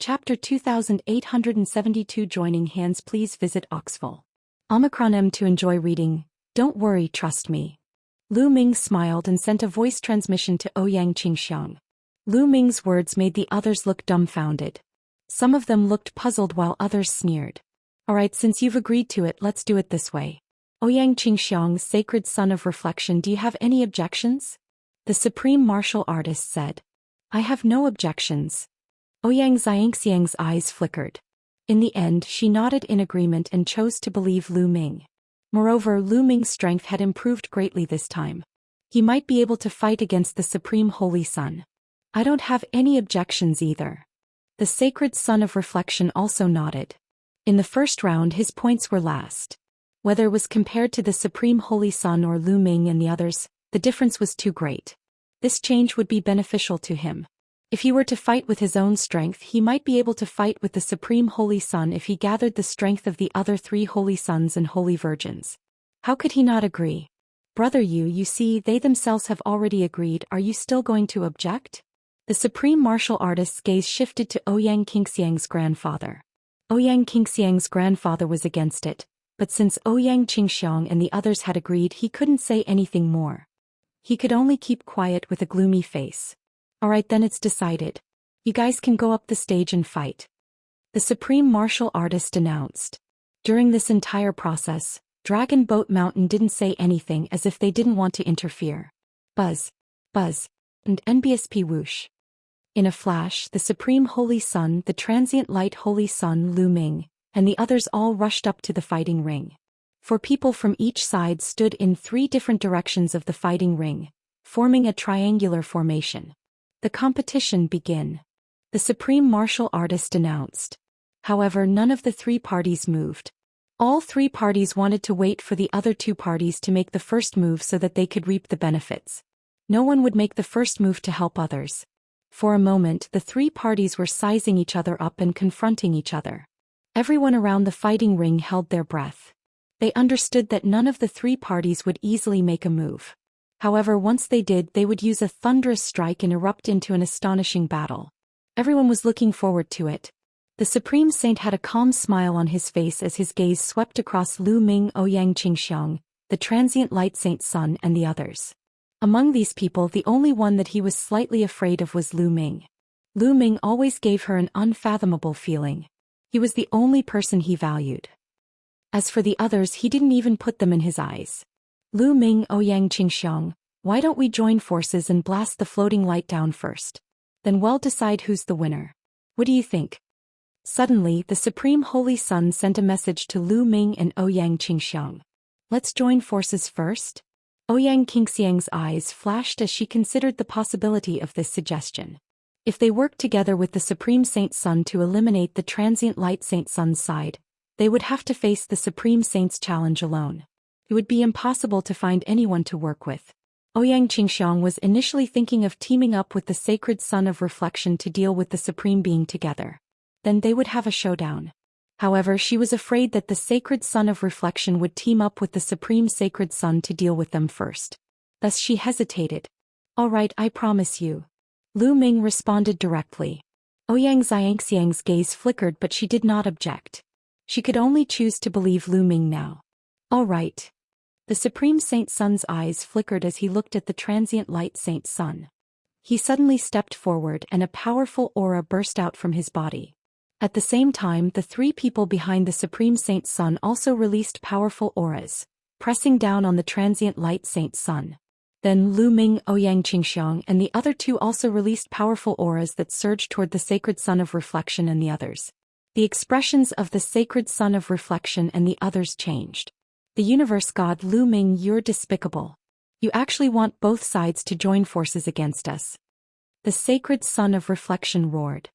Chapter 2872 Joining Hands. Please visit Oxful. Omicron M to enjoy reading. Don't worry, trust me. Lu Ming smiled and sent a voice transmission to Ouyang Qingxiang. Lu Ming's words made the others look dumbfounded. Some of them looked puzzled while others sneered. Alright, since you've agreed to it, let's do it this way. Ouyang Qingxiang, sacred son of reflection, do you have any objections? The supreme martial artist said. I have no objections. Ouyang Xianxiang's eyes flickered. In the end, she nodded in agreement and chose to believe Lu Ming. Moreover, Lu Ming's strength had improved greatly this time. He might be able to fight against the Supreme Holy Sun. I don't have any objections either. The sacred son of reflection also nodded. In the first round, his points were last. Whether it was compared to the Supreme Holy Sun or Lu Ming and the others, the difference was too great. This change would be beneficial to him. If he were to fight with his own strength, he might be able to fight with the Supreme Holy Sun if he gathered the strength of the other three Holy Sons and Holy Virgins. How could he not agree? Brother, you see, they themselves have already agreed. Are you still going to object? The supreme martial artist's gaze shifted to Ouyang Qingxiang's grandfather. Ouyang Qingxiang's grandfather was against it, but since Ouyang Qingxiang and the others had agreed, he couldn't say anything more. He could only keep quiet with a gloomy face. Alright, then it's decided. You guys can go up the stage and fight. The supreme martial artist announced. During this entire process, Dragon Boat Mountain didn't say anything, as if they didn't want to interfere. Buzz, buzz, and NBSP whoosh. In a flash, the Supreme Holy Sun, the Transient Light Holy Sun Lu Ming, and the others all rushed up to the fighting ring. 4 people from each side stood in 3 different directions of the fighting ring, forming a triangular formation. The competition began. The supreme martial artist announced. However, none of the 3 parties moved. All 3 parties wanted to wait for the other 2 parties to make the first move so that they could reap the benefits. No one would make the first move to help others. For a moment, the 3 parties were sizing each other up and confronting each other. Everyone around the fighting ring held their breath. They understood that none of the 3 parties would easily make a move. However, once they did, they would use a thunderous strike and erupt into an astonishing battle. Everyone was looking forward to it. The Supreme Saint had a calm smile on his face as his gaze swept across Lu Ming, Ouyang Qingxiang, the Transient Light Saint Sun, and the others. Among these people, the only one that he was slightly afraid of was Lu Ming. Lu Ming always gave her an unfathomable feeling. He was the only person he valued. As for the others, he didn't even put them in his eyes. Lu Ming, Ouyang Qingxiang, why don't we join forces and blast the floating light down first? Then we'll decide who's the winner. What do you think? Suddenly, the Supreme Holy Sun sent a message to Lu Ming and Ouyang Qingxiang. Let's join forces first? Ouyang Qingxiang's eyes flashed as she considered the possibility of this suggestion. If they worked together with the Supreme Saint Sun to eliminate the Transient Light Saint Sun's side, they would have to face the Supreme Saint's challenge alone. It would be impossible to find anyone to work with. Ouyang Qingxiang was initially thinking of teaming up with the Sacred Son of Reflection to deal with the Supreme Being together. Then they would have a showdown. However, she was afraid that the Sacred Son of Reflection would team up with the Supreme Sacred Sun to deal with them first. Thus she hesitated. Alright, I promise you. Lu Ming responded directly. Ouyang Xianxiang's gaze flickered, but she did not object. She could only choose to believe Lu Ming now. Alright. The Supreme Saint Sun's eyes flickered as he looked at the Transient Light Saint Sun. He suddenly stepped forward and a powerful aura burst out from his body. At the same time, the 3 people behind the Supreme Saint Sun also released powerful auras, pressing down on the Transient Light Saint Sun. Then Lu Ming, Ouyang Qingxiang, and the other 2 also released powerful auras that surged toward the Sacred Sun of Reflection and the others. The expressions of the Sacred Sun of Reflection and the others changed. The Universe God, Lu Ming, you're despicable. You actually want both sides to join forces against us. The Sacred Sun of Reflection roared.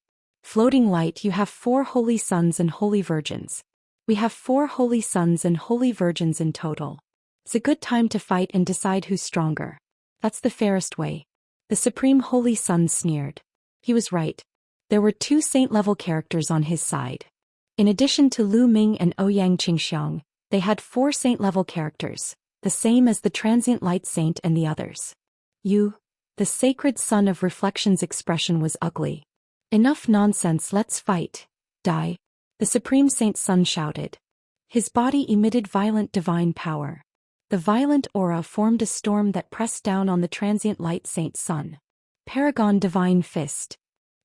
Floating light, you have 4 Holy Sons and Holy Virgins. We have 4 Holy Sons and Holy Virgins in total. It's a good time to fight and decide who's stronger. That's the fairest way. The Supreme Holy Sun sneered. He was right. There were 2 saint-level characters on his side. In addition to Lu Ming and Ouyang Qingxiang, they had 4 saint-level characters, the same as the Transient Light Saint and the others. You, the Sacred Son of Reflection's expression was ugly. Enough nonsense, let's fight. Die. The Supreme Saint Sun shouted. His body emitted violent divine power. The violent aura formed a storm that pressed down on the transient light Saint Sun. Paragon Divine Fist.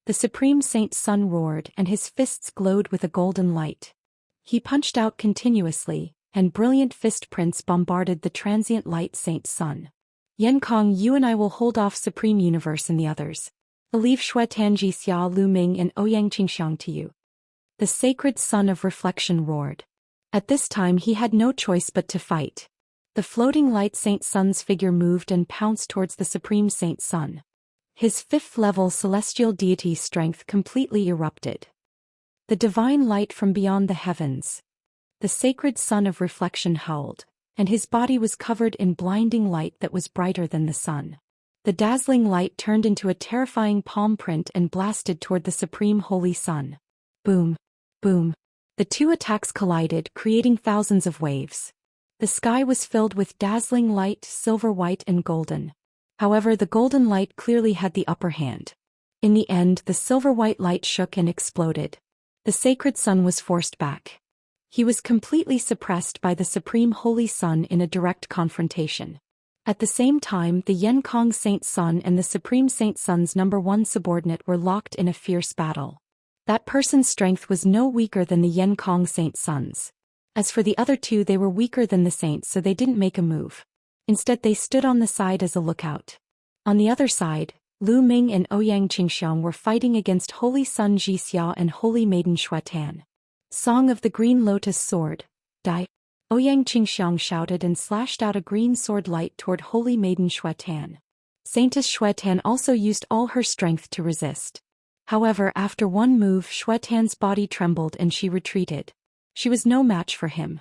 The Supreme Saint Sun roared and his fists glowed with a golden light. He punched out continuously, and brilliant fist prints bombarded the transient light Saint Sun. Yenkong, you and I will hold off Supreme Universe and the others. I'll leave Shuetan Jixia Lu Ming and Ouyang Qingxiang to you. The sacred Sun of Reflection roared. At this time he had no choice but to fight. The floating light Saint Sun's figure moved and pounced towards the Supreme Saint Sun. His fifth-level celestial deity strength completely erupted. The divine light from beyond the heavens. The sacred Sun of Reflection howled, and his body was covered in blinding light that was brighter than the sun. The dazzling light turned into a terrifying palm print and blasted toward the Supreme Holy Sun. Boom. Boom. The two attacks collided, creating thousands of waves. The sky was filled with dazzling light, silver, white, and golden. However, the golden light clearly had the upper hand. In the end, the silver-white light shook and exploded. The sacred Sun was forced back. He was completely suppressed by the Supreme Holy Sun in a direct confrontation. At the same time, the Yenkong Saint Sun and the Supreme Saint Sun's #1 subordinate were locked in a fierce battle. That person's strength was no weaker than the Yenkong Saint Sun's. As for the other two, they were weaker than the saints, so they didn't make a move. Instead, they stood on the side as a lookout. On the other side, Lu Ming and Ouyang Qingxiang were fighting against Holy Sun Jixia and Holy Maiden Shuetan. Song of the Green Lotus Sword. Die. Ouyang Qingxiang shouted and slashed out a green sword light toward Holy Maiden Shuetan. Saintess Shuetan also used all her strength to resist. However, after one move, Shuetan's body trembled and she retreated. She was no match for him.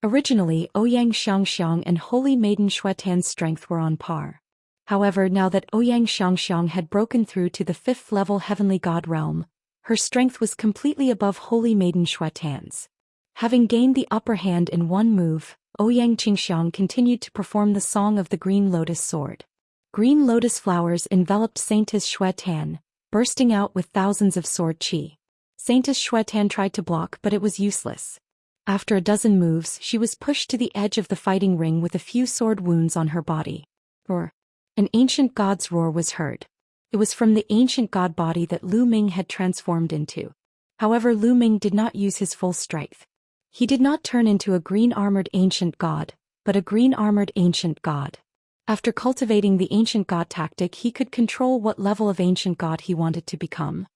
Originally, Ouyang Xianxia and Holy Maiden Shuetan's strength were on par. However, now that Ouyang Xianxia had broken through to the 5th-level Heavenly God realm, her strength was completely above Holy Maiden Shuetan's. Having gained the upper hand in one move, Ouyang Qingxiang continued to perform the Song of the Green Lotus Sword. Green lotus flowers enveloped Saintess Shuetan, bursting out with thousands of sword qi. Saintess Shuetan tried to block, but it was useless. After a dozen moves, she was pushed to the edge of the fighting ring with a few sword wounds on her body. Roar. An ancient god's roar was heard. It was from the ancient god body that Lu Ming had transformed into. However, Lu Ming did not use his full strength. He did not turn into a green-armored ancient god, but a green-armored ancient god. After cultivating the ancient god tactic, he could control what level of ancient god he wanted to become.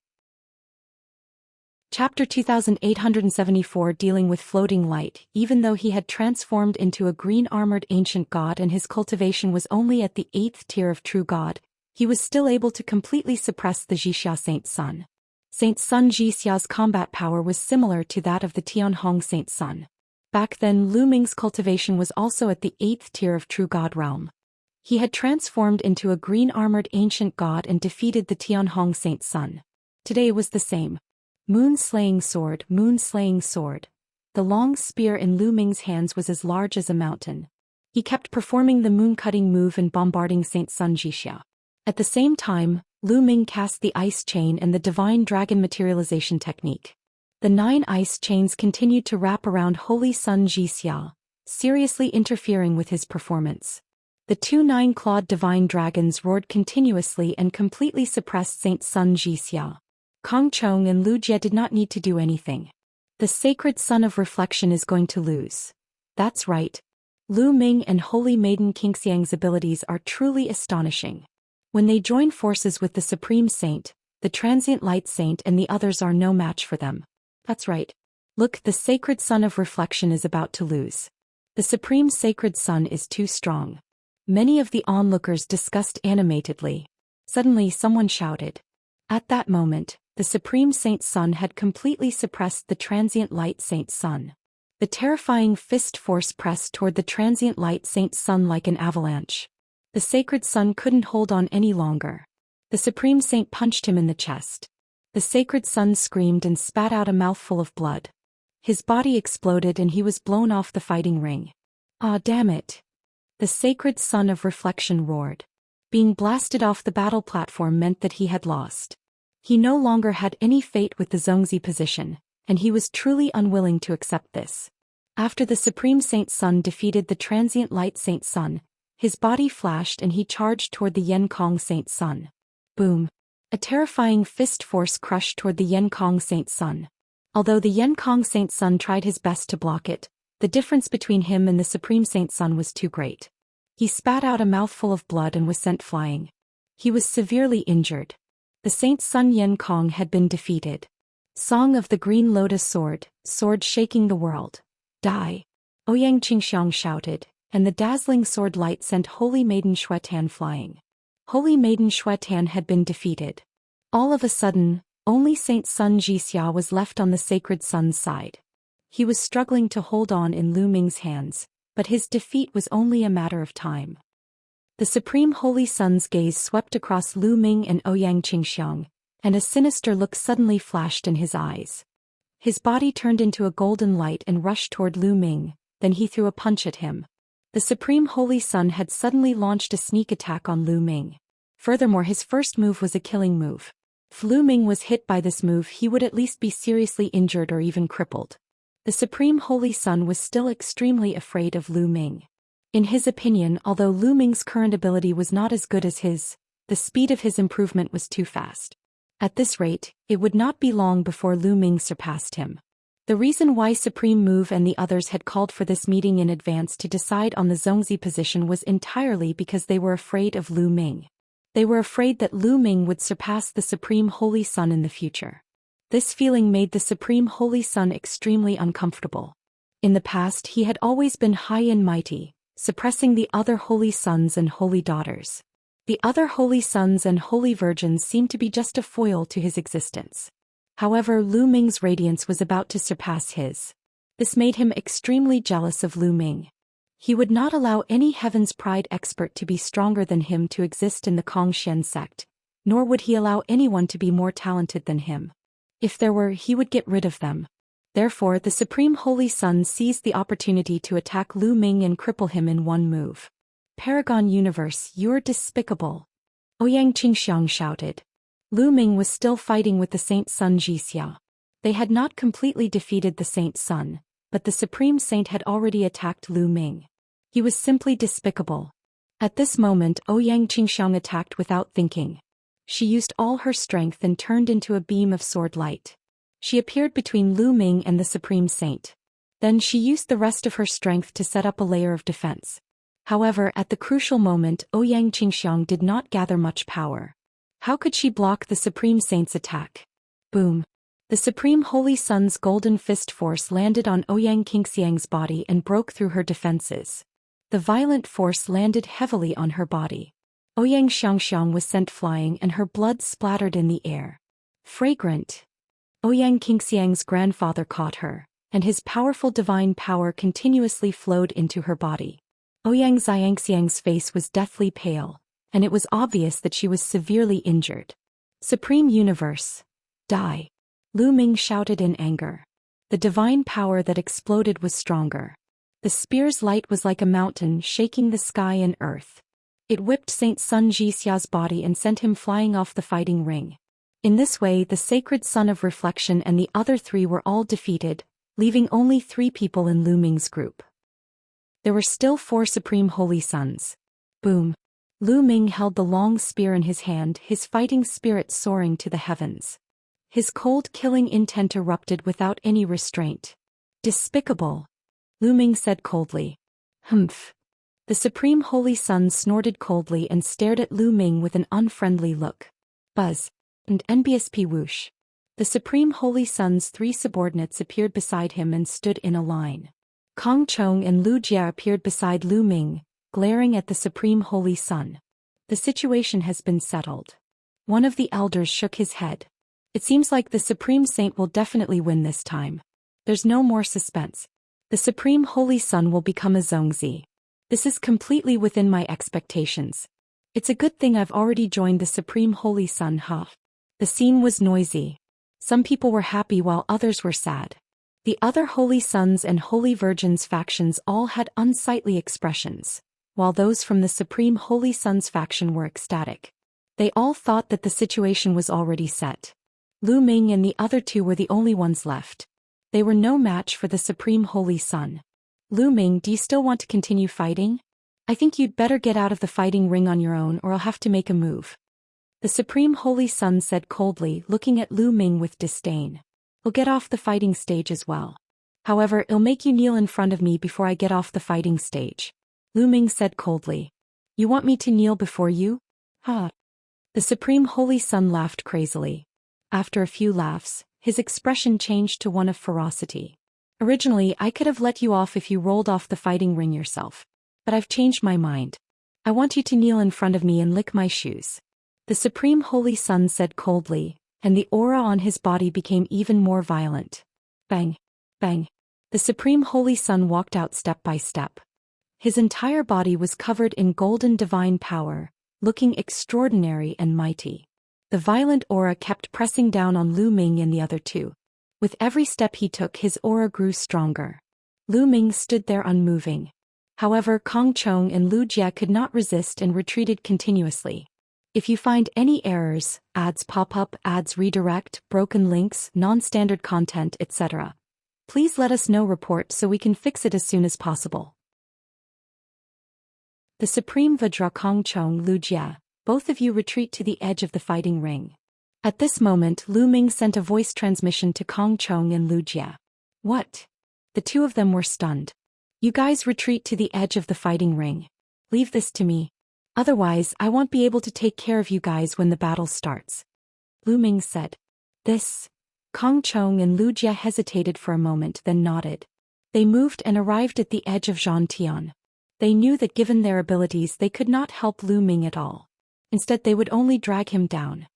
Chapter 2874, dealing with floating light. Even though he had transformed into a green-armored ancient god and his cultivation was only at the 8th tier of true god, he was still able to completely suppress the Jixia Saint Sun. Saint Sun Jixia's combat power was similar to that of the Tianhong Saint Sun. Back then, Lu Ming's cultivation was also at the 8th tier of true god realm. He had transformed into a green-armored ancient god and defeated the Tianhong Saint Sun. Today it was the same. Moon-slaying sword, moon-slaying sword. The long spear in Lu Ming's hands was as large as a mountain. He kept performing the moon-cutting move and bombarding Saint Sun Jixia. At the same time, Lu Ming cast the ice chain and the divine dragon materialization technique. The 9 ice chains continued to wrap around Holy Sun Jixia, seriously interfering with his performance. The 2 9-clawed divine dragons roared continuously and completely suppressed Saint Sun Jixia. Kong Chong and Lu Jie did not need to do anything. The sacred Sun of Reflection is going to lose. That's right. Lu Ming and Holy Maiden Qingxiang's abilities are truly astonishing. When they join forces with the Supreme Saint, the Transient Light Saint and the others are no match for them. That's right. Look, the sacred Sun of Reflection is about to lose. The Supreme Sacred Sun is too strong. Many of the onlookers discussed animatedly. Suddenly someone shouted. At that moment, the Supreme Saint Sun had completely suppressed the Transient Light Saint Sun. The terrifying fist force pressed toward the Transient Light Saint Sun like an avalanche. The Sacred Sun couldn't hold on any longer. The Supreme Saint punched him in the chest. The Sacred Sun screamed and spat out a mouthful of blood. His body exploded and he was blown off the fighting ring. Ah, damn it. The Sacred Sun of Reflection roared. Being blasted off the battle platform meant that he had lost. He no longer had any fate with the Zhongzi position, and he was truly unwilling to accept this. After the Supreme Saint Sun defeated the transient Light Saint Sun, his body flashed and he charged toward the Yenkong Saint Sun. Boom! A terrifying fist force crushed toward the Yenkong Saint Sun. Although the Yenkong Saint Sun tried his best to block it, the difference between him and the Supreme Saint Sun was too great. He spat out a mouthful of blood and was sent flying. He was severely injured. The Saint Sun Yenkong had been defeated. Song of the Green Lotus Sword, sword shaking the world. Die! Ouyang Qingxiang shouted, and the dazzling sword light sent Holy Maiden Xuetan flying. Holy Maiden Xuetan had been defeated. All of a sudden, only Saint Sun Zhixia was left on the sacred sun's side. He was struggling to hold on in Lu Ming's hands, but his defeat was only a matter of time. The Supreme Holy Sun's gaze swept across Lu Ming and Ouyang Qingxiang, and a sinister look suddenly flashed in his eyes. His body turned into a golden light and rushed toward Lu Ming, then he threw a punch at him. The Supreme Holy Sun had suddenly launched a sneak attack on Lu Ming. Furthermore, his first move was a killing move. If Lu Ming was hit by this move, he would at least be seriously injured or even crippled. The Supreme Holy Sun was still extremely afraid of Lu Ming. In his opinion, although Lu Ming's current ability was not as good as his, the speed of his improvement was too fast. At this rate, it would not be long before Lu Ming surpassed him. The reason why Supreme Move and the others had called for this meeting in advance to decide on the Zhongzi position was entirely because they were afraid of Lu Ming. They were afraid that Lu Ming would surpass the Supreme Holy Sun in the future. This feeling made the Supreme Holy Sun extremely uncomfortable. In the past, he had always been high and mighty, suppressing the other holy sons and holy daughters. The other holy sons and holy virgins seemed to be just a foil to his existence. However, Lu Ming's radiance was about to surpass his. This made him extremely jealous of Lu Ming. He would not allow any Heaven's Pride expert to be stronger than him to exist in the Kongxian sect, nor would he allow anyone to be more talented than him. If there were, he would get rid of them. Therefore, the Supreme Holy Sun seized the opportunity to attack Lu Ming and cripple him in one move. Paragon Universe, you're despicable! Ouyang Qingxiang shouted. Lu Ming was still fighting with the Saint Sun Zhixia. They had not completely defeated the Saint Sun, but the Supreme Saint had already attacked Lu Ming. He was simply despicable. At this moment, Ouyang Qingxiang attacked without thinking. She used all her strength and turned into a beam of sword light. She appeared between Lu Ming and the Supreme Saint. Then she used the rest of her strength to set up a layer of defense. However, at the crucial moment, Ouyang Qingxiang did not gather much power. How could she block the Supreme Saint's attack? Boom! The Supreme Holy Sun's golden fist force landed on Ouyang Qingxiang's body and broke through her defenses. The violent force landed heavily on her body. Ouyang Xianxia was sent flying and her blood splattered in the air. Fragrant! Ouyang Qingxiang's grandfather caught her, and his powerful divine power continuously flowed into her body. Ouyang Xianxiang's face was deathly pale, and it was obvious that she was severely injured. Supreme Universe! Die! Lu Ming shouted in anger. The divine power that exploded was stronger. The spear's light was like a mountain shaking the sky and earth. It whipped Saint Sun Zhixia's body and sent him flying off the fighting ring. In this way, the sacred Sun of Reflection and the other three were all defeated, leaving only 3 people in Lu Ming's group. There were still 4 Supreme Holy Suns. Boom! Lu Ming held the long spear in his hand, his fighting spirit soaring to the heavens. His cold killing intent erupted without any restraint. Despicable! Lu Ming said coldly. Humph! The Supreme Holy Sun snorted coldly and stared at Lu Ming with an unfriendly look. Buzz! And NBSP whoosh! The Supreme Holy Sun's 3 subordinates appeared beside him and stood in a line. Kong Chong and Lu Jia appeared beside Lu Ming, glaring at the Supreme Holy Sun. The situation has been settled. One of the elders shook his head. It seems like the Supreme Saint will definitely win this time. There's no more suspense. The Supreme Holy Sun will become a Zhongzi. This is completely within my expectations. It's a good thing I've already joined the Supreme Holy Sun, huh? The scene was noisy. Some people were happy while others were sad. The other Holy Sons and Holy Virgins factions all had unsightly expressions, while those from the Supreme Holy Sun's faction were ecstatic. They all thought that the situation was already set. Lu Ming and the other two were the only ones left. They were no match for the Supreme Holy Sun. Lu Ming, do you still want to continue fighting? I think you'd better get out of the fighting ring on your own or I'll have to make a move. The Supreme Holy Sun said coldly, looking at Lu Ming with disdain. I'll get off the fighting stage as well. However, it'll make you kneel in front of me before I get off the fighting stage. Lu Ming said coldly. You want me to kneel before you? Ha! The Supreme Holy Sun laughed crazily. After a few laughs, his expression changed to one of ferocity. Originally, I could have let you off if you rolled off the fighting ring yourself. But I've changed my mind. I want you to kneel in front of me and lick my shoes. The Supreme Holy Sun said coldly, and the aura on his body became even more violent. Bang! Bang! The Supreme Holy Sun walked out step by step. His entire body was covered in golden divine power, looking extraordinary and mighty. The violent aura kept pressing down on Lu Ming and the other two. With every step he took, his aura grew stronger. Lu Ming stood there unmoving. However, Kong Chong and Lu Jie could not resist and retreated continuously. If you find any errors, ads pop up, ads redirect, broken links, non-standard content, etc., please let us know report so we can fix it as soon as possible. The Supreme Vajra Kong Chong Lu Jie, both of you retreat to the edge of the fighting ring. At this moment, Lu Ming sent a voice transmission to Kong Chong and Lu Jie. What? The two of them were stunned. You guys retreat to the edge of the fighting ring. Leave this to me. Otherwise, I won't be able to take care of you guys when the battle starts. Lu Ming said. This. Kong Chong and Lu Jie hesitated for a moment, then nodded. They moved and arrived at the edge of Xianxia. They knew that given their abilities they could not help Lu Ming at all. Instead they would only drag him down.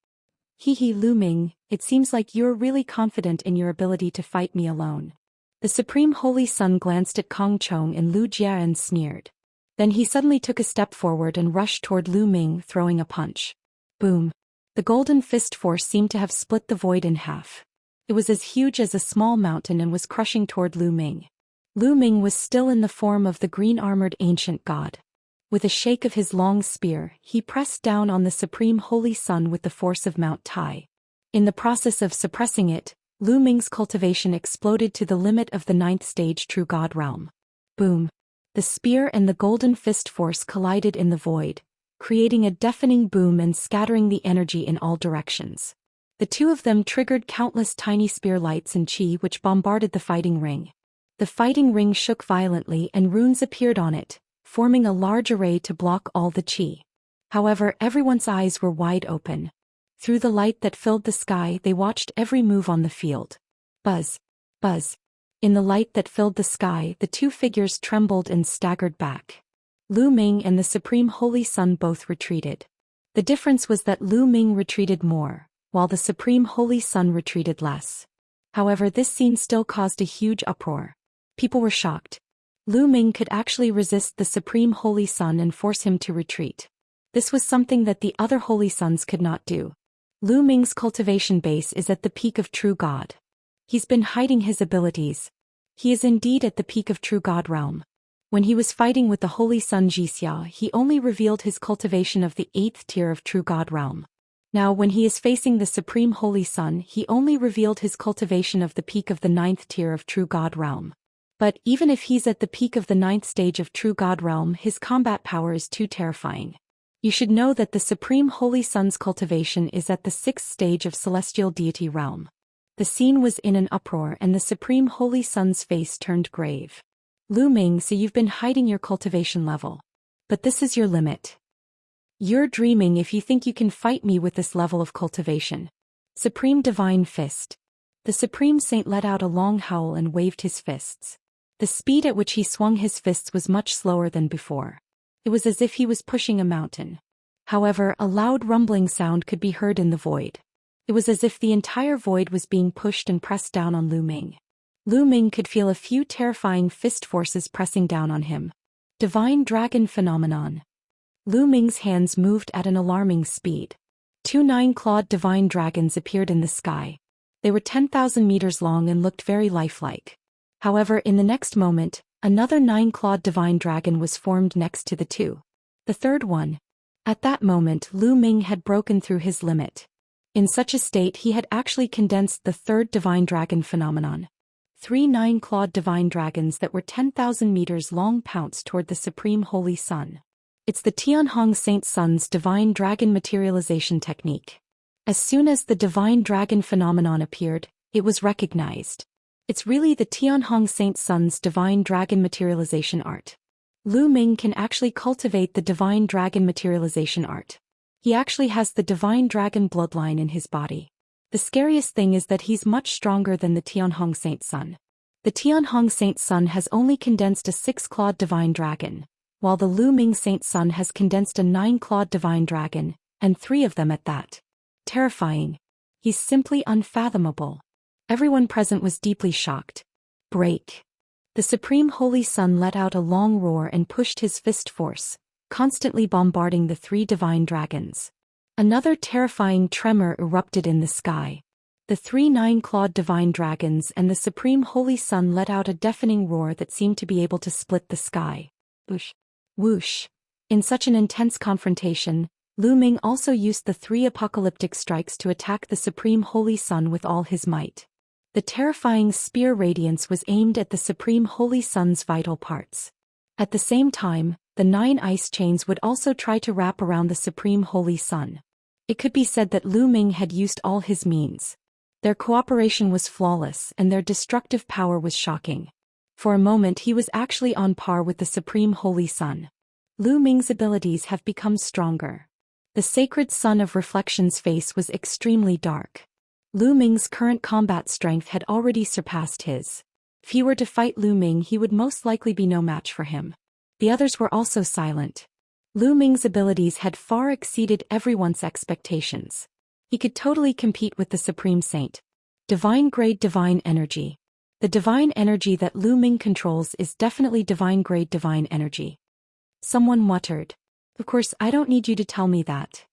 Hee Lu Ming, it seems like you're really confident in your ability to fight me alone. The Supreme Holy Sun glanced at Kong Chong and Lu Jie and sneered. Then he suddenly took a step forward and rushed toward Lu Ming, throwing a punch. Boom. The golden fist force seemed to have split the void in half. It was as huge as a small mountain and was crushing toward Lu Ming. Lu Ming was still in the form of the green-armored ancient god. With a shake of his long spear, he pressed down on the Supreme Holy Sun with the force of Mount Tai. In the process of suppressing it, Lu Ming's cultivation exploded to the limit of the 9th stage True God realm. Boom! The spear and the golden fist force collided in the void, creating a deafening boom and scattering the energy in all directions. The two of them triggered countless tiny spear lights and chi which bombarded the fighting ring. The fighting ring shook violently and runes appeared on it, forming a large array to block all the chi. However, everyone's eyes were wide open. Through the light that filled the sky, they watched every move on the field. Buzz! Buzz! In the light that filled the sky, the two figures trembled and staggered back. Lu Ming and the Supreme Holy Sun both retreated. The difference was that Lu Ming retreated more, while the Supreme Holy Sun retreated less. However, this scene still caused a huge uproar. People were shocked. Lu Ming could actually resist the Supreme Holy Sun and force him to retreat. This was something that the other Holy Suns could not do. Lu Ming's cultivation base is at the peak of True God. He's been hiding his abilities. He is indeed at the peak of True God realm. When he was fighting with the Holy Sun Zhixia, he only revealed his cultivation of the 8th tier of True God realm. Now when he is facing the Supreme Holy Sun, he only revealed his cultivation of the peak of the 9th tier of True God realm. But even if he's at the peak of the 9th stage of True God realm, his combat power is too terrifying. You should know that the Supreme Holy Sun's cultivation is at the 6th stage of Celestial Deity realm. The scene was in an uproar and the Supreme Holy Sun's face turned grave. Lu Ming, so you've been hiding your cultivation level. But this is your limit. You're dreaming if you think you can fight me with this level of cultivation. Supreme Divine Fist. The Supreme Saint let out a long howl and waved his fists. The speed at which he swung his fists was much slower than before. It was as if he was pushing a mountain. However, a loud rumbling sound could be heard in the void. It was as if the entire void was being pushed and pressed down on Lu Ming. Lu Ming could feel a few terrifying fist forces pressing down on him. Divine Dragon Phenomenon. Lu Ming's hands moved at an alarming speed. 2 9-clawed divine dragons appeared in the sky. They were 10,000 meters long and looked very lifelike. However, in the next moment, another 9-clawed divine dragon was formed next to the two. The third one. At that moment Lu Ming had broken through his limit. In such a state he had actually condensed the third divine dragon phenomenon. 3 9-clawed divine dragons that were 10,000 meters long pounced toward the Supreme Holy Sun. It's the Tianhong Saint Sun's divine dragon materialization technique. As soon as the divine dragon phenomenon appeared, it was recognized. It's really the Tianhong Saint Sun's divine dragon materialization art. Lu Ming can actually cultivate the divine dragon materialization art. He actually has the divine dragon bloodline in his body. The scariest thing is that he's much stronger than the Tianhong Saint Sun. The Tianhong Saint Sun has only condensed a 6-clawed divine dragon, while the Lu Ming Saint Sun has condensed a 9-clawed divine dragon, and 3 of them at that. Terrifying. He's simply unfathomable. Everyone present was deeply shocked. Break. The Supreme Holy Sun let out a long roar and pushed his fist force, constantly bombarding the 3 divine dragons. Another terrifying tremor erupted in the sky. The 3 9-clawed divine dragons and the Supreme Holy Sun let out a deafening roar that seemed to be able to split the sky. Whoosh. Whoosh. In such an intense confrontation, Lu Ming also used the 3 apocalyptic strikes to attack the Supreme Holy Sun with all his might. The terrifying spear radiance was aimed at the Supreme Holy Sun's vital parts. At the same time, the 9 ice chains would also try to wrap around the Supreme Holy Sun. It could be said that Lu Ming had used all his means. Their cooperation was flawless and their destructive power was shocking. For a moment he was actually on par with the Supreme Holy Sun. Lu Ming's abilities have become stronger. The sacred Sun of Reflection's face was extremely dark. Lu Ming's current combat strength had already surpassed his. If he were to fight Lu Ming, he would most likely be no match for him. The others were also silent. Lu Ming's abilities had far exceeded everyone's expectations. He could totally compete with the Supreme Saint. Divine-grade divine energy. The divine energy that Lu Ming controls is definitely divine-grade divine energy. Someone muttered. Of course, I don't need you to tell me that.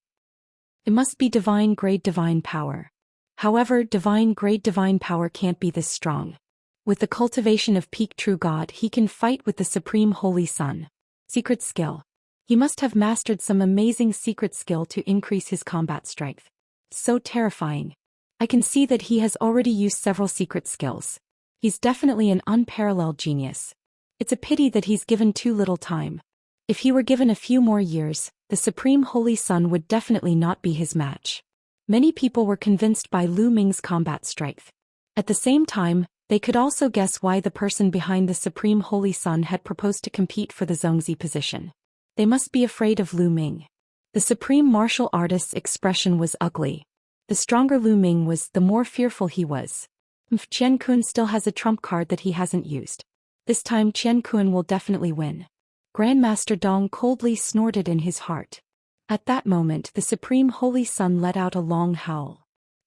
It must be divine-grade divine power. However, divine-grade divine power can't be this strong. With the cultivation of peak true God, he can fight with the Supreme Holy Sun. Secret skill. He must have mastered some amazing secret skill to increase his combat strength. So terrifying. I can see that he has already used several secret skills. He's definitely an unparalleled genius. It's a pity that he's given too little time. If he were given a few more years, the Supreme Holy Sun would definitely not be his match. Many people were convinced by Lu Ming's combat strength. At the same time, they could also guess why the person behind the Supreme Holy Sun had proposed to compete for the Zhongzi position. They must be afraid of Lu Ming. The supreme martial artist's expression was ugly. The stronger Lu Ming was, the more fearful he was. Qian Kun still has a trump card that he hasn't used. This time Qian Kun will definitely win. Grandmaster Dong coldly snorted in his heart. At that moment the Supreme Holy Sun let out a long howl.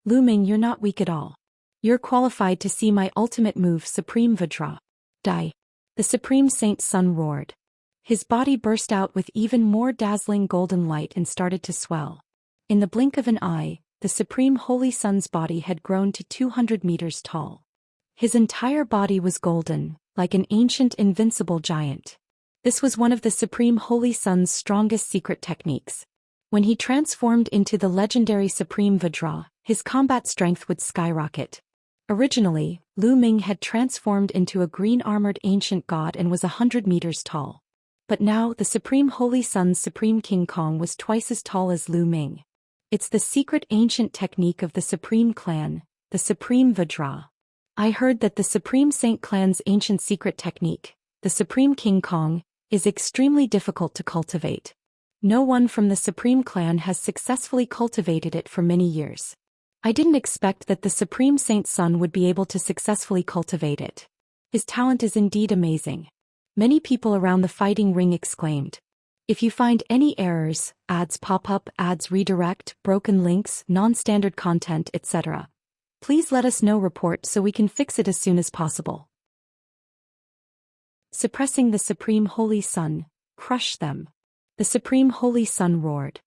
Lu Ming, you're not weak at all. You're qualified to see my ultimate move, Supreme Vajra. Die. The Supreme Saint Sun roared. His body burst out with even more dazzling golden light and started to swell. In the blink of an eye, the Supreme Holy Sun's body had grown to 200 meters tall. His entire body was golden, like an ancient invincible giant. This was one of the Supreme Holy Sun's strongest secret techniques. When he transformed into the legendary Supreme Vajra, his combat strength would skyrocket. Originally, Lu Ming had transformed into a green-armored ancient god and was 100 meters tall. But now the Supreme Holy Sun's Supreme King Kong was twice as tall as Lu Ming. It's the secret ancient technique of the Supreme Clan, the Supreme Vajra. I heard that the Supreme Saint Clan's ancient secret technique, the Supreme King Kong, is extremely difficult to cultivate. No one from the Supreme Clan has successfully cultivated it for many years. I didn't expect that the Supreme Saint Sun would be able to successfully cultivate it. His talent is indeed amazing. Many people around the fighting ring exclaimed. If you find any errors, ads pop up, ads redirect, broken links, non-standard content, etc., please let us know. Report so we can fix it as soon as possible. Suppressing the Supreme Holy Sun, crush them. The Supreme Holy Sun roared.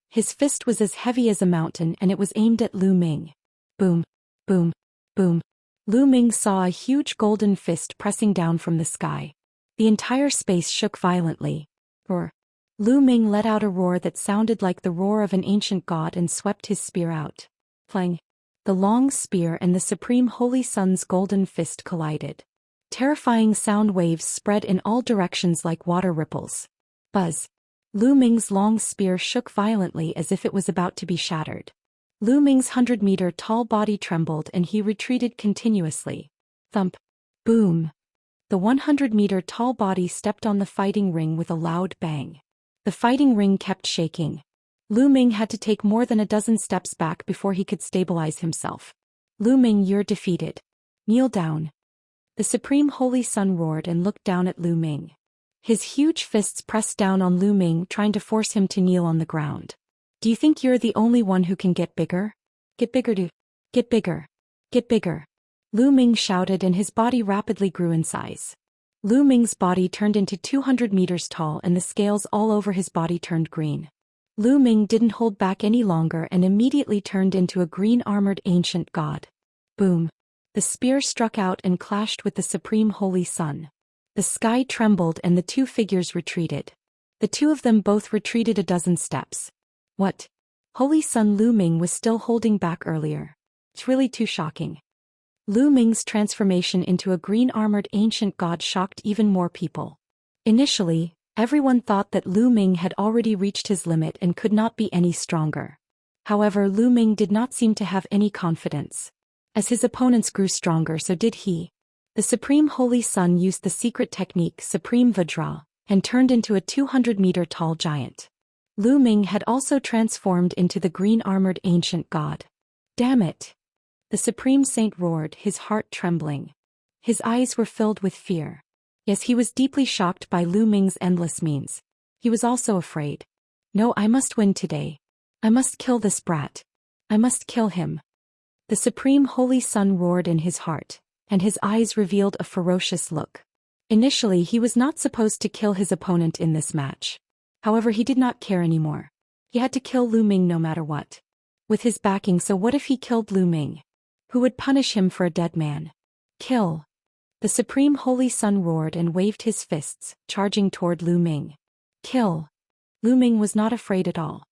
His fist was as heavy as a mountain and it was aimed at Lu Ming. Boom, boom, boom. Lu Ming saw a huge golden fist pressing down from the sky. The entire space shook violently. Roar. Lu Ming let out a roar that sounded like the roar of an ancient god and swept his spear out. Clang! The long spear and the Supreme Holy Sun's golden fist collided. Terrifying sound waves spread in all directions like water ripples. Buzz! Lu Ming's long spear shook violently as if it was about to be shattered. Lu Ming's 100-meter-tall body trembled and he retreated continuously. Thump! Boom! The 100-meter-tall body stepped on the fighting ring with a loud bang. The fighting ring kept shaking. Lu Ming had to take more than a dozen steps back before he could stabilize himself. Lu Ming, you're defeated. Kneel down. The Supreme Holy Sun roared and looked down at Lu Ming. His huge fists pressed down on Lu Ming, trying to force him to kneel on the ground. Do you think you're the only one who can get bigger? Get bigger, dude. Get bigger. Get bigger. Lu Ming shouted and his body rapidly grew in size. Lu Ming's body turned into 200 meters tall and the scales all over his body turned green. Lu Ming didn't hold back any longer and immediately turned into a green-armored ancient god. Boom! The spear struck out and clashed with the Supreme Holy Sun. The sky trembled and the two figures retreated. The two of them both retreated a dozen steps. What? Holy Sun, Lu Ming was still holding back earlier. It's really too shocking. Lu Ming's transformation into a green-armored ancient god shocked even more people. Initially, everyone thought that Lu Ming had already reached his limit and could not be any stronger. However, Lu Ming did not seem to have any confidence. As his opponents grew stronger, so did he. The Supreme Holy Sun used the secret technique Supreme Vajra and turned into a 200-meter-tall giant. Lu Ming had also transformed into the green-armored ancient god. Damn it! The Supreme Saint roared, his heart trembling. His eyes were filled with fear. Yes, he was deeply shocked by Lu Ming's endless means. He was also afraid. No, I must win today. I must kill this brat. I must kill him. The Supreme Holy Sun roared in his heart, and his eyes revealed a ferocious look. Initially, he was not supposed to kill his opponent in this match. However, he did not care anymore. He had to kill Lu Ming no matter what. With his backing, so what if he killed Lu Ming? Who would punish him for a dead man? Kill! The Supreme Holy Sun roared and waved his fists, charging toward Lu Ming. Kill! Lu Ming was not afraid at all.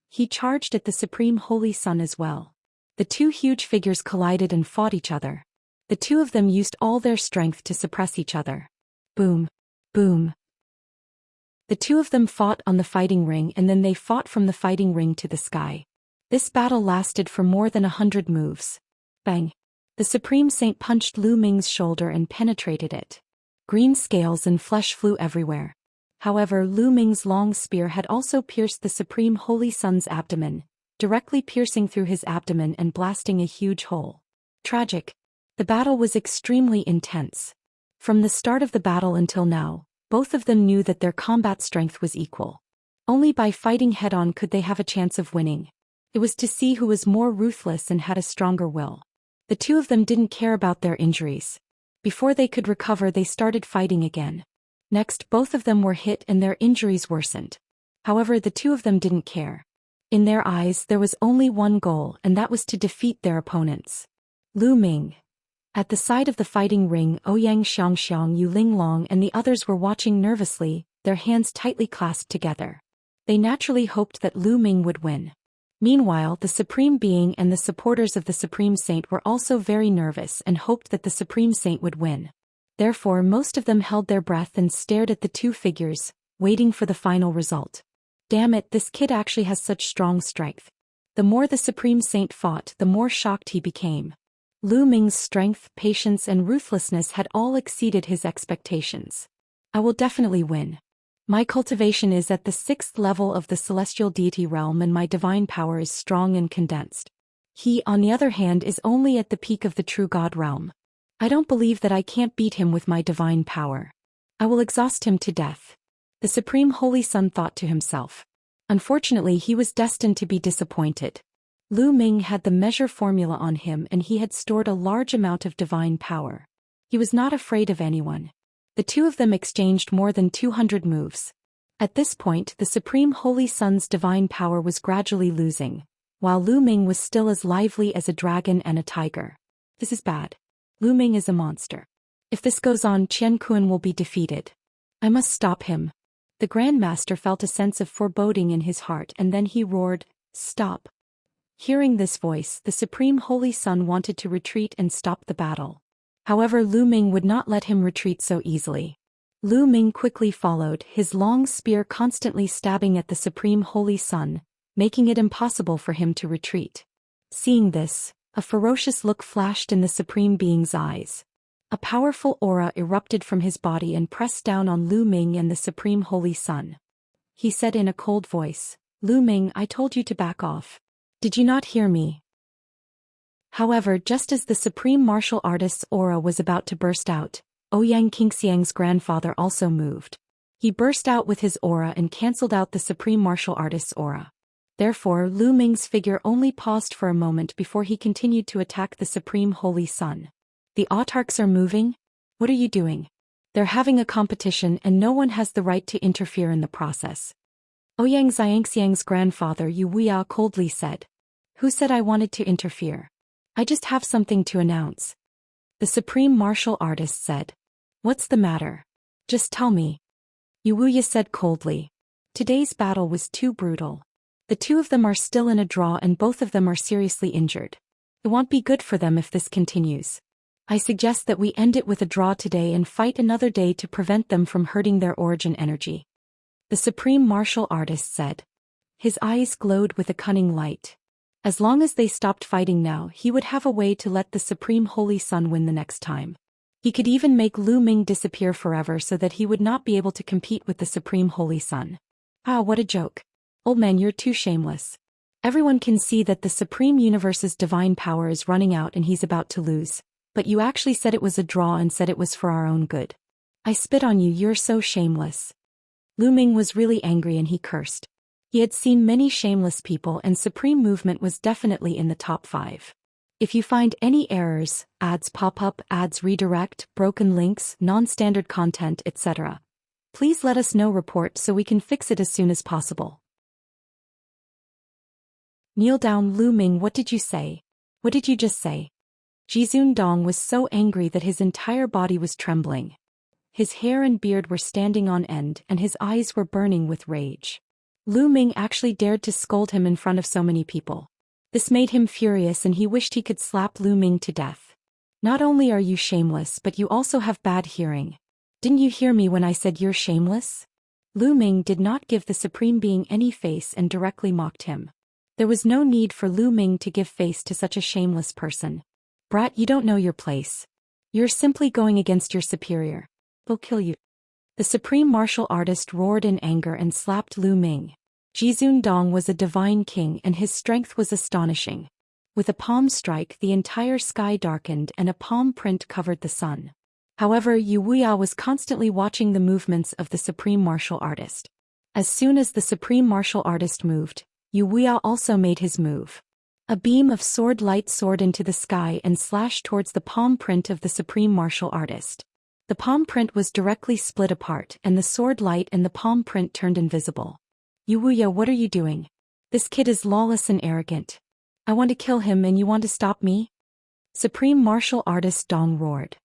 He charged at the Supreme Holy Sun as well. The two huge figures collided and fought each other. The two of them used all their strength to suppress each other. Boom! Boom! The two of them fought on the fighting ring and then they fought from the fighting ring to the sky. This battle lasted for more than 100 moves. Bang! The Supreme Saint punched Lu Ming's shoulder and penetrated it. Green scales and flesh flew everywhere. However, Lu Ming's long spear had also pierced the Supreme Holy Sun's abdomen, directly piercing through his abdomen and blasting a huge hole. Tragic. The battle was extremely intense. From the start of the battle until now, both of them knew that their combat strength was equal. Only by fighting head-on could they have a chance of winning. It was to see who was more ruthless and had a stronger will. The two of them didn't care about their injuries. Before they could recover, they started fighting again. Next, both of them were hit and their injuries worsened. However, the two of them didn't care. In their eyes, there was only one goal, and that was to defeat their opponents. Lu Ming. At the side of the fighting ring, Ouyang Xianxia, Yu Linglong and the others were watching nervously, their hands tightly clasped together. They naturally hoped that Lu Ming would win. Meanwhile, the Supreme Being and the supporters of the Supreme Saint were also very nervous and hoped that the Supreme Saint would win. Therefore, most of them held their breath and stared at the two figures, waiting for the final result. Damn it, this kid actually has such strong strength. The more the Supreme Saint fought, the more shocked he became. Lu Ming's strength, patience and ruthlessness had all exceeded his expectations. I will definitely win. My cultivation is at the 6th level of the celestial deity realm and my divine power is strong and condensed. He, on the other hand, is only at the peak of the true God realm. I don't believe that I can't beat him with my divine power. I will exhaust him to death. The Supreme Holy Sun thought to himself. Unfortunately, he was destined to be disappointed. Lu Ming had the measure formula on him and he had stored a large amount of divine power. He was not afraid of anyone. The two of them exchanged more than 200 moves. At this point, the Supreme Holy Sun's divine power was gradually losing, while Lu Ming was still as lively as a dragon and a tiger. This is bad. Lu Ming is a monster. If this goes on, Qian Kun will be defeated. I must stop him. The Grandmaster felt a sense of foreboding in his heart and then he roared, "Stop!" Hearing this voice, the Supreme Holy Sun wanted to retreat and stop the battle. However, Lu Ming would not let him retreat so easily. Lu Ming quickly followed, his long spear constantly stabbing at the Supreme Holy Sun, making it impossible for him to retreat. Seeing this, a ferocious look flashed in the Supreme Being's eyes. A powerful aura erupted from his body and pressed down on Lu Ming and the Supreme Holy Sun. He said in a cold voice, "Lu Ming, I told you to back off. Did you not hear me?" However, just as the Supreme Martial Artist's aura was about to burst out, Ouyang Qingxiang's grandfather also moved. He burst out with his aura and cancelled out the Supreme Martial Artist's aura. Therefore, Lu Ming's figure only paused for a moment before he continued to attack the Supreme Holy Sun. "The autarchs are moving? What are you doing? They're having a competition and no one has the right to interfere in the process." Ouyang Xianxiang's grandfather Yu Wuya coldly said. "Who said I wanted to interfere? I just have something to announce." The Supreme Martial Artist said. "What's the matter? Just tell me." Yu Wuya said coldly. "Today's battle was too brutal. The two of them are still in a draw and both of them are seriously injured. It won't be good for them if this continues. I suggest that we end it with a draw today and fight another day to prevent them from hurting their origin energy." The Supreme Martial Artist said. His eyes glowed with a cunning light. As long as they stopped fighting now, he would have a way to let the Supreme Holy Sun win the next time. He could even make Lu Ming disappear forever so that he would not be able to compete with the Supreme Holy Sun. Ah, what a joke. Old man, you're too shameless. Everyone can see that the Supreme Universe's divine power is running out and he's about to lose. But you actually said it was a draw and said it was for our own good. I spit on you, you're so shameless. Lu Ming was really angry and he cursed. He had seen many shameless people and Supreme Movement was definitely in the top 5. If you find any errors, ads pop up, ads redirect, broken links, non-standard content, etc., please let us know report so we can fix it as soon as possible. Kneel down, Lu Ming, what did you say? What did you just say? Jizun Dong was so angry that his entire body was trembling. His hair and beard were standing on end and his eyes were burning with rage. Lu Ming actually dared to scold him in front of so many people. This made him furious and he wished he could slap Lu Ming to death. Not only are you shameless but you also have bad hearing. Didn't you hear me when I said you're shameless? Lu Ming did not give the Supreme Being any face and directly mocked him. There was no need for Lu Ming to give face to such a shameless person. Brat, you don't know your place. You're simply going against your superior. They'll kill you. The Supreme Martial Artist roared in anger and slapped Lu Ming. Jizun Dong was a divine king and his strength was astonishing. With a palm strike, the entire sky darkened and a palm print covered the sun. However, Yu Wuya was constantly watching the movements of the Supreme Martial Artist. As soon as the Supreme Martial Artist moved, Yu Wuya also made his move. A beam of sword light soared into the sky and slashed towards the palm print of the Supreme Martial Artist. The palm print was directly split apart and the sword light and the palm print turned invisible. Yu Wuya, what are you doing? This kid is lawless and arrogant. I want to kill him and you want to stop me? Supreme Martial Artist Dong roared.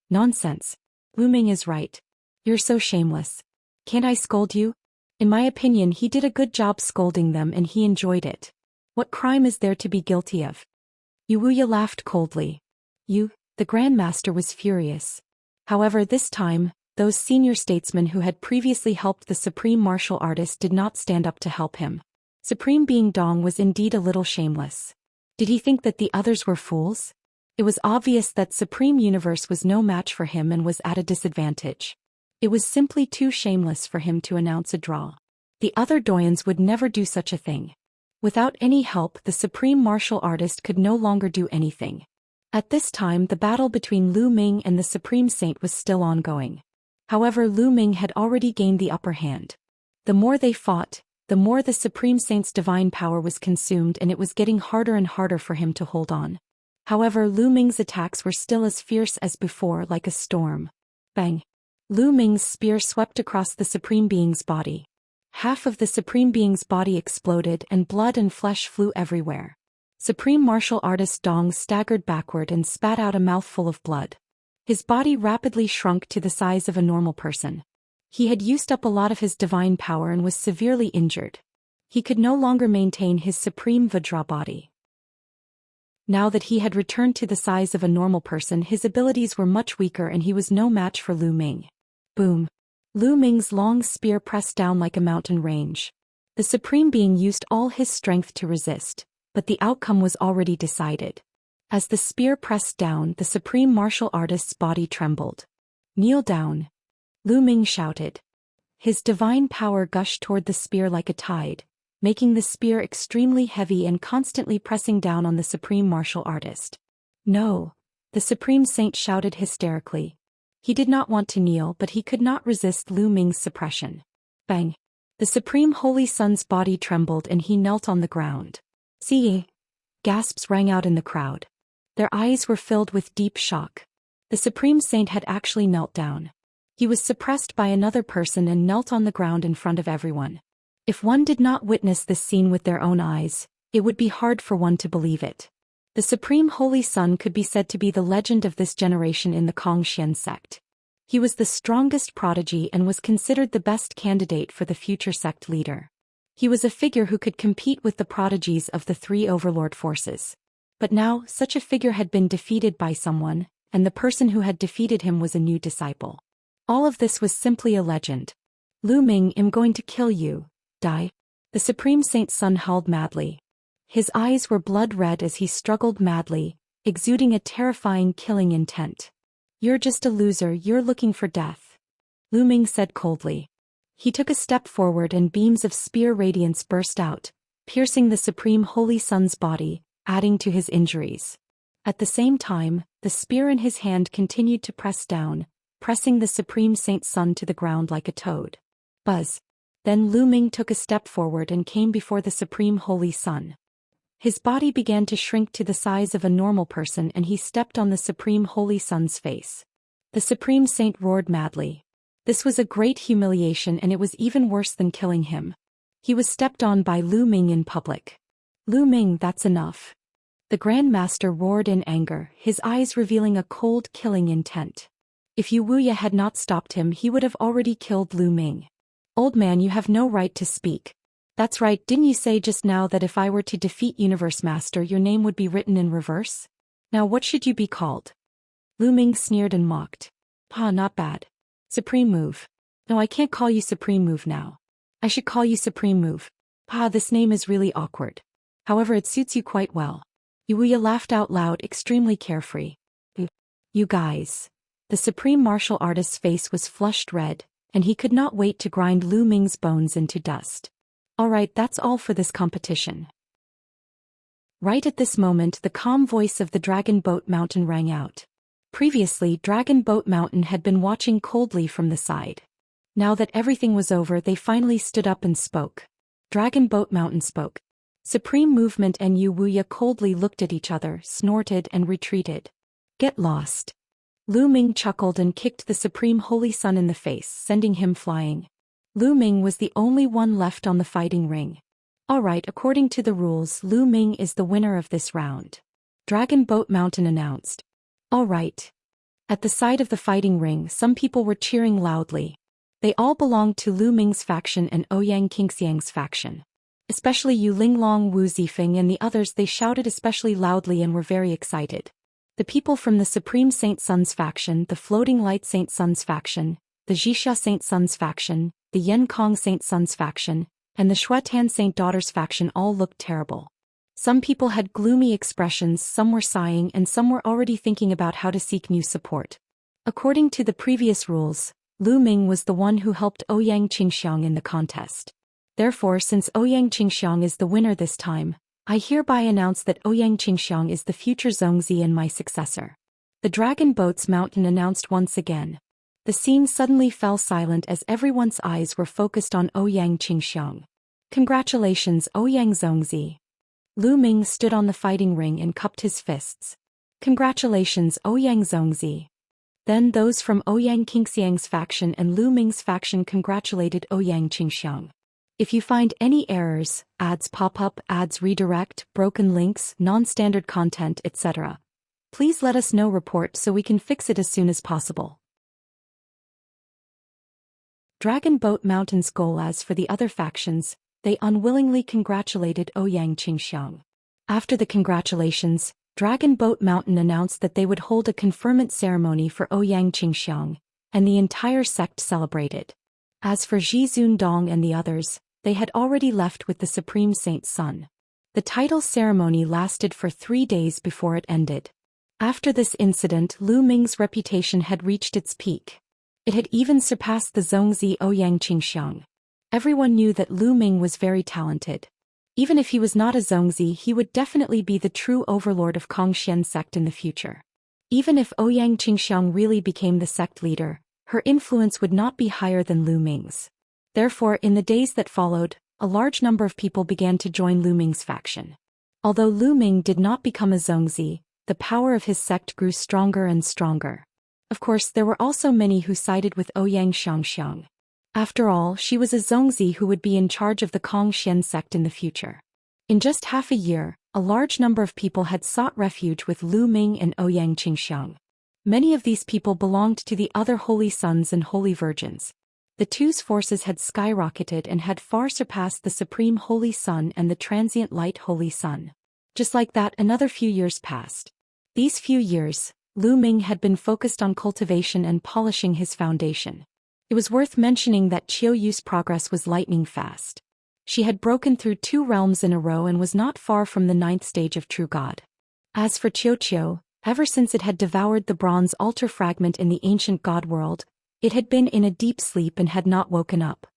Nonsense. Lu Ming is right. You're so shameless. Can't I scold you? In my opinion, he did a good job scolding them and he enjoyed it. What crime is there to be guilty of? Yu Wuya laughed coldly. You, the Grandmaster, was furious. However, this time, those senior statesmen who had previously helped the Supreme Martial Artist did not stand up to help him. Supreme Being Dong was indeed a little shameless. Did he think that the others were fools? It was obvious that Supreme Universe was no match for him and was at a disadvantage. It was simply too shameless for him to announce a draw. The other Doyens would never do such a thing. Without any help, the Supreme Martial Artist could no longer do anything. At this time, the battle between Lu Ming and the Supreme Saint was still ongoing. However, Lu Ming had already gained the upper hand. The more they fought, the more the Supreme Saint's divine power was consumed and it was getting harder and harder for him to hold on. However, Lu Ming's attacks were still as fierce as before, like a storm. Bang! Lu Ming's spear swept across the Supreme Being's body. Half of the Supreme Being's body exploded and blood and flesh flew everywhere. Supreme Martial Artist Dong staggered backward and spat out a mouthful of blood. His body rapidly shrunk to the size of a normal person. He had used up a lot of his divine power and was severely injured. He could no longer maintain his supreme Vajra body. Now that he had returned to the size of a normal person, his abilities were much weaker and he was no match for Lu Ming. Boom. Lu Ming's long spear pressed down like a mountain range. The Supreme Being used all his strength to resist, but the outcome was already decided. As the spear pressed down, the Supreme Martial Artist's body trembled. "Kneel down," Lu Ming shouted. His divine power gushed toward the spear like a tide, making the spear extremely heavy and constantly pressing down on the Supreme Martial Artist. "No," the Supreme Saint shouted hysterically. He did not want to kneel, but he could not resist Lu Ming's suppression. Bang! The Supreme Holy Sun's body trembled and he knelt on the ground. "See!" Gasps rang out in the crowd. Their eyes were filled with deep shock. The Supreme Saint had actually knelt down. He was suppressed by another person and knelt on the ground in front of everyone. If one did not witness this scene with their own eyes, it would be hard for one to believe it. The Supreme Holy Sun could be said to be the legend of this generation in the Xian sect. He was the strongest prodigy and was considered the best candidate for the future sect leader. He was a figure who could compete with the prodigies of the three overlord forces. But now, such a figure had been defeated by someone, and the person who had defeated him was a new disciple. All of this was simply a legend. "Lu Ming, I'm going to kill you. Die." The Supreme Saint's son howled madly. His eyes were blood red as he struggled madly, exuding a terrifying killing intent. "You're just a loser, you're looking for death," Lu Ming said coldly. He took a step forward and beams of spear radiance burst out, piercing the Supreme Holy Sun's body, adding to his injuries. At the same time, the spear in his hand continued to press down, pressing the Supreme Saint's son to the ground like a toad. Buzz. Then Lu Ming took a step forward and came before the Supreme Holy Sun. His body began to shrink to the size of a normal person and he stepped on the Supreme Holy Sun's face. The Supreme Saint roared madly. This was a great humiliation and it was even worse than killing him. He was stepped on by Lu Ming in public. "Lu Ming, that's enough." The Grand Master roared in anger, his eyes revealing a cold, killing intent. If Wuxia had not stopped him, he would have already killed Lu Ming. "Old man, you have no right to speak." "That's right, didn't you say just now that if I were to defeat Universe Master your name would be written in reverse? Now what should you be called?" Lu Ming sneered and mocked. Not bad. Supreme Move." "No, I can't call you Supreme Move now. I should call you Supreme Move." This name is really awkward. However, it suits you quite well." Wuxia laughed out loud, extremely carefree. "You guys." The Supreme Martial Artist's face was flushed red, and he could not wait to grind Lu Ming's bones into dust. "Alright, that's all for this competition." Right at this moment, the calm voice of the Dragon Boat Mountain rang out. Previously, Dragon Boat Mountain had been watching coldly from the side. Now that everything was over, they finally stood up and spoke. Dragon Boat Mountain spoke. Supreme Movement and Wuxia coldly looked at each other, snorted and retreated. "Get lost." Lu Ming chuckled and kicked the Supreme Holy Sun in the face, sending him flying. Lu Ming was the only one left on the fighting ring. "Alright, according to the rules, Lu Ming is the winner of this round," Dragon Boat Mountain announced. "Alright." At the side of the fighting ring, some people were cheering loudly. They all belonged to Lu Ming's faction and Ouyang Qingxiang's faction. Especially Yu Linglong, Wu Zifeng and the others, they shouted especially loudly and were very excited. The people from the Supreme Saint Sun's faction, the Floating Light Saint Sun's faction, the Zhixia Saint Sun's faction, the Yenkong Saint Sun's faction, and the Shuatan Saint Daughter's faction all looked terrible. Some people had gloomy expressions, some were sighing and some were already thinking about how to seek new support. According to the previous rules, Lu Ming was the one who helped Ouyang Qingxiang in the contest. Therefore, since Ouyang Qingxiang is the winner this time, I hereby announce that Ouyang Qingxiang is the future Zhongzi and my successor. The Dragon Boats Mountain announced once again. The scene suddenly fell silent as everyone's eyes were focused on Ouyang Qingxiang. "Congratulations, Ouyang Zhongzi." Lu Ming stood on the fighting ring and cupped his fists. "Congratulations, Ouyang Zhongzi." Then those from Ouyang Qingxiang's faction and Lu Ming's faction congratulated Ouyang Qingxiang. If you find any errors, ads pop up, ads redirect, broken links, non-standard content, etc., please let us know report so we can fix it as soon as possible. Dragon Boat Mountain's goal. As for the other factions, they unwillingly congratulated Ouyang Qingxiang. After the congratulations, Dragon Boat Mountain announced that they would hold a conferment ceremony for Ouyang Qingxiang, and the entire sect celebrated. As for Zhi Zundong and the others, they had already left with the Supreme Saint's son. The title ceremony lasted for 3 days before it ended. After this incident, Lu Ming's reputation had reached its peak. It had even surpassed the Zhongzi Ouyang Qingxiang. Everyone knew that Lu Ming was very talented. Even if he was not a Zhongzi, he would definitely be the true overlord of Kongxian sect in the future. Even if Ouyang Qingxiang really became the sect leader, her influence would not be higher than Lu Ming's. Therefore, in the days that followed, a large number of people began to join Lu Ming's faction. Although Lu Ming did not become a Zhongzi, the power of his sect grew stronger and stronger. Of course, there were also many who sided with Ouyang Xianxia. After all, she was a Zhongzi who would be in charge of the Kongxian sect in the future. In just half a year, a large number of people had sought refuge with Lu Ming and Ouyang Qingxiang. Many of these people belonged to the other Holy Sons and Holy Virgins. The two's forces had skyrocketed and had far surpassed the Supreme Holy Sun and the Transient Light Holy Sun. Just like that, another few years passed. These few years, Lu Ming had been focused on cultivation and polishing his foundation. It was worth mentioning that Qiu Yu's progress was lightning fast. She had broken through 2 realms in a row and was not far from the 9th stage of True God. As for Qiu, ever since it had devoured the bronze altar fragment in the ancient God world, it had been in a deep sleep and had not woken up.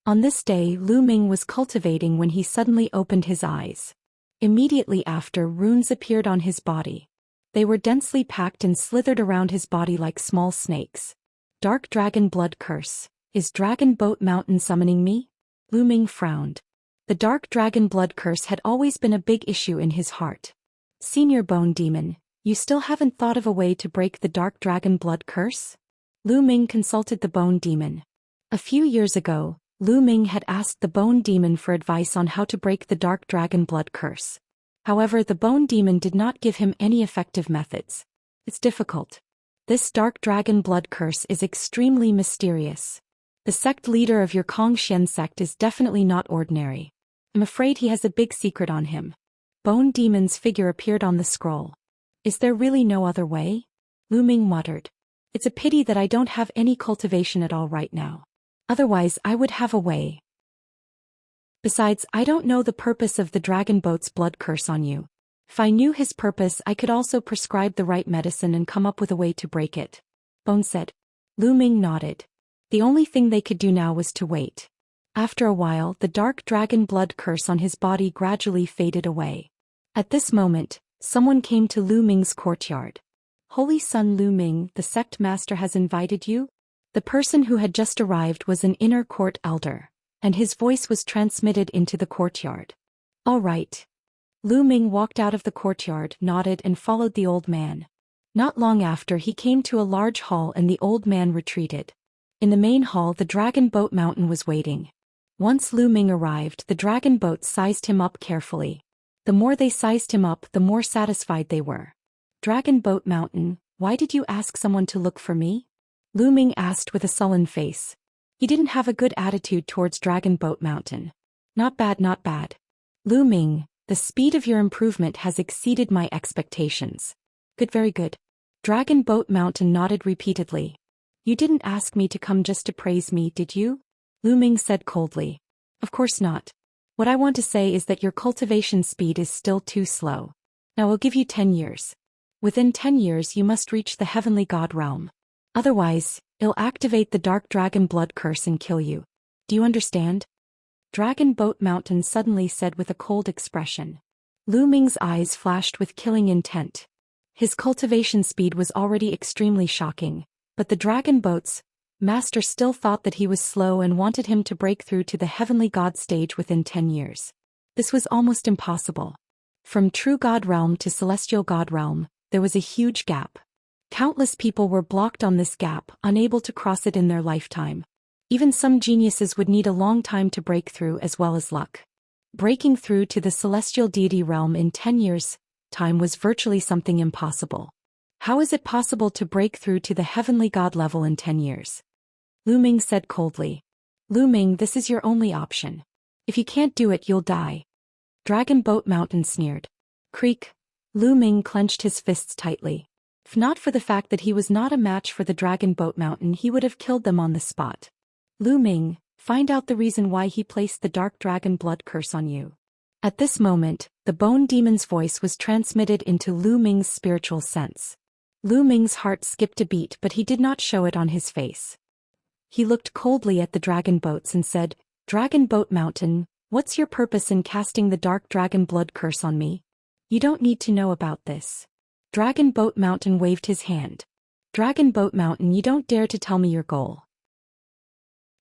On this day, Lu Ming was cultivating when he suddenly opened his eyes. Immediately after, runes appeared on his body. They were densely packed and slithered around his body like small snakes. Dark Dragon Blood Curse. Is Dragon Boat Mountain summoning me? Lu Ming frowned. The Dark Dragon Blood Curse had always been a big issue in his heart. Senior Bone Demon, you still haven't thought of a way to break the Dark Dragon Blood Curse? Lu Ming consulted the Bone Demon. A few years ago, Lu Ming had asked the Bone Demon for advice on how to break the Dark Dragon Blood Curse. However, the Bone Demon did not give him any effective methods. It's difficult. This Dark Dragon Blood Curse is extremely mysterious. The sect leader of your Kongxian sect is definitely not ordinary. I'm afraid he has a big secret on him. Bone Demon's figure appeared on the scroll. Is there really no other way? Lu Ming muttered. It's a pity that I don't have any cultivation at all right now. Otherwise, I would have a way. Besides, I don't know the purpose of the Dragon Boat's blood curse on you. If I knew his purpose, I could also prescribe the right medicine and come up with a way to break it. Bone said. Lu Ming nodded. The only thing they could do now was to wait. After a while, the Dark Dragon Blood Curse on his body gradually faded away. At this moment, someone came to Lu Ming's courtyard. Holy Son Lu Ming, the sect master has invited you? The person who had just arrived was an inner court elder, and his voice was transmitted into the courtyard. All right. Lu Ming walked out of the courtyard, nodded and followed the old man. Not long after, he came to a large hall and the old man retreated. In the main hall, the Dragon Boat Mountain was waiting. Once Lu Ming arrived, the dragon boat sized him up carefully. The more they sized him up, the more satisfied they were. Dragon Boat Mountain, why did you ask someone to look for me? Lu Ming asked with a sullen face. He didn't have a good attitude towards Dragon Boat Mountain. Not bad, not bad. Lu Ming, the speed of your improvement has exceeded my expectations. Good, very good. Dragon Boat Mountain nodded repeatedly. You didn't ask me to come just to praise me, did you? Lu Ming said coldly. Of course not. What I want to say is that your cultivation speed is still too slow. Now I'll give you 10 years. Within 10 years you must reach the Heavenly God realm. Otherwise, it'll activate the Dark Dragon Blood Curse and kill you. Do you understand? Dragon Boat Mountain suddenly said with a cold expression. Lu Ming's eyes flashed with killing intent. His cultivation speed was already extremely shocking, but the Dragon Boat's master still thought that he was slow and wanted him to break through to the Heavenly God stage within 10 years. This was almost impossible. From True God Realm to Celestial God Realm, there was a huge gap. Countless people were blocked on this gap, unable to cross it in their lifetime. Even some geniuses would need a long time to break through as well as luck. Breaking through to the Celestial Deity Realm in 10 years' time was virtually something impossible. How is it possible to break through to the Heavenly God level in 10 years? Lu Ming said coldly. Lu Ming, this is your only option. If you can't do it, you'll die. Dragon Boat Mountain sneered. Creak. Lu Ming clenched his fists tightly. If not for the fact that he was not a match for the Dragon Boat Mountain, he would have killed them on the spot. Lu Ming, find out the reason why he placed the Dark Dragon blood curse on you. At this moment, the Bone Demon's voice was transmitted into Lu Ming's spiritual sense. Lu Ming's heart skipped a beat, but he did not show it on his face. He looked coldly at the dragon boats and said, Dragon Boat Mountain, what's your purpose in casting the Dark Dragon blood curse on me? You don't need to know about this. Dragon Boat Mountain waved his hand. Dragon Boat Mountain, you don't dare to tell me your goal.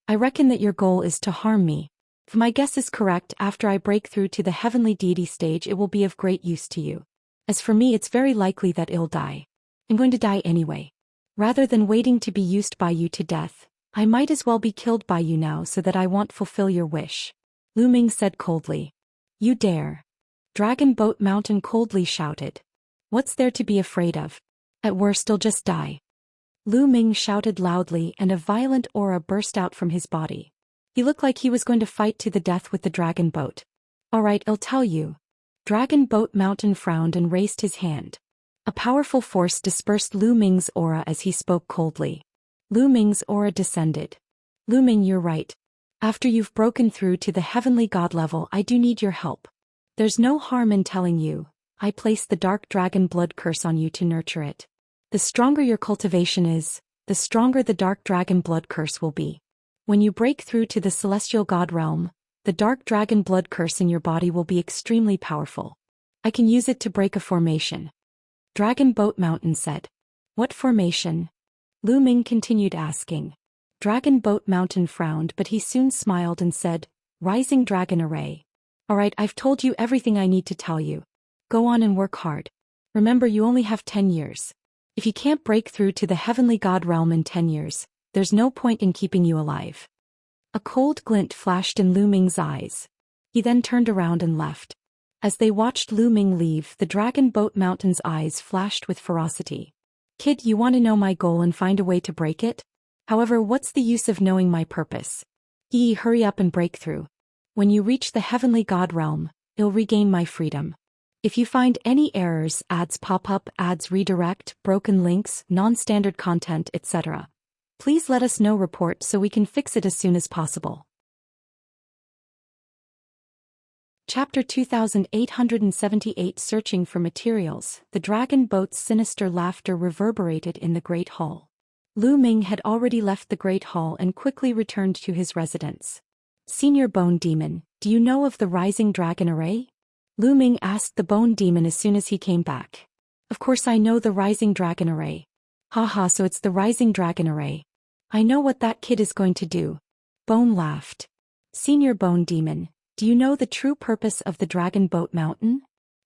I reckon that your goal is to harm me. If my guess is correct, after I break through to the heavenly deity stage, it will be of great use to you. As for me, it's very likely that I'll die. I'm going to die anyway. Rather than waiting to be used by you to death, I might as well be killed by you now so that I won't fulfill your wish. Lu Ming said coldly. You dare. Dragon Boat Mountain coldly shouted. What's there to be afraid of? At worst, I'll just die. Lu Ming shouted loudly, and a violent aura burst out from his body. He looked like he was going to fight to the death with the dragon boat. All right, I'll tell you. Dragon Boat Mountain frowned and raised his hand. A powerful force dispersed Lu Ming's aura as he spoke coldly. Lu Ming's aura descended. Lu Ming, you're right. After you've broken through to the heavenly god level, I do need your help. There's no harm in telling you. I placed the Dark Dragon blood curse on you to nurture it. The stronger your cultivation is, the stronger the Dark Dragon blood curse will be. When you break through to the celestial god realm, the Dark Dragon blood curse in your body will be extremely powerful. I can use it to break a formation. Dragon Boat Mountain said. What formation? Lu Ming continued asking. Dragon Boat Mountain frowned, but he soon smiled and said, Rising Dragon Array. Alright, I've told you everything I need to tell you. Go on and work hard. Remember, you only have 10 years. If you can't break through to the heavenly god realm in 10 years, there's no point in keeping you alive. A cold glint flashed in Lu Ming's eyes. He then turned around and left. As they watched Lu Ming leave, the Dragon Boat Mountain's eyes flashed with ferocity. Kid, you want to know my goal and find a way to break it? However, what's the use of knowing my purpose? Hurry up and break through. When you reach the heavenly god realm, you'll regain my freedom. If you find any errors, ads pop up, ads redirect, broken links, non-standard content, etc., please let us know. Report so we can fix it as soon as possible. Chapter 2878 Searching for Materials. The dragon boat's sinister laughter reverberated in the Great Hall. Lu Ming had already left the Great Hall and quickly returned to his residence. Senior Bone Demon, do you know of the Rising Dragon Array? Lu Ming asked the Bone Demon as soon as he came back. Of course I know the Rising Dragon Array. Haha, so it's the Rising Dragon Array. I know what that kid is going to do. Bone laughed. Senior Bone Demon, do you know the true purpose of the Dragon Boat Mountain?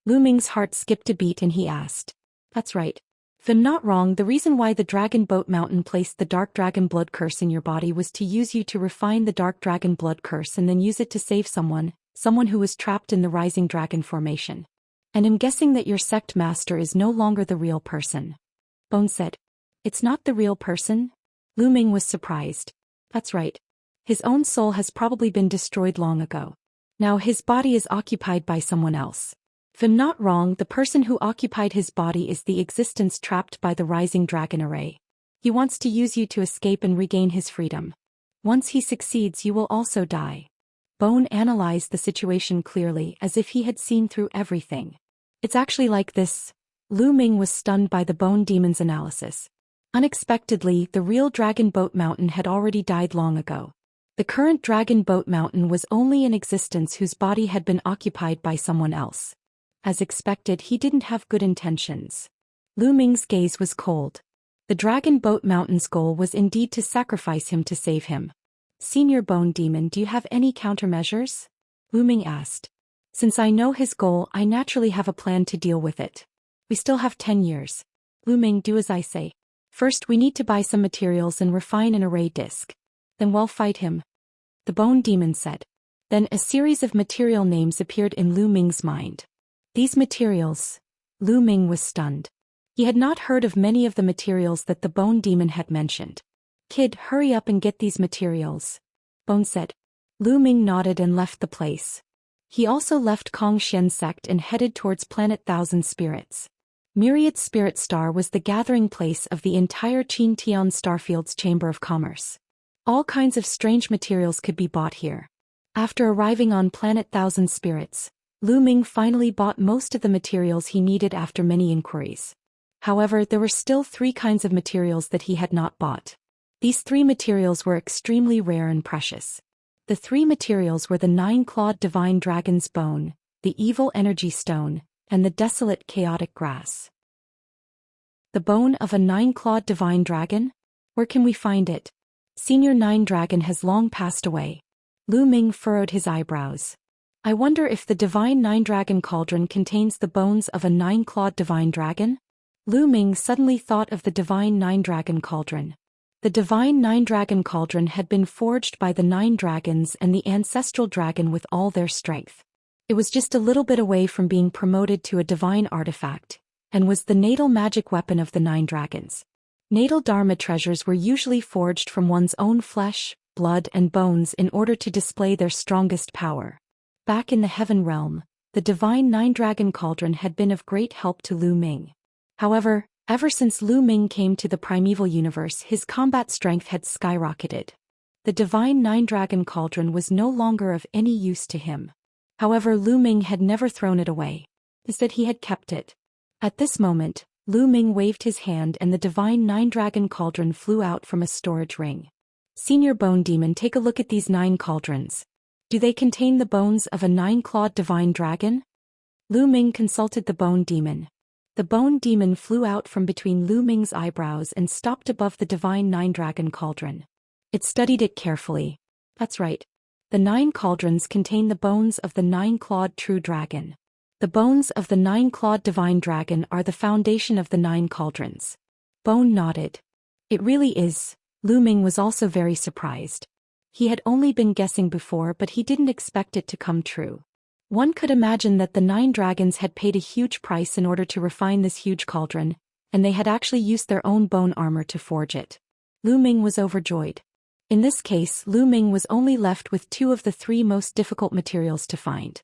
Lu Ming's heart skipped a beat and he asked. That's right. If I'm not wrong, the reason why the Dragon Boat Mountain placed the Dark Dragon blood curse in your body was to use you to refine the Dark Dragon blood curse and then use it to save someone who was trapped in the Rising Dragon formation. And I'm guessing that your sect master is no longer the real person. Bone said. It's not the real person? Lu Ming was surprised. That's right. His own soul has probably been destroyed long ago. Now his body is occupied by someone else. If I'm not wrong, the person who occupied his body is the existence trapped by the Rising Dragon Array. He wants to use you to escape and regain his freedom. Once he succeeds, you will also die. Bone analyzed the situation clearly, as if he had seen through everything. It's actually like this. Lu Ming was stunned by the Bone Demon's analysis. Unexpectedly, the real Dragon Boat Mountain had already died long ago. The current Dragon Boat Mountain was only in existence whose body had been occupied by someone else. As expected, he didn't have good intentions. Lu Ming's gaze was cold. The Dragon Boat Mountain's goal was indeed to sacrifice him to save him. Senior Bone Demon, do you have any countermeasures? Lu Ming asked. Since I know his goal, I naturally have a plan to deal with it. We still have 10 years. Lu Ming, do as I say. First, we need to buy some materials and refine an array disc. Then we'll fight him. The Bone Demon said. Then a series of material names appeared in Lu Ming's mind. These materials. Lu Ming was stunned. He had not heard of many of the materials that the Bone Demon had mentioned. Kid, hurry up and get these materials. Bone said. Lu Ming nodded and left the place. He also left Kong Xian's sect and headed towards Planet Thousand Spirits. Myriad Spirit Star was the gathering place of the entire Qin Tian Starfield's Chamber of Commerce. All kinds of strange materials could be bought here. After arriving on Planet Thousand Spirits, Lu Ming finally bought most of the materials he needed after many inquiries. However, there were still 3 kinds of materials that he had not bought. These 3 materials were extremely rare and precious. The 3 materials were the 9-clawed divine dragon's bone, the evil energy stone, and the desolate chaotic grass. The bone of a 9-clawed divine dragon? Where can we find it? Senior 9 Dragon has long passed away. Lu Ming furrowed his eyebrows. I wonder if the divine 9 Dragon cauldron contains the bones of a 9-clawed divine dragon? Lu Ming suddenly thought of the divine 9 Dragon cauldron. The divine 9 Dragon cauldron had been forged by the 9 dragons and the ancestral dragon with all their strength. It was just a little bit away from being promoted to a divine artifact, and was the natal magic weapon of the 9 dragons. Natal Dharma treasures were usually forged from one's own flesh, blood and bones in order to display their strongest power. Back in the heaven realm, the divine 9 Dragon cauldron had been of great help to Lu Ming. However, ever since Lu Ming came to the primeval universe, his combat strength had skyrocketed. The divine 9 Dragon cauldron was no longer of any use to him. However, Lu Ming had never thrown it away. Instead, he had kept it. At this moment, Lu Ming waved his hand and the divine 9 Dragon cauldron flew out from a storage ring. Senior Bone Demon, take a look at these 9 cauldrons. Do they contain the bones of a 9-clawed divine dragon? Lu Ming consulted the Bone Demon. The Bone Demon flew out from between Lu Ming's eyebrows and stopped above the divine 9 Dragon cauldron. It studied it carefully. That's right. The 9 cauldrons contain the bones of the 9-clawed true dragon. The bones of the 9-clawed divine dragon are the foundation of the 9 cauldrons. Bone nodded. It really is. Lu Ming was also very surprised. He had only been guessing before, but he didn't expect it to come true. One could imagine that the 9 dragons had paid a huge price in order to refine this huge cauldron, and they had actually used their own bone armor to forge it. Lu Ming was overjoyed. In this case, Lu Ming was only left with 2 of the 3 most difficult materials to find.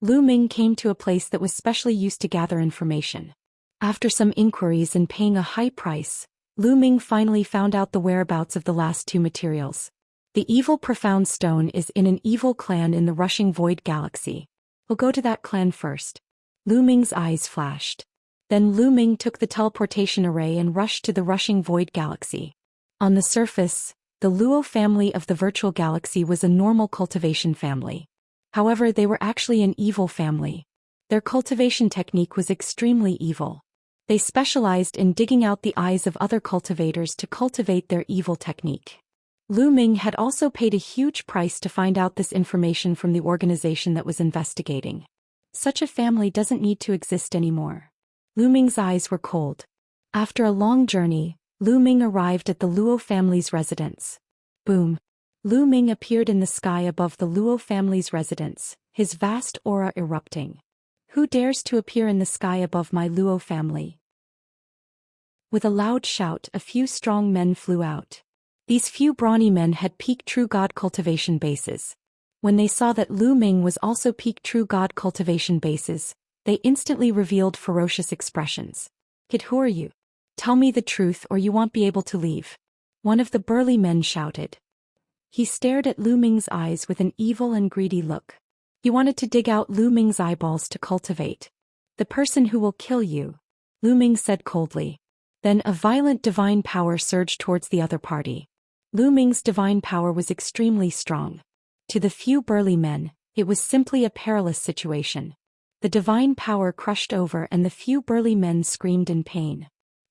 Lu Ming came to a place that was specially used to gather information. After some inquiries and paying a high price, Lu Ming finally found out the whereabouts of the last 2 materials. The evil profound stone is in an evil clan in the rushing void galaxy. We'll go to that clan first. Lu Ming's eyes flashed. Then Lu Ming took the teleportation array and rushed to the rushing void galaxy. On the surface, the Luo family of the virtual galaxy was a normal cultivation family. However, they were actually an evil family. Their cultivation technique was extremely evil. They specialized in digging out the eyes of other cultivators to cultivate their evil technique. Lu Ming had also paid a huge price to find out this information from the organization that was investigating. Such a family doesn't need to exist anymore. Lu Ming's eyes were cold. After a long journey, Lu Ming arrived at the Luo family's residence. Boom! Lu Ming appeared in the sky above the Luo family's residence, his vast aura erupting. Who dares to appear in the sky above my Luo family? With a loud shout, a few strong men flew out. These few brawny men had peak true god cultivation bases. When they saw that Lu Ming was also peak true god cultivation bases, they instantly revealed ferocious expressions. Kid, who are you? Tell me the truth or you won't be able to leave. One of the burly men shouted. He stared at Lu Ming's eyes with an evil and greedy look. He wanted to dig out Lu Ming's eyeballs to cultivate. The person who will kill you, Lu Ming said coldly. Then a violent divine power surged towards the other party. Lu Ming's divine power was extremely strong. To the few burly men, it was simply a perilous situation. The divine power crushed over and the few burly men screamed in pain.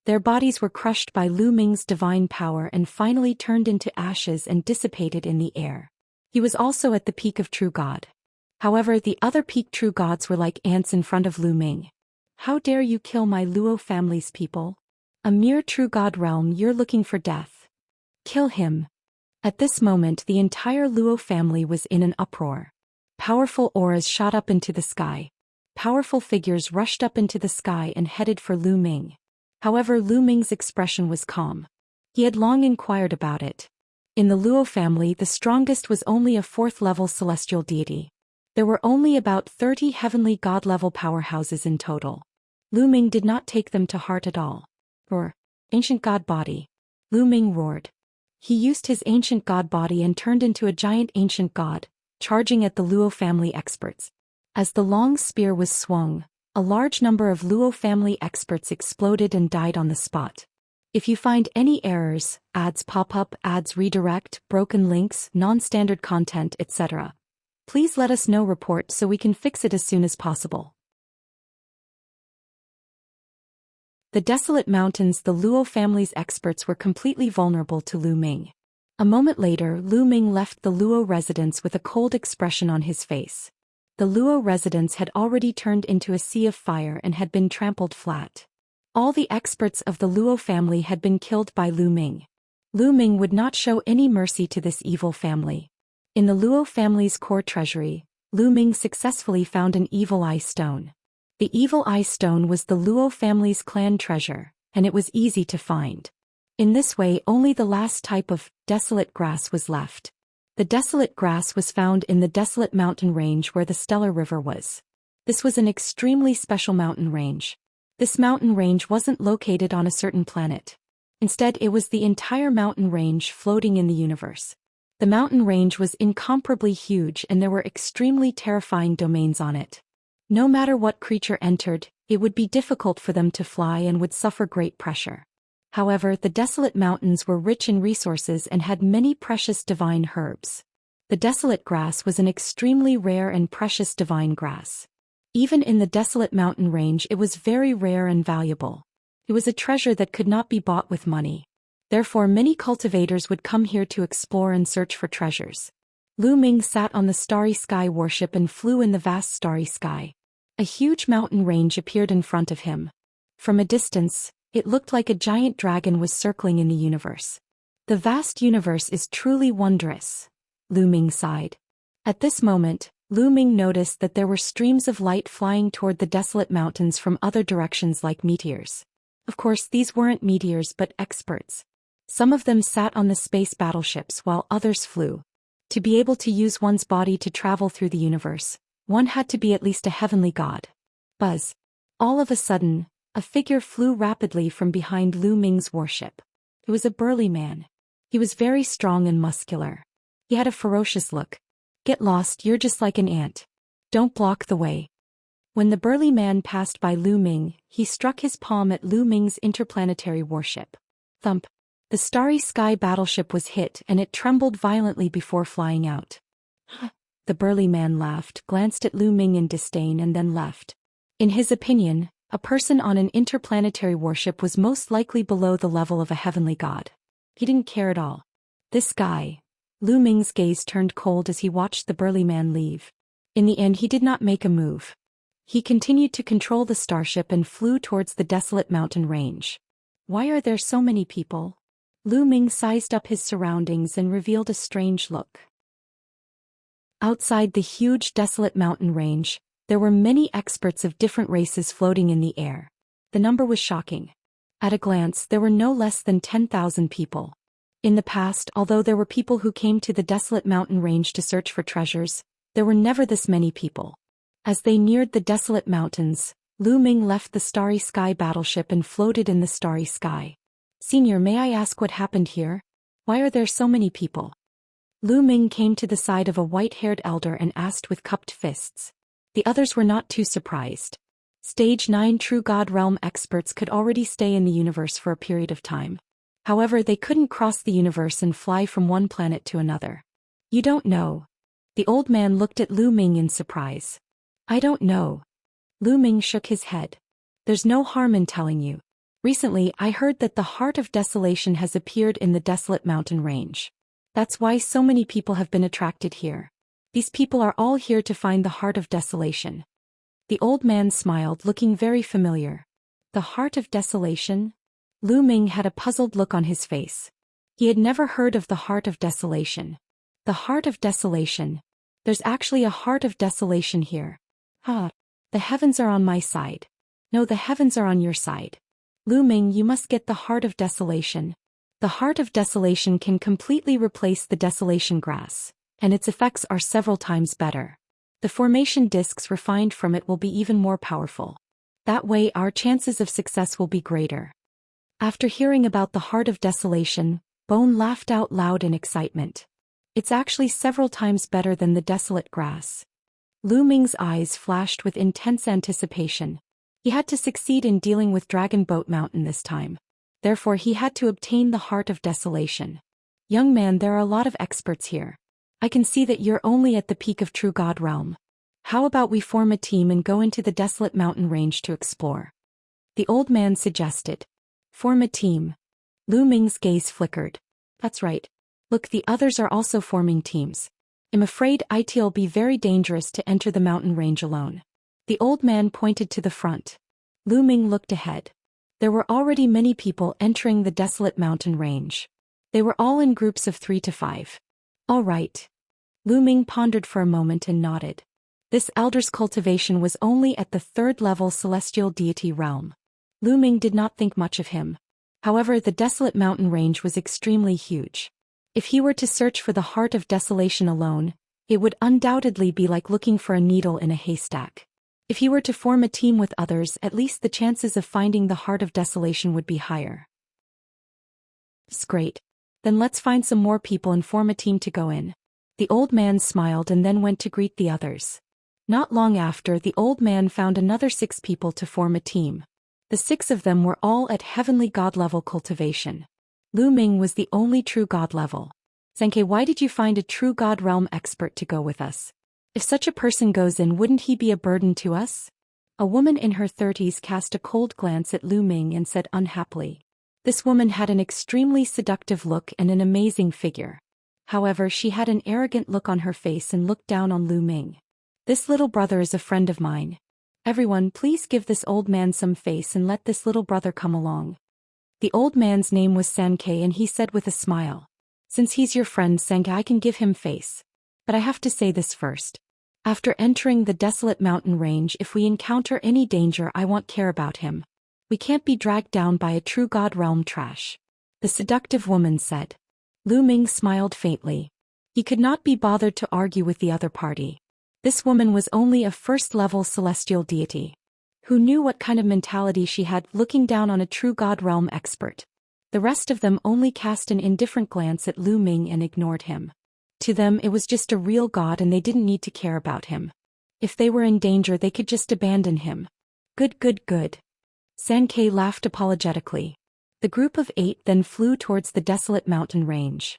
Their bodies were crushed by Lu Ming's divine power and finally turned into ashes and dissipated in the air. He was also at the peak of true god. However, the other peak true gods were like ants in front of Lu Ming. How dare you kill my Luo family's people? A mere true god realm, you're looking for death. Kill him. At this moment, the entire Luo family was in an uproar. Powerful auras shot up into the sky. Powerful figures rushed up into the sky and headed for Lu Ming. However, Lu Ming's expression was calm. He had long inquired about it. In the Luo family, the strongest was only a 4th-level celestial deity. There were only about 30 heavenly god-level powerhouses in total. Lu Ming did not take them to heart at all. Roar. Ancient god body. Lu Ming roared. He used his ancient god body and turned into a giant ancient god, charging at the Luo family experts. As the long spear was swung, a large number of Luo family experts exploded and died on the spot. If you find any errors, ads pop up, ads redirect, broken links, non-standard content, etc., please let us know. Report so we can fix it as soon as possible. The desolate mountains. The Luo family's experts were completely vulnerable to Lu Ming. A moment later, Lu Ming left the Luo residence with a cold expression on his face. The Luo residence had already turned into a sea of fire and had been trampled flat. All the experts of the Luo family had been killed by Lu Ming. Lu Ming would not show any mercy to this evil family. In the Luo family's core treasury, Lu Ming successfully found an evil eye stone. The evil eye stone was the Luo family's clan treasure, and it was easy to find. In this way, only the last type of desolate grass was left. The desolate grass was found in the desolate mountain range where the Stellar River was. This was an extremely special mountain range. This mountain range wasn't located on a certain planet. Instead, it was the entire mountain range floating in the universe. The mountain range was incomparably huge and there were extremely terrifying domains on it. No matter what creature entered, it would be difficult for them to fly and would suffer great pressure. However, the desolate mountains were rich in resources and had many precious divine herbs. The desolate grass was an extremely rare and precious divine grass. Even in the desolate mountain range, it was very rare and valuable. It was a treasure that could not be bought with money. Therefore, many cultivators would come here to explore and search for treasures. Lu Ming sat on the starry sky warship and flew in the vast starry sky. A huge mountain range appeared in front of him. From a distance, it looked like a giant dragon was circling in the universe. The vast universe is truly wondrous, Lu Ming sighed. At this moment, Lu Ming noticed that there were streams of light flying toward the desolate mountains from other directions like meteors. Of course, these weren't meteors but experts. Some of them sat on the space battleships while others flew. To be able to use one's body to travel through the universe, one had to be at least a heavenly god. Buzz. All of a sudden, a figure flew rapidly from behind Lu Ming's warship. It was a burly man. He was very strong and muscular. He had a ferocious look. Get lost, you're just like an ant. Don't block the way. When the burly man passed by Lu Ming, he struck his palm at Lu Ming's interplanetary warship. Thump. The starry sky battleship was hit and it trembled violently before flying out. The burly man laughed, glanced at Lu Ming in disdain and then left. In his opinion, a person on an interplanetary warship was most likely below the level of a heavenly god. He didn't care at all. This guy. Lu Ming's gaze turned cold as he watched the burly man leave. In the end, he did not make a move. He continued to control the starship and flew towards the desolate mountain range. Why are there so many people? Lu Ming sized up his surroundings and revealed a strange look. Outside the huge desolate mountain range, there were many experts of different races floating in the air. The number was shocking. At a glance, there were no less than 10,000 people. In the past, although there were people who came to the desolate mountain range to search for treasures, there were never this many people. As they neared the desolate mountains, Lu Ming left the starry sky battleship and floated in the starry sky. Senior, may I ask what happened here? Why are there so many people? Lu Ming came to the side of a white-haired elder and asked with cupped fists. The others were not too surprised. Stage 9 True God Realm experts could already stay in the universe for a period of time. However, they couldn't cross the universe and fly from one planet to another. You don't know. The old man looked at Lu Ming in surprise. I don't know. Lu Ming shook his head. There's no harm in telling you. Recently, I heard that the Heart of Desolation has appeared in the desolate mountain range. That's why so many people have been attracted here. These people are all here to find the Heart of Desolation. The old man smiled, looking very familiar. The Heart of Desolation? Lu Ming had a puzzled look on his face. He had never heard of the Heart of Desolation. The Heart of Desolation. There's actually a Heart of Desolation here. The heavens are on my side. No, the heavens are on your side. Lu Ming, you must get the Heart of Desolation. The Heart of Desolation can completely replace the Desolation Grass, and its effects are several times better. The formation discs refined from it will be even more powerful. That way our chances of success will be greater. After hearing about the Heart of Desolation, Bone laughed out loud in excitement. It's actually several times better than the Desolate Grass. Lu Ming's eyes flashed with intense anticipation. He had to succeed in dealing with Dragon Boat Mountain this time. Therefore he had to obtain the Heart of Desolation. Young man, there are a lot of experts here. I can see that you're only at the peak of True God Realm. How about we form a team and go into the Desolate Mountain Range to explore? The old man suggested. Form a team. Lu Ming's gaze flickered. That's right. Look, the others are also forming teams. I'm afraid it'll be very dangerous to enter the mountain range alone. The old man pointed to the front. Lu Ming looked ahead. There were already many people entering the Desolate Mountain Range. They were all in groups of 3 to 5. All right. Lu Ming pondered for a moment and nodded. This elder's cultivation was only at the 3rd level celestial deity realm. Lu Ming did not think much of him. However, the Desolate Mountain Range was extremely huge. If he were to search for the Heart of Desolation alone, it would undoubtedly be like looking for a needle in a haystack. If he were to form a team with others, at least the chances of finding the Heart of Desolation would be higher. It's great. Then let's find some more people and form a team to go in. The old man smiled and then went to greet the others. Not long after, the old man found another 6 people to form a team. The 6 of them were all at Heavenly God level cultivation. Lu Ming was the only true God level. Xianxia, why did you find a true God realm expert to go with us? If such a person goes in, wouldn't he be a burden to us? A woman in her 30s cast a cold glance at Lu Ming and said unhappily. This woman had an extremely seductive look and an amazing figure. However, she had an arrogant look on her face and looked down on Lu Ming. This little brother is a friend of mine. Everyone, please give this old man some face and let this little brother come along. The old man's name was Xianxia and he said with a smile. Since he's your friend, Xianxia, I can give him face. But I have to say this first. After entering the Desolate Mountain Range, if we encounter any danger, I won't care about him. We can't be dragged down by a true God realm trash. The seductive woman said. Lu Ming smiled faintly. He could not be bothered to argue with the other party. This woman was only a 1st-level celestial deity. Who knew what kind of mentality she had, looking down on a true God realm expert? The rest of them only cast an indifferent glance at Lu Ming and ignored him. To them it was just a real god and they didn't need to care about him. If they were in danger they could just abandon him. Good. Xianxia laughed apologetically. The group of 8 then flew towards the Desolate Mountain Range.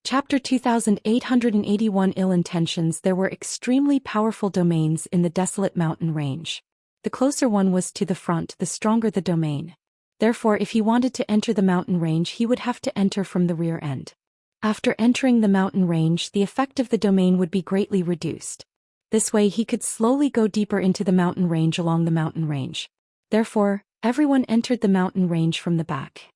Chapter 2881 Ill Intentions. There were extremely powerful domains in the Desolate Mountain Range. The closer one was to the front, the stronger the domain. Therefore, if he wanted to enter the mountain range, he would have to enter from the rear end. After entering the mountain range, the effect of the domain would be greatly reduced. This way he could slowly go deeper into the mountain range along the mountain range. Therefore, everyone entered the mountain range from the back.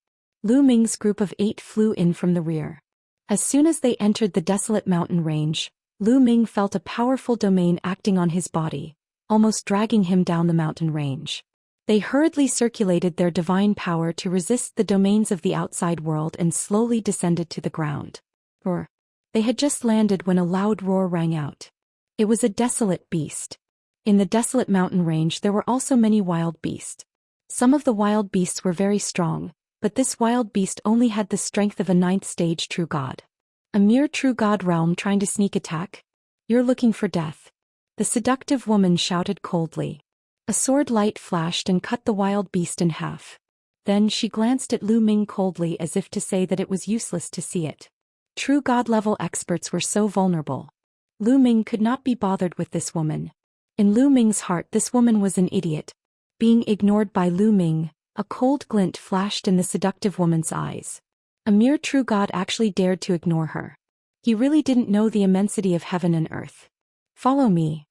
Lu Ming's group of 8 flew in from the rear. As soon as they entered the Desolate Mountain Range, Lu Ming felt a powerful domain acting on his body, almost dragging him down the mountain range. They hurriedly circulated their divine power to resist the domains of the outside world and slowly descended to the ground. They had just landed when a loud roar rang out. It was a desolate beast. In the Desolate Mountain Range there were also many wild beasts. Some of the wild beasts were very strong, but this wild beast only had the strength of a 9th stage true god. A mere true god realm trying to sneak attack? You're looking for death. The seductive woman shouted coldly. A sword light flashed and cut the wild beast in half. Then she glanced at Lu Ming coldly as if to say that it was useless to see it. True god-level experts were so vulnerable. Lu Ming could not be bothered with this woman. In Lu Ming's heart this woman was an idiot. Being ignored by Lu Ming, a cold glint flashed in the seductive woman's eyes. A mere true god actually dared to ignore her. He really didn't know the immensity of heaven and earth. Follow me,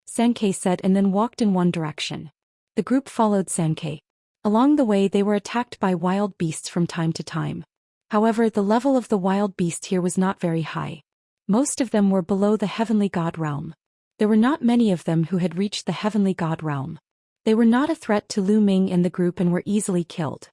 Xianxia said and then walked in one direction. The group followed Xianxia. Along the way they were attacked by wild beasts from time to time. However, the level of the wild beast here was not very high. Most of them were below the heavenly god realm. There were not many of them who had reached the heavenly god realm. They were not a threat to Lu Ming and the group and were easily killed.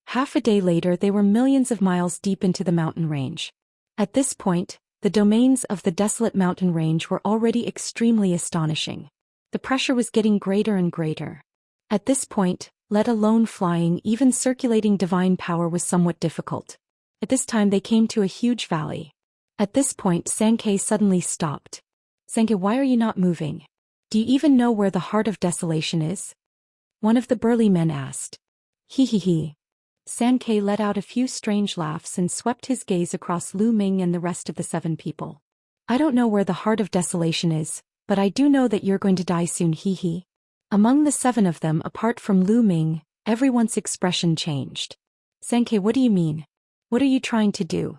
Half a day later they were millions of miles deep into the mountain range. At this point, the domains of the desolate mountain range were already extremely astonishing. The pressure was getting greater and greater. At this point, let alone flying, even circulating divine power was somewhat difficult. At this time they came to a huge valley. At this point Xianxia suddenly stopped. Xianxia, why are you not moving? Do you even know where the heart of desolation is? One of the burly men asked. He. Xianxia let out a few strange laughs and swept his gaze across Lu Ming and the rest of the 7 people. I don't know where the heart of desolation is, but I do know that you're going to die soon. He. Among the 7 of them, apart from Lu Ming, everyone's expression changed. Xianxia, what do you mean? What are you trying to do?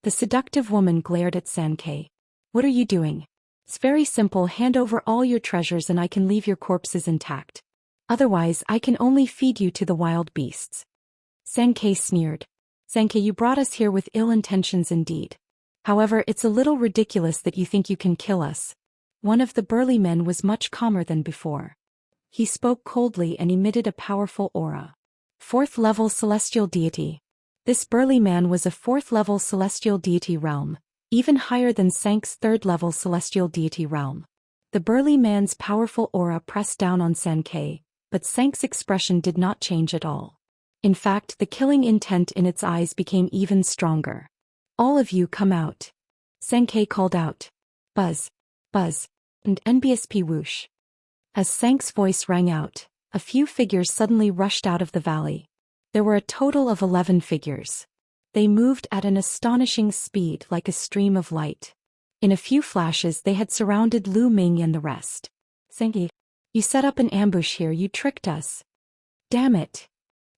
The seductive woman glared at Xianxia. What are you doing? It's very simple. Hand over all your treasures and I can leave your corpses intact. Otherwise, I can only feed you to the wild beasts. Xianxia sneered. Xianxia, you brought us here with ill intentions indeed. However, it's a little ridiculous that you think you can kill us. One of the burly men was much calmer than before. He spoke coldly and emitted a powerful aura. 4th level celestial deity. This burly man was a 4th level celestial deity realm, even higher than Xianxia's 3rd level celestial deity realm. The burly man's powerful aura pressed down on Xianxia, but Xianxia's expression did not change at all. In fact, the killing intent in its eyes became even stronger. All of you come out. Xianxia called out. Buzz, buzz, and NBSP whoosh. As Xianxia's voice rang out, a few figures suddenly rushed out of the valley. There were a total of 11 figures. They moved at an astonishing speed like a stream of light. In a few flashes they had surrounded Lu Ming and the rest. Xianxia, you set up an ambush here, you tricked us. Damn it.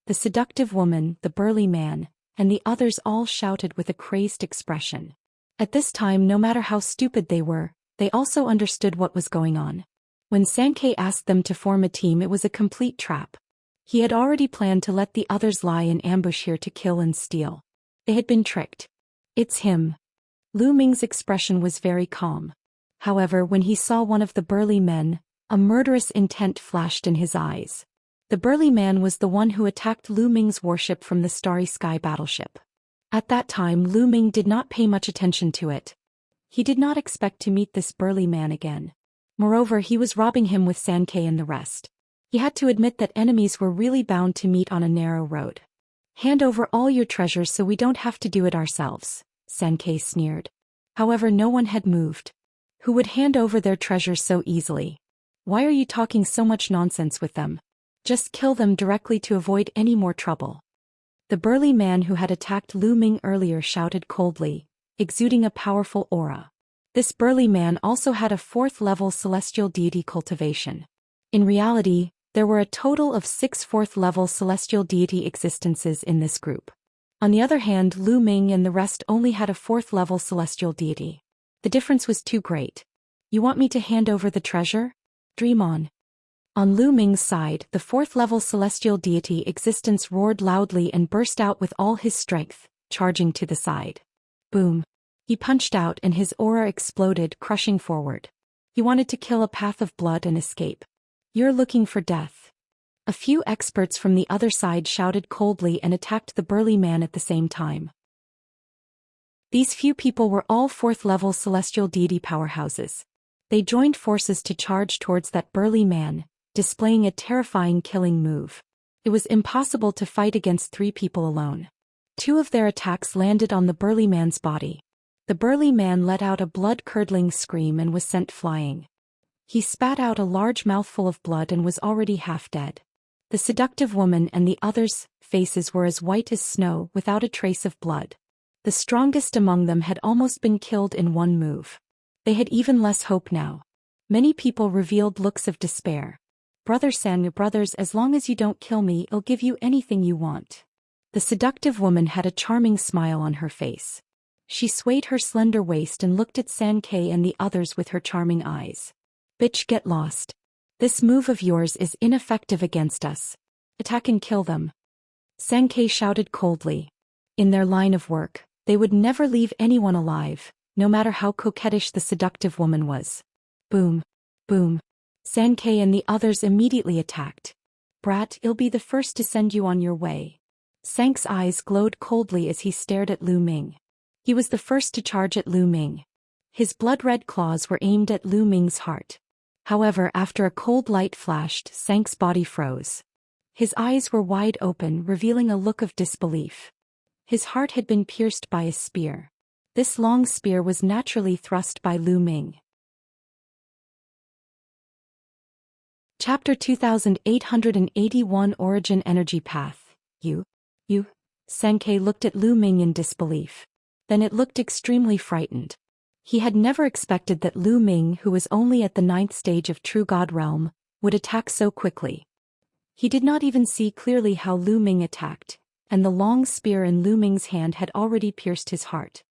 The seductive woman, the burly man, and the others all shouted with a crazed expression. At this time, no matter how stupid they were, they also understood what was going on. When Xianxia asked them to form a team, it was a complete trap. He had already planned to let the others lie in ambush here to kill and steal. They had been tricked. It's him. Lu Ming's expression was very calm. However, when he saw one of the burly men, a murderous intent flashed in his eyes. The burly man was the one who attacked Lu Ming's warship from the Starry Sky battleship. At that time, Lu Ming did not pay much attention to it. He did not expect to meet this burly man again. Moreover, he was robbing him with Xianxia and the rest. He had to admit that enemies were really bound to meet on a narrow road. Hand over all your treasures so we don't have to do it ourselves, Xianxia sneered. However, no one had moved. Who would hand over their treasures so easily? Why are you talking so much nonsense with them? Just kill them directly to avoid any more trouble. The burly man who had attacked Lu Ming earlier shouted coldly, exuding a powerful aura. This burly man also had a 4th level celestial deity cultivation. In reality, there were a total of 6 4th level celestial deity existences in this group. On the other hand, Lu Ming and the rest only had a 4th level celestial deity. The difference was too great. You want me to hand over the treasure? Dream on. On Lu Ming's side, the 4th level celestial deity existence roared loudly and burst out with all his strength, charging to the side. Boom. He punched out and his aura exploded, crushing forward. He wanted to kill a path of blood and escape. You're looking for death. A few experts from the other side shouted coldly and attacked the burly man at the same time. These few people were all 4th level celestial deity powerhouses. They joined forces to charge towards that burly man, displaying a terrifying killing move. It was impossible to fight against 3 people alone. 2 of their attacks landed on the burly man's body. The burly man let out a blood-curdling scream and was sent flying. He spat out a large mouthful of blood and was already half dead. The seductive woman and the others' faces were as white as snow without a trace of blood. The strongest among them had almost been killed in one move. They had even less hope now. Many people revealed looks of despair. Brother Sang, brothers, as long as you don't kill me, I'll give you anything you want. The seductive woman had a charming smile on her face. She swayed her slender waist and looked at Xianxia and the others with her charming eyes. Bitch, get lost. This move of yours is ineffective against us. Attack and kill them. Xianxia shouted coldly. In their line of work, they would never leave anyone alive, no matter how coquettish the seductive woman was. Boom. Boom. Xianxia and the others immediately attacked. Brat, I'll be the first to send you on your way. Sank's eyes glowed coldly as he stared at Lu Ming. He was the first to charge at Lu Ming. His blood-red claws were aimed at Lu Ming's heart. However, after a cold light flashed, Sank's body froze. His eyes were wide open, revealing a look of disbelief. His heart had been pierced by a spear. This long spear was naturally thrust by Lu Ming. Chapter 2881 Origin Energy Path. You? Sankei looked at Lu Ming in disbelief. Then it looked extremely frightened. He had never expected that Lu Ming, who was only at the 9th stage of True God Realm, would attack so quickly. He did not even see clearly how Lu Ming attacked, and the long spear in Lu Ming's hand had already pierced his heart.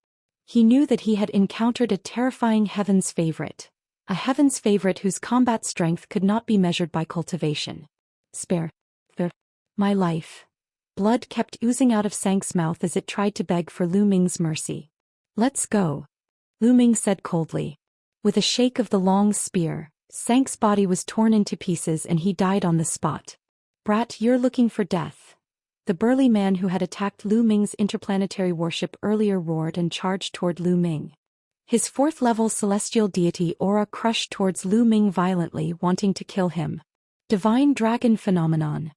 He knew that he had encountered a terrifying heaven's favorite. A heaven's favorite whose combat strength could not be measured by cultivation. Spare my life. Blood kept oozing out of Sank's mouth as it tried to beg for Lu Ming's mercy. Let's go, Lu Ming said coldly. With a shake of the long spear, Sank's body was torn into pieces and he died on the spot. Brat, you're looking for death. The burly man who had attacked Lu Ming's interplanetary warship earlier roared and charged toward Lu Ming. His 4th-level celestial deity aura crushed towards Lu Ming violently, wanting to kill him. Divine Dragon Phenomenon.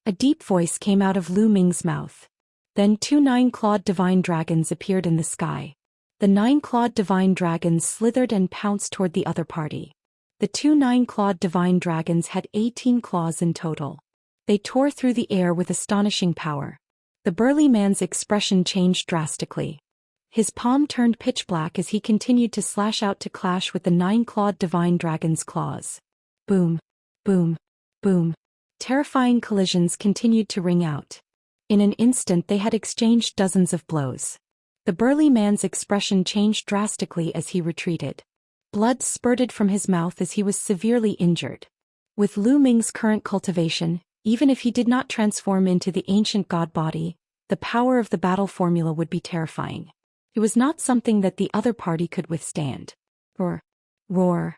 A deep voice came out of Lu Ming's mouth. Then 2 9-clawed divine dragons appeared in the sky. The 9-clawed divine dragons slithered and pounced toward the other party. The 2 9-clawed divine dragons had 18 claws in total. They tore through the air with astonishing power. The burly man's expression changed drastically. His palm turned pitch black as he continued to slash out to clash with the 9-clawed divine dragon's claws. Boom, boom, boom. Terrifying collisions continued to ring out. In an instant they had exchanged dozens of blows. The burly man's expression changed drastically as he retreated. Blood spurted from his mouth as he was severely injured. With Lu Ming's current cultivation, even if he did not transform into the ancient god body, the power of the battle formula would be terrifying. It was not something that the other party could withstand. Roar. Roar.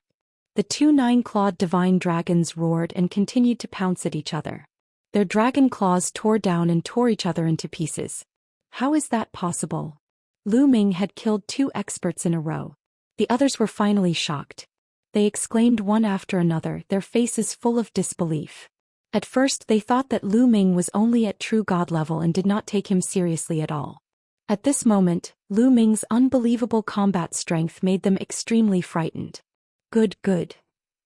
The 2 9-clawed divine dragons roared and continued to pounce at each other. Their dragon claws tore down and tore each other into pieces. How is that possible? Lu Ming had killed 2 experts in a row. The others were finally shocked. They exclaimed one after another, their faces full of disbelief. At first they thought that Lu Ming was only at true god level and did not take him seriously at all. At this moment, Lu Ming's unbelievable combat strength made them extremely frightened. Good.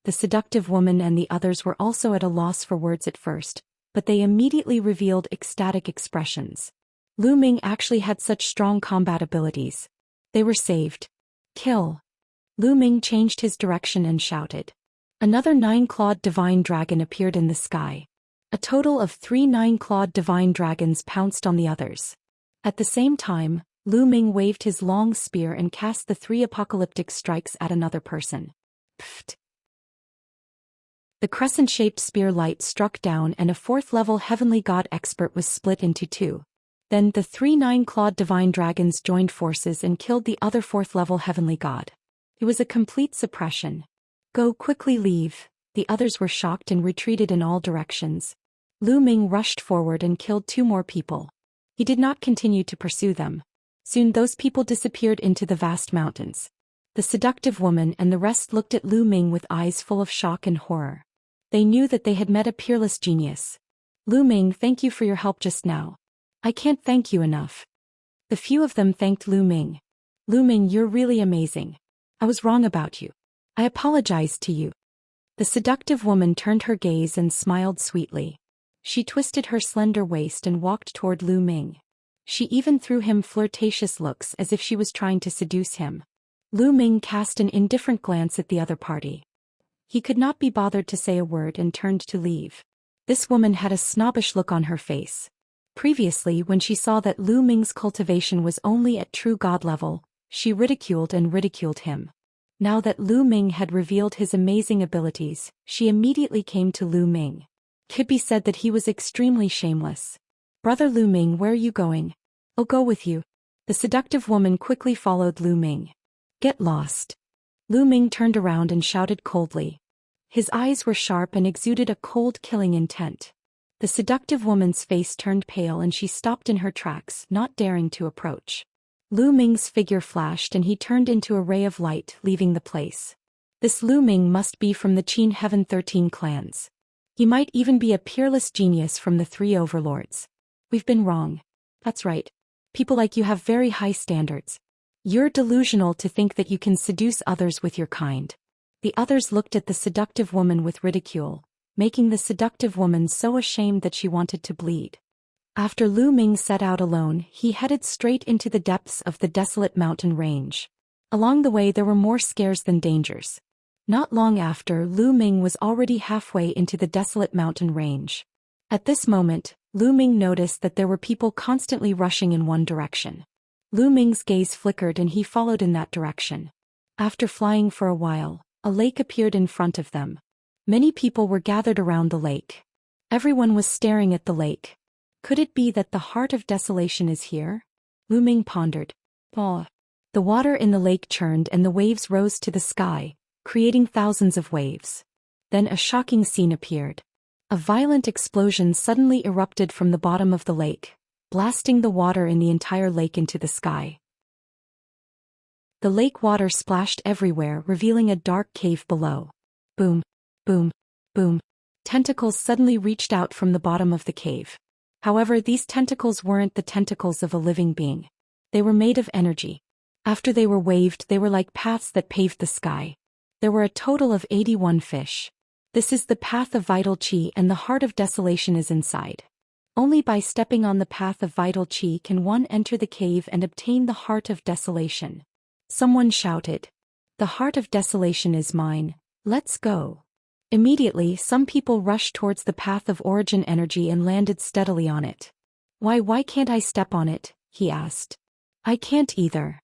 The seductive woman and the others were also at a loss for words at first, but they immediately revealed ecstatic expressions. Lu Ming actually had such strong combat abilities. They were saved. Kill. Lu Ming changed his direction and shouted. Another 9-clawed divine dragon appeared in the sky. A total of 3 9-clawed divine dragons pounced on the others. At the same time, Lu Ming waved his long spear and cast the 3 apocalyptic strikes at another person. Pfft. The crescent-shaped spear light struck down and a 4th-level heavenly god expert was split into 2. Then the 3 9-clawed divine dragons joined forces and killed the other 4th-level heavenly god. It was a complete suppression. Go quickly leave. The others were shocked and retreated in all directions. Lu Ming rushed forward and killed 2 more people. He did not continue to pursue them. Soon those people disappeared into the vast mountains. The seductive woman and the rest looked at Lu Ming with eyes full of shock and horror. They knew that they had met a peerless genius. Lu Ming, thank you for your help just now. I can't thank you enough. The few of them thanked Lu Ming. Lu Ming, you're really amazing. I was wrong about you. I apologize to you. The seductive woman turned her gaze and smiled sweetly. She twisted her slender waist and walked toward Lu Ming. She even threw him flirtatious looks as if she was trying to seduce him. Lu Ming cast an indifferent glance at the other party. He could not be bothered to say a word and turned to leave. This woman had a snobbish look on her face. Previously, when she saw that Lu Ming's cultivation was only at true god level, she ridiculed him. Now that Lu Ming had revealed his amazing abilities, she immediately came to Lu Ming. Could be said that he was extremely shameless. Brother Lu Ming, where are you going? I'll go with you. The seductive woman quickly followed Lu Ming. Get lost. Lu Ming turned around and shouted coldly. His eyes were sharp and exuded a cold, killing intent. The seductive woman's face turned pale and she stopped in her tracks, not daring to approach. Lu Ming's figure flashed and he turned into a ray of light, leaving the place. This Lu Ming must be from the Qin Heaven 13 clans. He might even be a peerless genius from the 3 overlords. We've been wrong. That's right. People like you have very high standards. You're delusional to think that you can seduce others with your kind. The others looked at the seductive woman with ridicule, making the seductive woman so ashamed that she wanted to bleed. After Lu Ming set out alone, he headed straight into the depths of the desolate mountain range. Along the way there were more scares than dangers. Not long after, Lu Ming was already halfway into the desolate mountain range. At this moment, Lu Ming noticed that there were people constantly rushing in one direction. Lu Ming's gaze flickered and he followed in that direction. After flying for a while, a lake appeared in front of them. Many people were gathered around the lake. Everyone was staring at the lake. Could it be that the heart of desolation is here? Lu Ming pondered. Oh. The water in the lake churned and the waves rose to the sky, creating thousands of waves. Then a shocking scene appeared. A violent explosion suddenly erupted from the bottom of the lake, blasting the water in the entire lake into the sky. The lake water splashed everywhere, revealing a dark cave below. Boom, boom, boom. Tentacles suddenly reached out from the bottom of the cave. However, these tentacles weren't the tentacles of a living being. They were made of energy. After they were waved, they were like paths that paved the sky. There were a total of 81 fish. This is the path of vital qi and the heart of desolation is inside. Only by stepping on the path of vital qi can one enter the cave and obtain the heart of desolation. Someone shouted. The heart of desolation is mine. Let's go. Immediately, some people rushed towards the path of origin energy and landed steadily on it. Why can't I step on it? He asked. I can't either.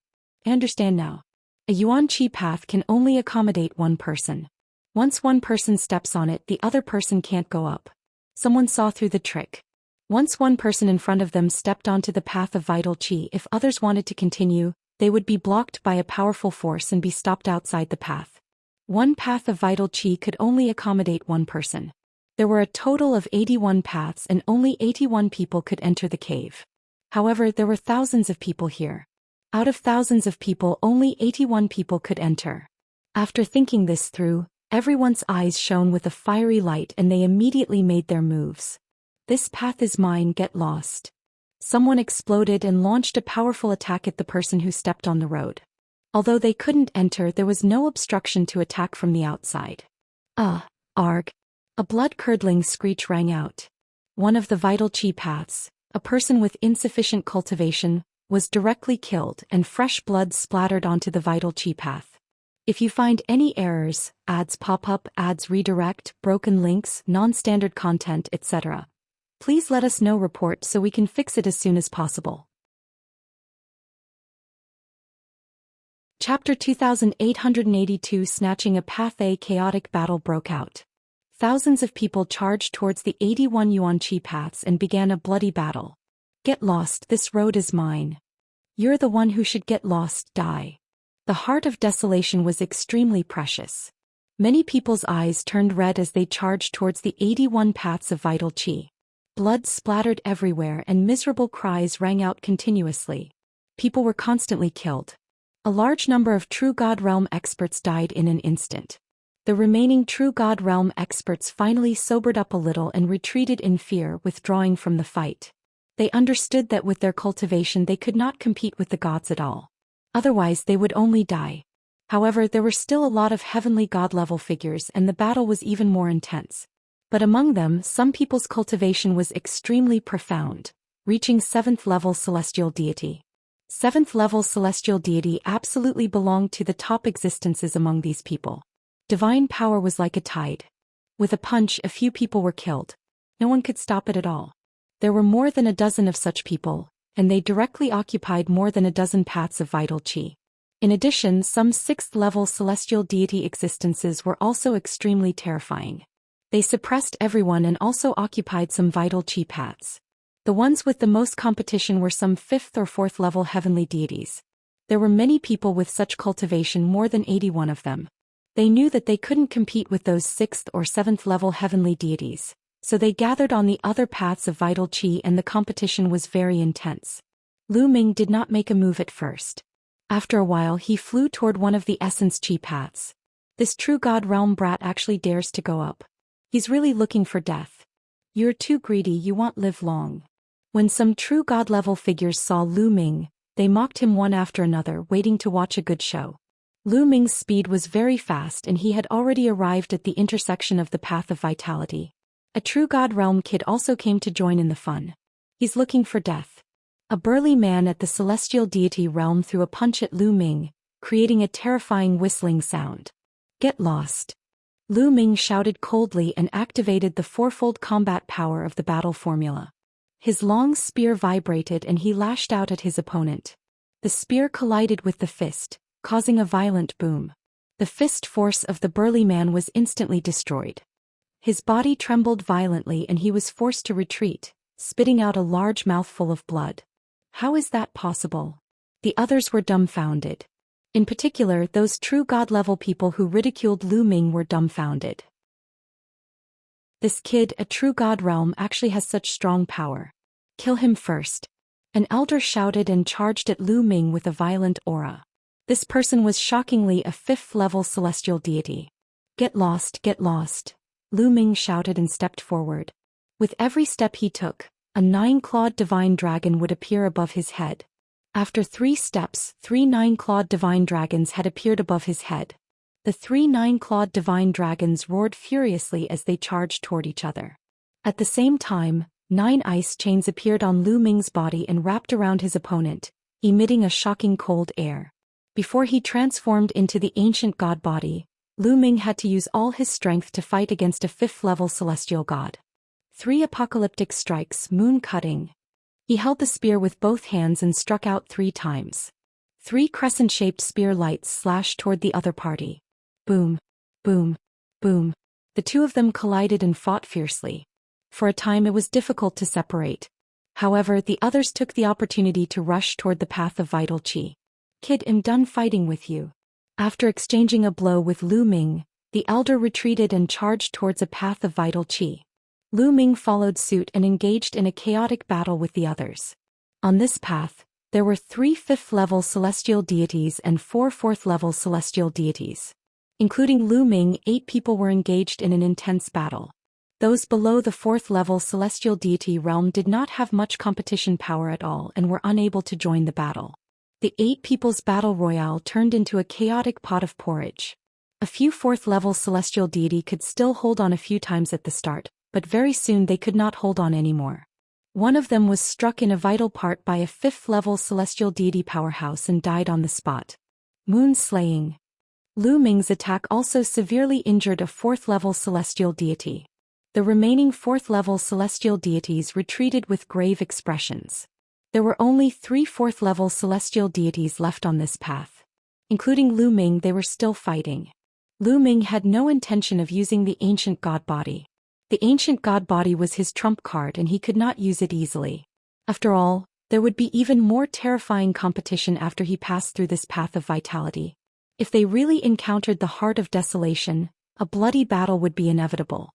I understand now. A Yuan Qi path can only accommodate one person. Once one person steps on it, the other person can't go up. Someone saw through the trick. Once one person in front of them stepped onto the path of vital qi, if others wanted to continue, they would be blocked by a powerful force and be stopped outside the path. One path of vital qi could only accommodate one person. There were a total of 81 paths and only 81 people could enter the cave. However, there were thousands of people here. Out of thousands of people, only 81 people could enter. After thinking this through, everyone's eyes shone with a fiery light and they immediately made their moves. This path is mine, get lost. Someone exploded and launched a powerful attack at the person who stepped on the road. Although they couldn't enter, there was no obstruction to attack from the outside. Arg. A blood-curdling screech rang out. One of the vital qi paths, a person with insufficient cultivation, was directly killed and fresh blood splattered onto the vital qi path. If you find any errors, ads pop up, ads redirect, broken links, non-standard content, etc., please let us know report so we can fix it as soon as possible. Chapter 2882 Snatching a Path. A chaotic battle broke out. Thousands of people charged towards the 81 Yuan Qi paths and began a bloody battle. Get lost, this road is mine. You're the one who should get lost, die. The heart of desolation was extremely precious. Many people's eyes turned red as they charged towards the 81 paths of vital qi. Blood splattered everywhere and miserable cries rang out continuously. People were constantly killed. A large number of True God Realm experts died in an instant. The remaining True God Realm experts finally sobered up a little and retreated in fear, withdrawing from the fight. They understood that with their cultivation they could not compete with the gods at all. Otherwise they would only die. However, there were still a lot of heavenly god-level figures and the battle was even more intense. But among them, some people's cultivation was extremely profound, reaching 7th level celestial deity. 7th level celestial deity absolutely belonged to the top existences among these people. Divine power was like a tide. With a punch, a few people were killed. No one could stop it at all. There were more than a dozen of such people, and they directly occupied more than a dozen paths of vital qi. In addition, some 6th level celestial deity existences were also extremely terrifying. They suppressed everyone and also occupied some vital qi paths. The ones with the most competition were some 5th or 4th level heavenly deities. There were many people with such cultivation, more than 81 of them. They knew that they couldn't compete with those 6th or 7th level heavenly deities. So they gathered on the other paths of vital qi and the competition was very intense. Lu Ming did not make a move at first. After a while he flew toward one of the essence qi paths. This true god realm brat actually dares to go up. He's really looking for death. You're too greedy, you won't live long. When some true god level figures saw Lu Ming, they mocked him one after another, waiting to watch a good show. Lu Ming's speed was very fast and he had already arrived at the intersection of the path of vitality. A true god realm kid also came to join in the fun. He's looking for death. A burly man at the celestial deity realm threw a punch at Lu Ming, creating a terrifying whistling sound. Get lost. Lu Ming shouted coldly and activated the fourfold combat power of the battle formula. His long spear vibrated and he lashed out at his opponent. The spear collided with the fist, causing a violent boom. The fist force of the burly man was instantly destroyed. His body trembled violently and he was forced to retreat, spitting out a large mouthful of blood. How is that possible? The others were dumbfounded. In particular, those true god-level people who ridiculed Lu Ming were dumbfounded. This kid, a true god realm, actually has such strong power. Kill him first. An elder shouted and charged at Lu Ming with a violent aura. This person was shockingly a 5th-level celestial deity. Get lost, Lu Ming shouted and stepped forward. With every step he took, a 9-clawed divine dragon would appear above his head. After 3 steps, 3 9-clawed divine dragons had appeared above his head. The 3 9-clawed divine dragons roared furiously as they charged toward each other. At the same time, 9 ice chains appeared on Lu Ming's body and wrapped around his opponent, emitting a shocking cold air. Before he transformed into the ancient god body, Lu Ming had to use all his strength to fight against a 5th-level celestial god. 3 apocalyptic strikes, moon cutting. He held the spear with both hands and struck out 3 times. 3 crescent-shaped spear lights slashed toward the other party. Boom, boom, boom. The 2 of them collided and fought fiercely. For a time it was difficult to separate. However, the others took the opportunity to rush toward the path of vital qi. Kid, I'm done fighting with you. After exchanging a blow with Lu Ming, the elder retreated and charged towards a path of vital qi. Lu Ming followed suit and engaged in a chaotic battle with the others. On this path, there were 3 5th-level celestial deities and 4 4th-level celestial deities. Including Lu Ming, 8 people were engaged in an intense battle. Those below the 4th-level celestial deity realm did not have much competition power at all and were unable to join the battle. The 8 people's battle royale turned into a chaotic pot of porridge. A few 4th-level celestial deity could still hold on a few times at the start, but very soon they could not hold on anymore. One of them was struck in a vital part by a 5th-level celestial deity powerhouse and died on the spot. Moon slaying. Lu Ming's attack also severely injured a 4th-level celestial deity. The remaining 4th-level celestial deities retreated with grave expressions. There were only 3 4th-level celestial deities left on this path. Including Lu Ming, they were still fighting. Lu Ming had no intention of using the ancient god body. The ancient god body was his trump card and he could not use it easily. After all, there would be even more terrifying competition after he passed through this path of vitality. If they really encountered the heart of desolation, a bloody battle would be inevitable.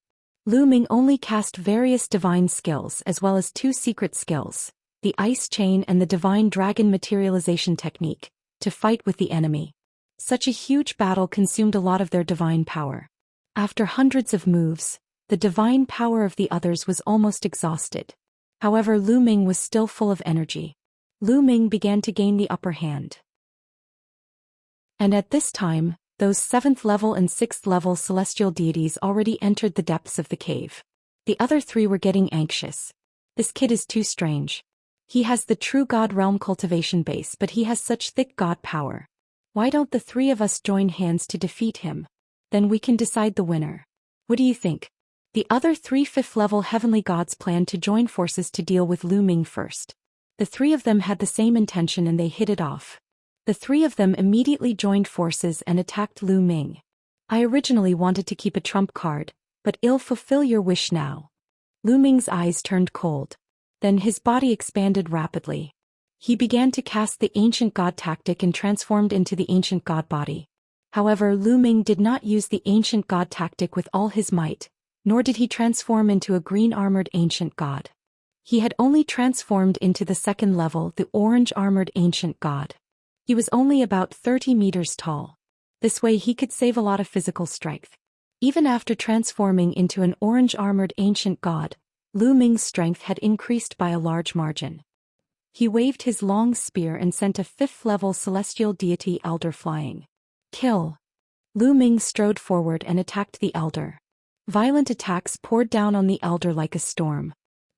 Lu Ming only cast various divine skills as well as 2 secret skills, the Ice Chain and the Divine Dragon Materialization Technique, to fight with the enemy. Such a huge battle consumed a lot of their divine power. After hundreds of moves, the divine power of the others was almost exhausted. However, Lu Ming was still full of energy. Lu Ming began to gain the upper hand. And at this time, those 7th-level and 6th-level celestial deities already entered the depths of the cave. The other 3 were getting anxious. This kid is too strange. He has the true god realm cultivation base, but he has such thick god power. Why don't the 3 of us join hands to defeat him? Then we can decide the winner. What do you think? The other 3 5th-level heavenly gods planned to join forces to deal with Lu Ming first. The 3 of them had the same intention and they hit it off. The 3 of them immediately joined forces and attacked Lu Ming. I originally wanted to keep a trump card, but I'll fulfill your wish now. Lu Ming's eyes turned cold. Then his body expanded rapidly. He began to cast the ancient god tactic and transformed into the ancient god body. However, Lu Ming did not use the ancient god tactic with all his might. Nor did he transform into a green-armored ancient god. He had only transformed into the second level, the orange-armored ancient god. He was only about 30 meters tall. This way he could save a lot of physical strength. Even after transforming into an orange-armored ancient god, Lu Ming's strength had increased by a large margin. He waved his long spear and sent a 5th-level celestial deity elder flying. Kill! Lu Ming strode forward and attacked the elder. Violent attacks poured down on the elder like a storm.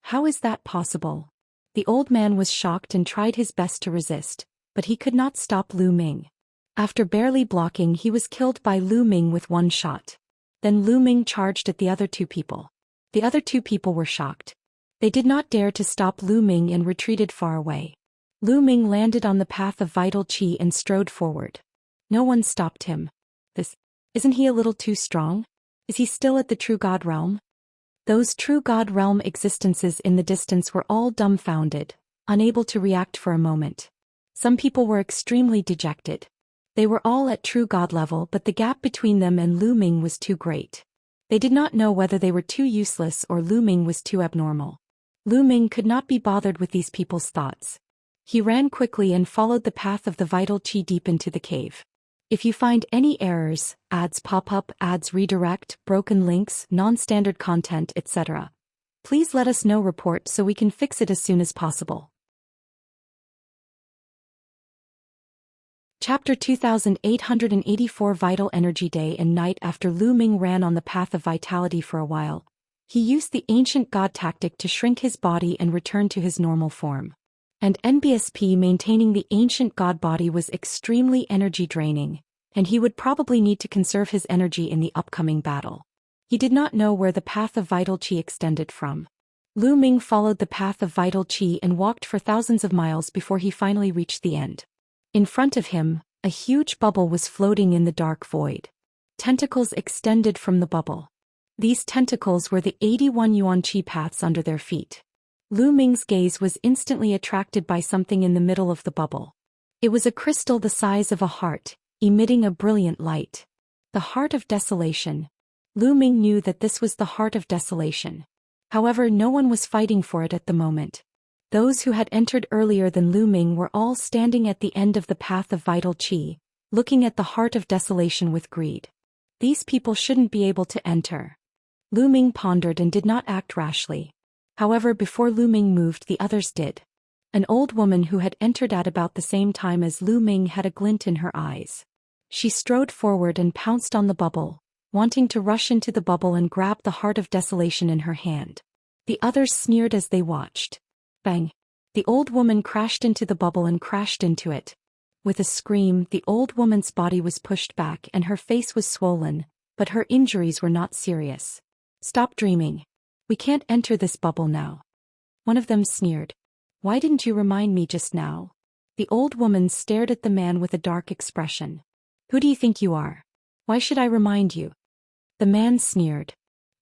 How is that possible? The old man was shocked and tried his best to resist, but he could not stop Lu Ming. After barely blocking, he was killed by Lu Ming with one shot. Then Lu Ming charged at the other two people. The other two people were shocked. They did not dare to stop Lu Ming and retreated far away. Lu Ming landed on the path of vital qi and strode forward. No one stopped him. Isn't he a little too strong? Is he still at the true god realm? Those true god realm existences in the distance were all dumbfounded, unable to react for a moment. Some people were extremely dejected. They were all at true god level, but the gap between them and Lu Ming was too great. They did not know whether they were too useless or Lu Ming was too abnormal. Lu Ming could not be bothered with these people's thoughts. He ran quickly and followed the path of the vital qi deep into the cave. If you find any errors, ads pop up, ads redirect, broken links, non-standard content, etc., please let us know. Report so we can fix it as soon as possible. Chapter 2884 Vital Energy. Day and night after Lu Ming ran on the path of vitality for a while, he used the ancient god tactic to shrink his body and return to his normal form. And NBSP maintaining the ancient god body was extremely energy draining, and he would probably need to conserve his energy in the upcoming battle. He did not know where the path of vital qi extended from. Lu Ming followed the path of vital qi and walked for thousands of miles before he finally reached the end. In front of him, a huge bubble was floating in the dark void. Tentacles extended from the bubble. These tentacles were the 81 yuan qi paths under their feet. Lu Ming's gaze was instantly attracted by something in the middle of the bubble. It was a crystal the size of a heart, emitting a brilliant light. The Heart of Desolation. Lu Ming knew that this was the Heart of Desolation. However, no one was fighting for it at the moment. Those who had entered earlier than Lu Ming were all standing at the end of the path of vital qi, looking at the Heart of Desolation with greed. These people shouldn't be able to enter. Lu Ming pondered and did not act rashly. However, before Lu Ming moved, the others did. An old woman who had entered at about the same time as Lu Ming had a glint in her eyes. She strode forward and pounced on the bubble, wanting to rush into the bubble and grab the Heart of Desolation in her hand. The others sneered as they watched. Bang! The old woman crashed into the bubble and crashed into it. With a scream, the old woman's body was pushed back and her face was swollen, but her injuries were not serious. Stop dreaming. We can't enter this bubble now. One of them sneered. Why didn't you remind me just now? The old woman stared at the man with a dark expression. Who do you think you are? Why should I remind you? The man sneered.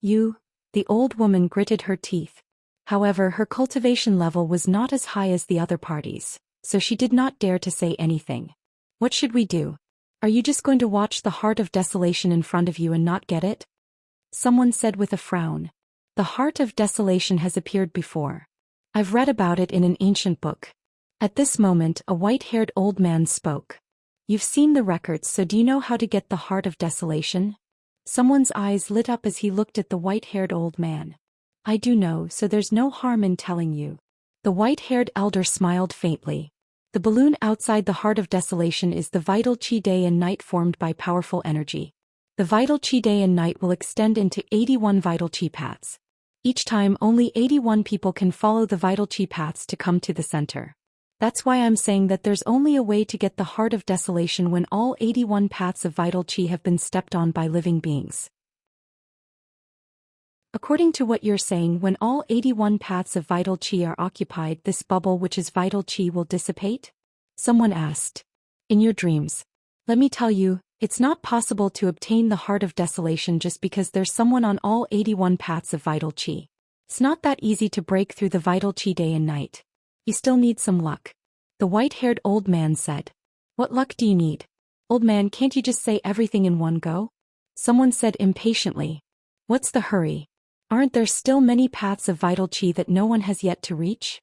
You. The old woman gritted her teeth. However, her cultivation level was not as high as the other parties, so she did not dare to say anything. What should we do? Are you just going to watch the Heart of Desolation in front of you and not get it? Someone said with a frown. The Heart of Desolation has appeared before. I've read about it in an ancient book. At this moment, a white-haired old man spoke. You've seen the records, so do you know how to get the Heart of Desolation? Someone's eyes lit up as he looked at the white-haired old man. I do know, so there's no harm in telling you. The white-haired elder smiled faintly. The balloon outside the Heart of Desolation is the vital qi day and night formed by powerful energy. The vital qi day and night will extend into 81 vital qi paths. Each time only 81 people can follow the vital qi paths to come to the center. That's why I'm saying that there's only a way to get the Heart of Desolation when all 81 paths of vital qi have been stepped on by living beings. According to what you're saying, when all 81 paths of vital qi are occupied, this bubble which is vital qi will dissipate? Someone asked. In your dreams. Let me tell you, it's not possible to obtain the Heart of Desolation just because there's someone on all 81 paths of vital qi. It's not that easy to break through the vital qi day and night. You still need some luck. The white-haired old man said. What luck do you need? Old man, can't you just say everything in one go? Someone said impatiently. What's the hurry? Aren't there still many paths of vital qi that no one has yet to reach?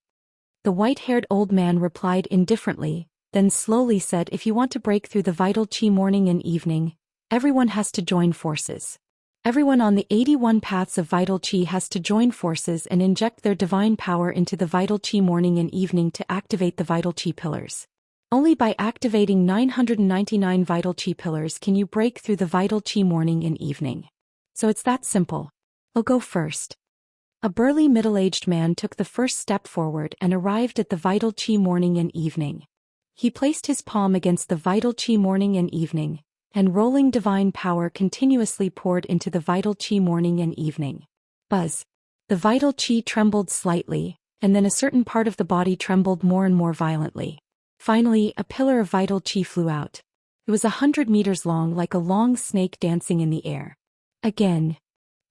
The white-haired old man replied indifferently, then slowly said, if you want to break through the vital qi morning and evening, everyone has to join forces. Everyone on the 81 paths of vital qi has to join forces and inject their divine power into the vital qi morning and evening to activate the vital qi pillars. Only by activating 999 vital qi pillars can you break through the vital qi morning and evening. So it's that simple. I'll go first. A burly middle-aged man took the first step forward and arrived at the vital qi morning and evening. He placed his palm against the vital qi morning and evening, and rolling divine power continuously poured into the vital qi morning and evening. Buzz. The vital qi trembled slightly, and then a certain part of the body trembled more and more violently. Finally, a pillar of vital qi flew out. It was 100 meters long, like a long snake dancing in the air. Again.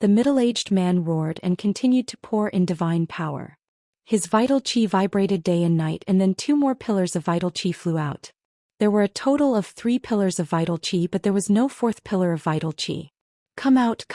The middle-aged man roared and continued to pour in divine power. His vital qi vibrated day and night, and then 2 more pillars of vital qi flew out. There were a total of 3 pillars of vital qi, but there was no 4th pillar of vital qi. Come out,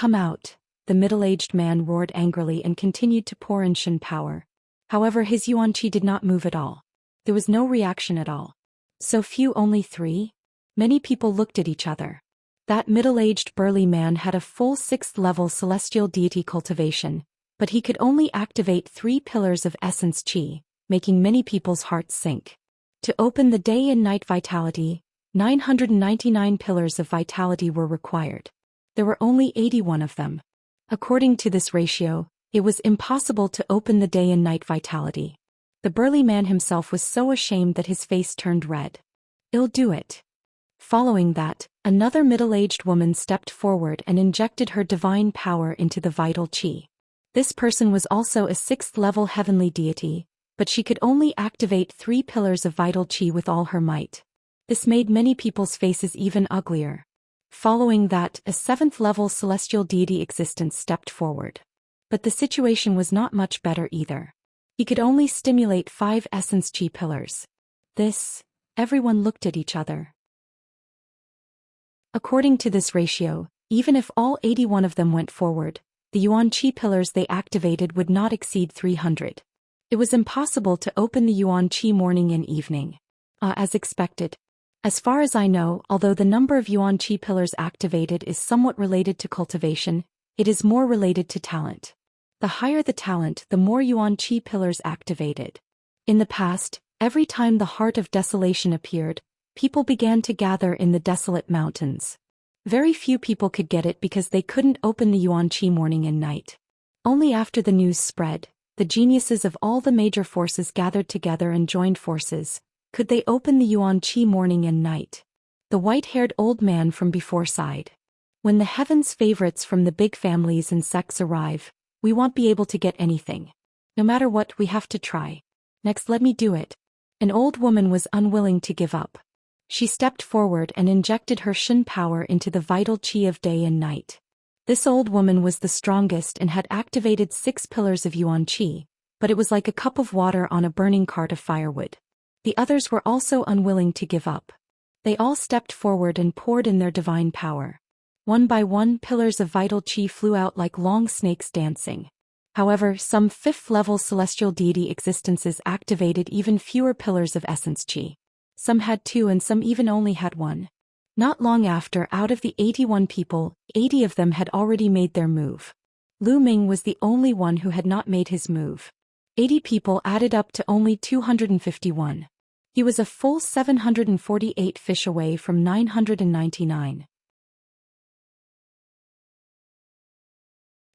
the middle-aged man roared angrily and continued to pour in Shen power. However, his yuan qi did not move at all. There was no reaction at all. So few, only 3? Many people looked at each other. That middle-aged burly man had a full 6th level celestial deity cultivation, but he could only activate 3 pillars of essence qi, making many people's hearts sink. To open the day and night vitality, 999 pillars of vitality were required. There were only 81 of them. According to this ratio, it was impossible to open the day and night vitality. The burly man himself was so ashamed that his face turned red. I'll do it. Following that, another middle-aged woman stepped forward and injected her divine power into the vital qi. This person was also a 6th level heavenly deity, but she could only activate 3 pillars of vital qi with all her might. This made many people's faces even uglier. Following that, a 7th level celestial deity existence stepped forward. But the situation was not much better either. He could only stimulate 5 essence qi pillars. Everyone looked at each other. According to this ratio, even if all 81 of them went forward, the yuan qi pillars they activated would not exceed 300. It was impossible to open the yuan qi morning and evening. As expected. As far as I know, although the number of yuan qi pillars activated is somewhat related to cultivation, it is more related to talent. The higher the talent, the more yuan qi pillars activated. In the past, every time the heart of desolation appeared, people began to gather in the desolate mountains. Very few people could get it because they couldn't open the yuan qi morning and night. Only after the news spread, the geniuses of all the major forces gathered together and joined forces, could they open the yuan qi morning and night. The white-haired old man from before sighed. When the heaven's favorites from the big families and sects arrive, we won't be able to get anything. No matter what, we have to try. Next, let me do it. An old woman was unwilling to give up. She stepped forward and injected her Shen power into the vital qi of day and night. This old woman was the strongest and had activated 6 pillars of yuan qi, but it was like a cup of water on a burning cart of firewood. The others were also unwilling to give up. They all stepped forward and poured in their divine power. One by one, pillars of vital qi flew out like long snakes dancing. However, some 5th level celestial deity existences activated even fewer pillars of essence qi. Some had 2 and some even only had 1. Not long after, out of the 81 people, 80 of them had already made their move. Lu Ming was the only one who had not made his move. 80 people added up to only 251. He was a full 748 fish away from 999.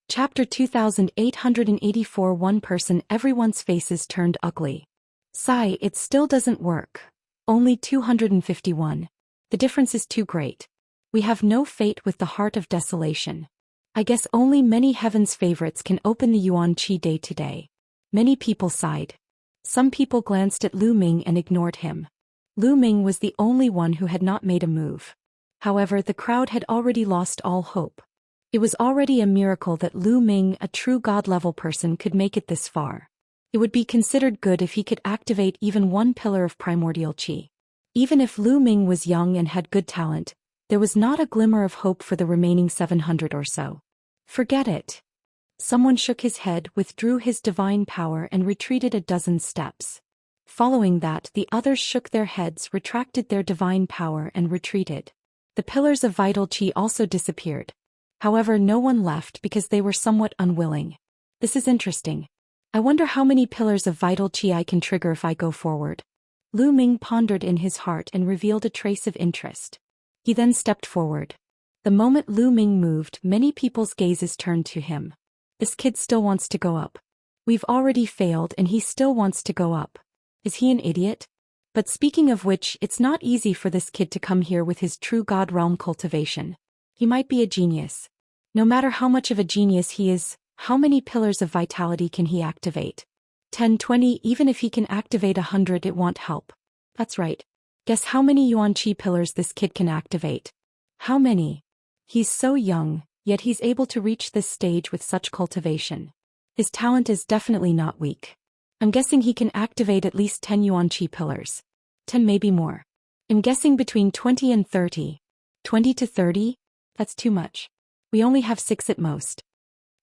Chapter 2884. One person. Everyone's faces turned ugly. Sigh, it still doesn't work. Only 251. The difference is too great. We have no fate with the heart of desolation. I guess only many heaven's favorites can open the yuan qi day to day. Many people sighed. Some people glanced at Lu Ming and ignored him. Lu Ming was the only one who had not made a move. However, the crowd had already lost all hope. It was already a miracle that Lu Ming, a true god-level person, could make it this far. It would be considered good if he could activate even 1 pillar of primordial qi. Even if Lu Ming was young and had good talent, there was not a glimmer of hope for the remaining 700 or so. Forget it. Someone shook his head, withdrew his divine power and retreated a dozen steps. Following that, the others shook their heads, retracted their divine power and retreated. The pillars of vital qi also disappeared. However, no one left because they were somewhat unwilling. This is interesting. I wonder how many pillars of vital qi I can trigger if I go forward. Lu Ming pondered in his heart and revealed a trace of interest. He then stepped forward. The moment Lu Ming moved, many people's gazes turned to him. This kid still wants to go up. We've already failed and he still wants to go up. Is he an idiot? But speaking of which, it's not easy for this kid to come here with his true God realm cultivation. He might be a genius. No matter how much of a genius he is, how many pillars of vitality can he activate? 10, 20, even if he can activate 100, it won't help. That's right. Guess how many Yuan Qi pillars this kid can activate? How many? He's so young, yet he's able to reach this stage with such cultivation. His talent is definitely not weak. I'm guessing he can activate at least 10 Yuan Qi pillars. 10, maybe more. I'm guessing between 20 and 30. 20 to 30? That's too much. We only have 6 at most.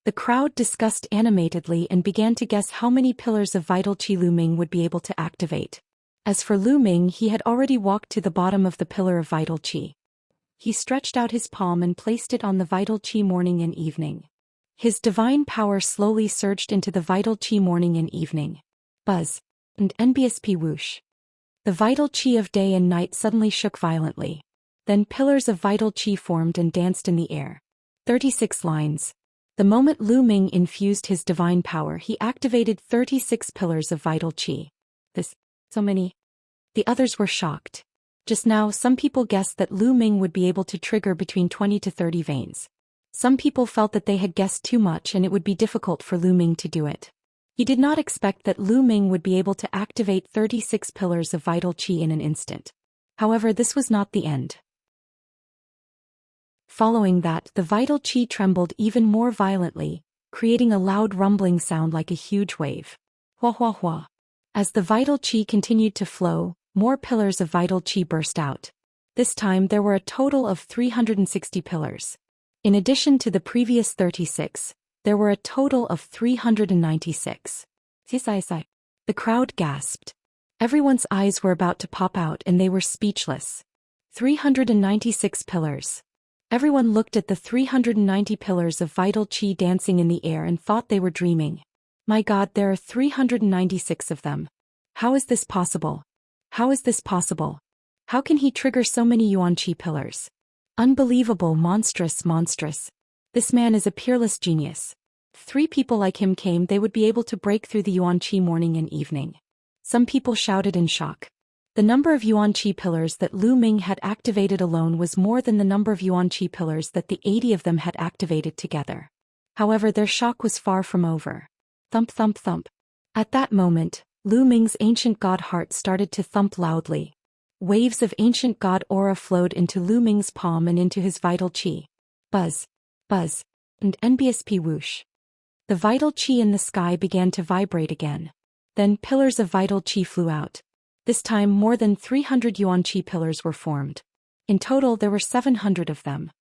The crowd discussed animatedly and began to guess how many pillars of vital qi Lu Ming would be able to activate. As for Lu Ming, he had already walked to the bottom of the pillar of vital qi. He stretched out his palm and placed it on the vital qi morning and evening. His divine power slowly surged into the vital qi morning and evening. Buzz. And NBSP whoosh. The vital qi of day and night suddenly shook violently. Then pillars of vital qi formed and danced in the air. 36 lines. The moment Lu Ming infused his divine power, he activated 36 pillars of vital qi. So many. The others were shocked. Just now, some people guessed that Lu Ming would be able to trigger between 20 to 30 veins. Some people felt that they had guessed too much and it would be difficult for Lu Ming to do it. He did not expect that Lu Ming would be able to activate 36 pillars of vital qi in an instant. However, this was not the end. Following that, the vital qi trembled even more violently, creating a loud rumbling sound like a huge wave. Hua hua hua. As the vital qi continued to flow, more pillars of vital qi burst out. This time there were a total of 360 pillars. In addition to the previous 36, there were a total of 396. The crowd gasped. Everyone's eyes were about to pop out and they were speechless. 396 pillars. Everyone looked at the 390 pillars of vital qi dancing in the air and thought they were dreaming. My God, there are 396 of them. How is this possible? How is this possible? How can he trigger so many Yuan Qi pillars? Unbelievable, monstrous, monstrous. This man is a peerless genius. If 3 people like him came, they would be able to break through the Yuan Qi morning and evening. Some people shouted in shock. The number of Yuan Qi pillars that Lu Ming had activated alone was more than the number of Yuan Qi pillars that the 80 of them had activated together. However, their shock was far from over. Thump thump thump. At that moment, Lu Ming's ancient god heart started to thump loudly. Waves of ancient god aura flowed into Lu Ming's palm and into his vital qi. Buzz. Buzz. And NBSP whoosh. The vital qi in the sky began to vibrate again. Then pillars of vital qi flew out. This time more than 300 Yuan Qi pillars were formed. In total there were 700 of them.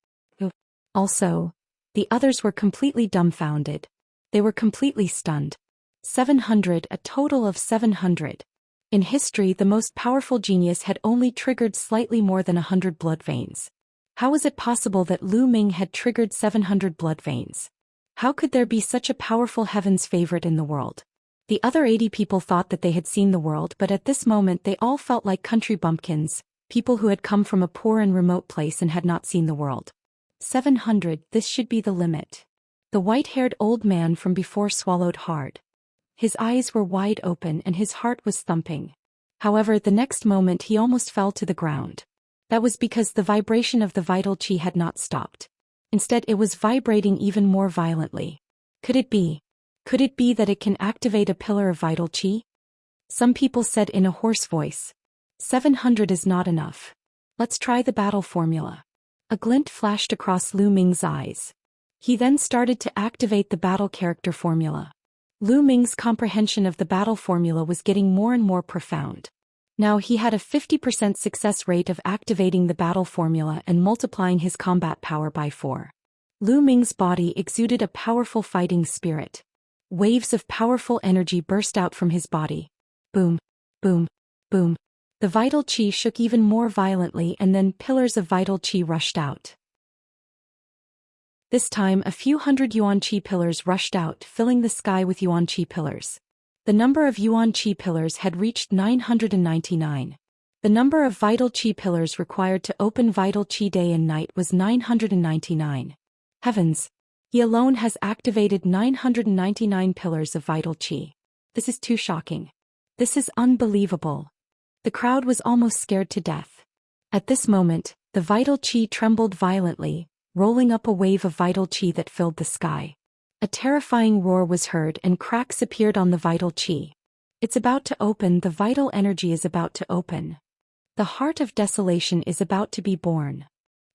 Also, the others were completely dumbfounded. They were completely stunned. 700, a total of 700. In history, the most powerful genius had only triggered slightly more than 100 blood veins. How was it possible that Lu Ming had triggered 700 blood veins? How could there be such a powerful heaven's favorite in the world? The other 80 people thought that they had seen the world, but at this moment they all felt like country bumpkins, people who had come from a poor and remote place and had not seen the world. 700, this should be the limit. The white-haired old man from before swallowed hard. His eyes were wide open and his heart was thumping. However, the next moment he almost fell to the ground. That was because the vibration of the vital qi had not stopped. Instead, it was vibrating even more violently. Could it be? Could it be that it can activate a pillar of vital qi? Some people said in a hoarse voice. 700 is not enough. Let's try the battle formula. A glint flashed across Lu Ming's eyes. He then started to activate the battle character formula. Lu Ming's comprehension of the battle formula was getting more and more profound. Now he had a 50% success rate of activating the battle formula and multiplying his combat power by 4. Lu Ming's body exuded a powerful fighting spirit. Waves of powerful energy burst out from his body. Boom, boom, boom. The vital qi shook even more violently, and then pillars of vital qi rushed out. This time a few hundred yuan qi pillars rushed out, filling the sky with yuan qi pillars. The number of yuan qi pillars had reached 999. The number of vital qi pillars required to open vital qi day and night was 999. Heavens! He alone has activated 999 pillars of vital qi. This is too shocking. This is unbelievable. The crowd was almost scared to death. At this moment, the vital qi trembled violently, rolling up a wave of vital qi that filled the sky. A terrifying roar was heard and cracks appeared on the vital qi. It's about to open, the vital energy is about to open. The heart of desolation is about to be born.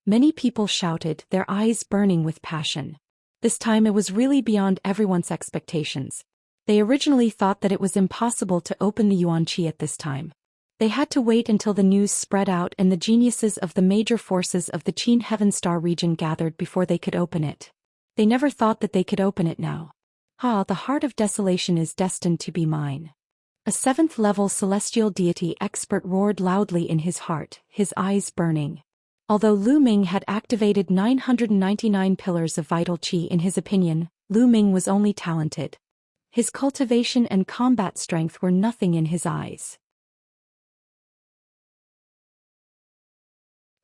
Many people shouted, their eyes burning with passion. This time it was really beyond everyone's expectations. They originally thought that it was impossible to open the yuan qi at this time. They had to wait until the news spread out and the geniuses of the major forces of the Qin Heaven Star region gathered before they could open it. They never thought that they could open it now. The heart of desolation is destined to be mine. A 7th-level celestial deity expert roared loudly in his heart, his eyes burning. Although Lu Ming had activated 999 pillars of vital qi, in his opinion, Lu Ming was only talented. His cultivation and combat strength were nothing in his eyes.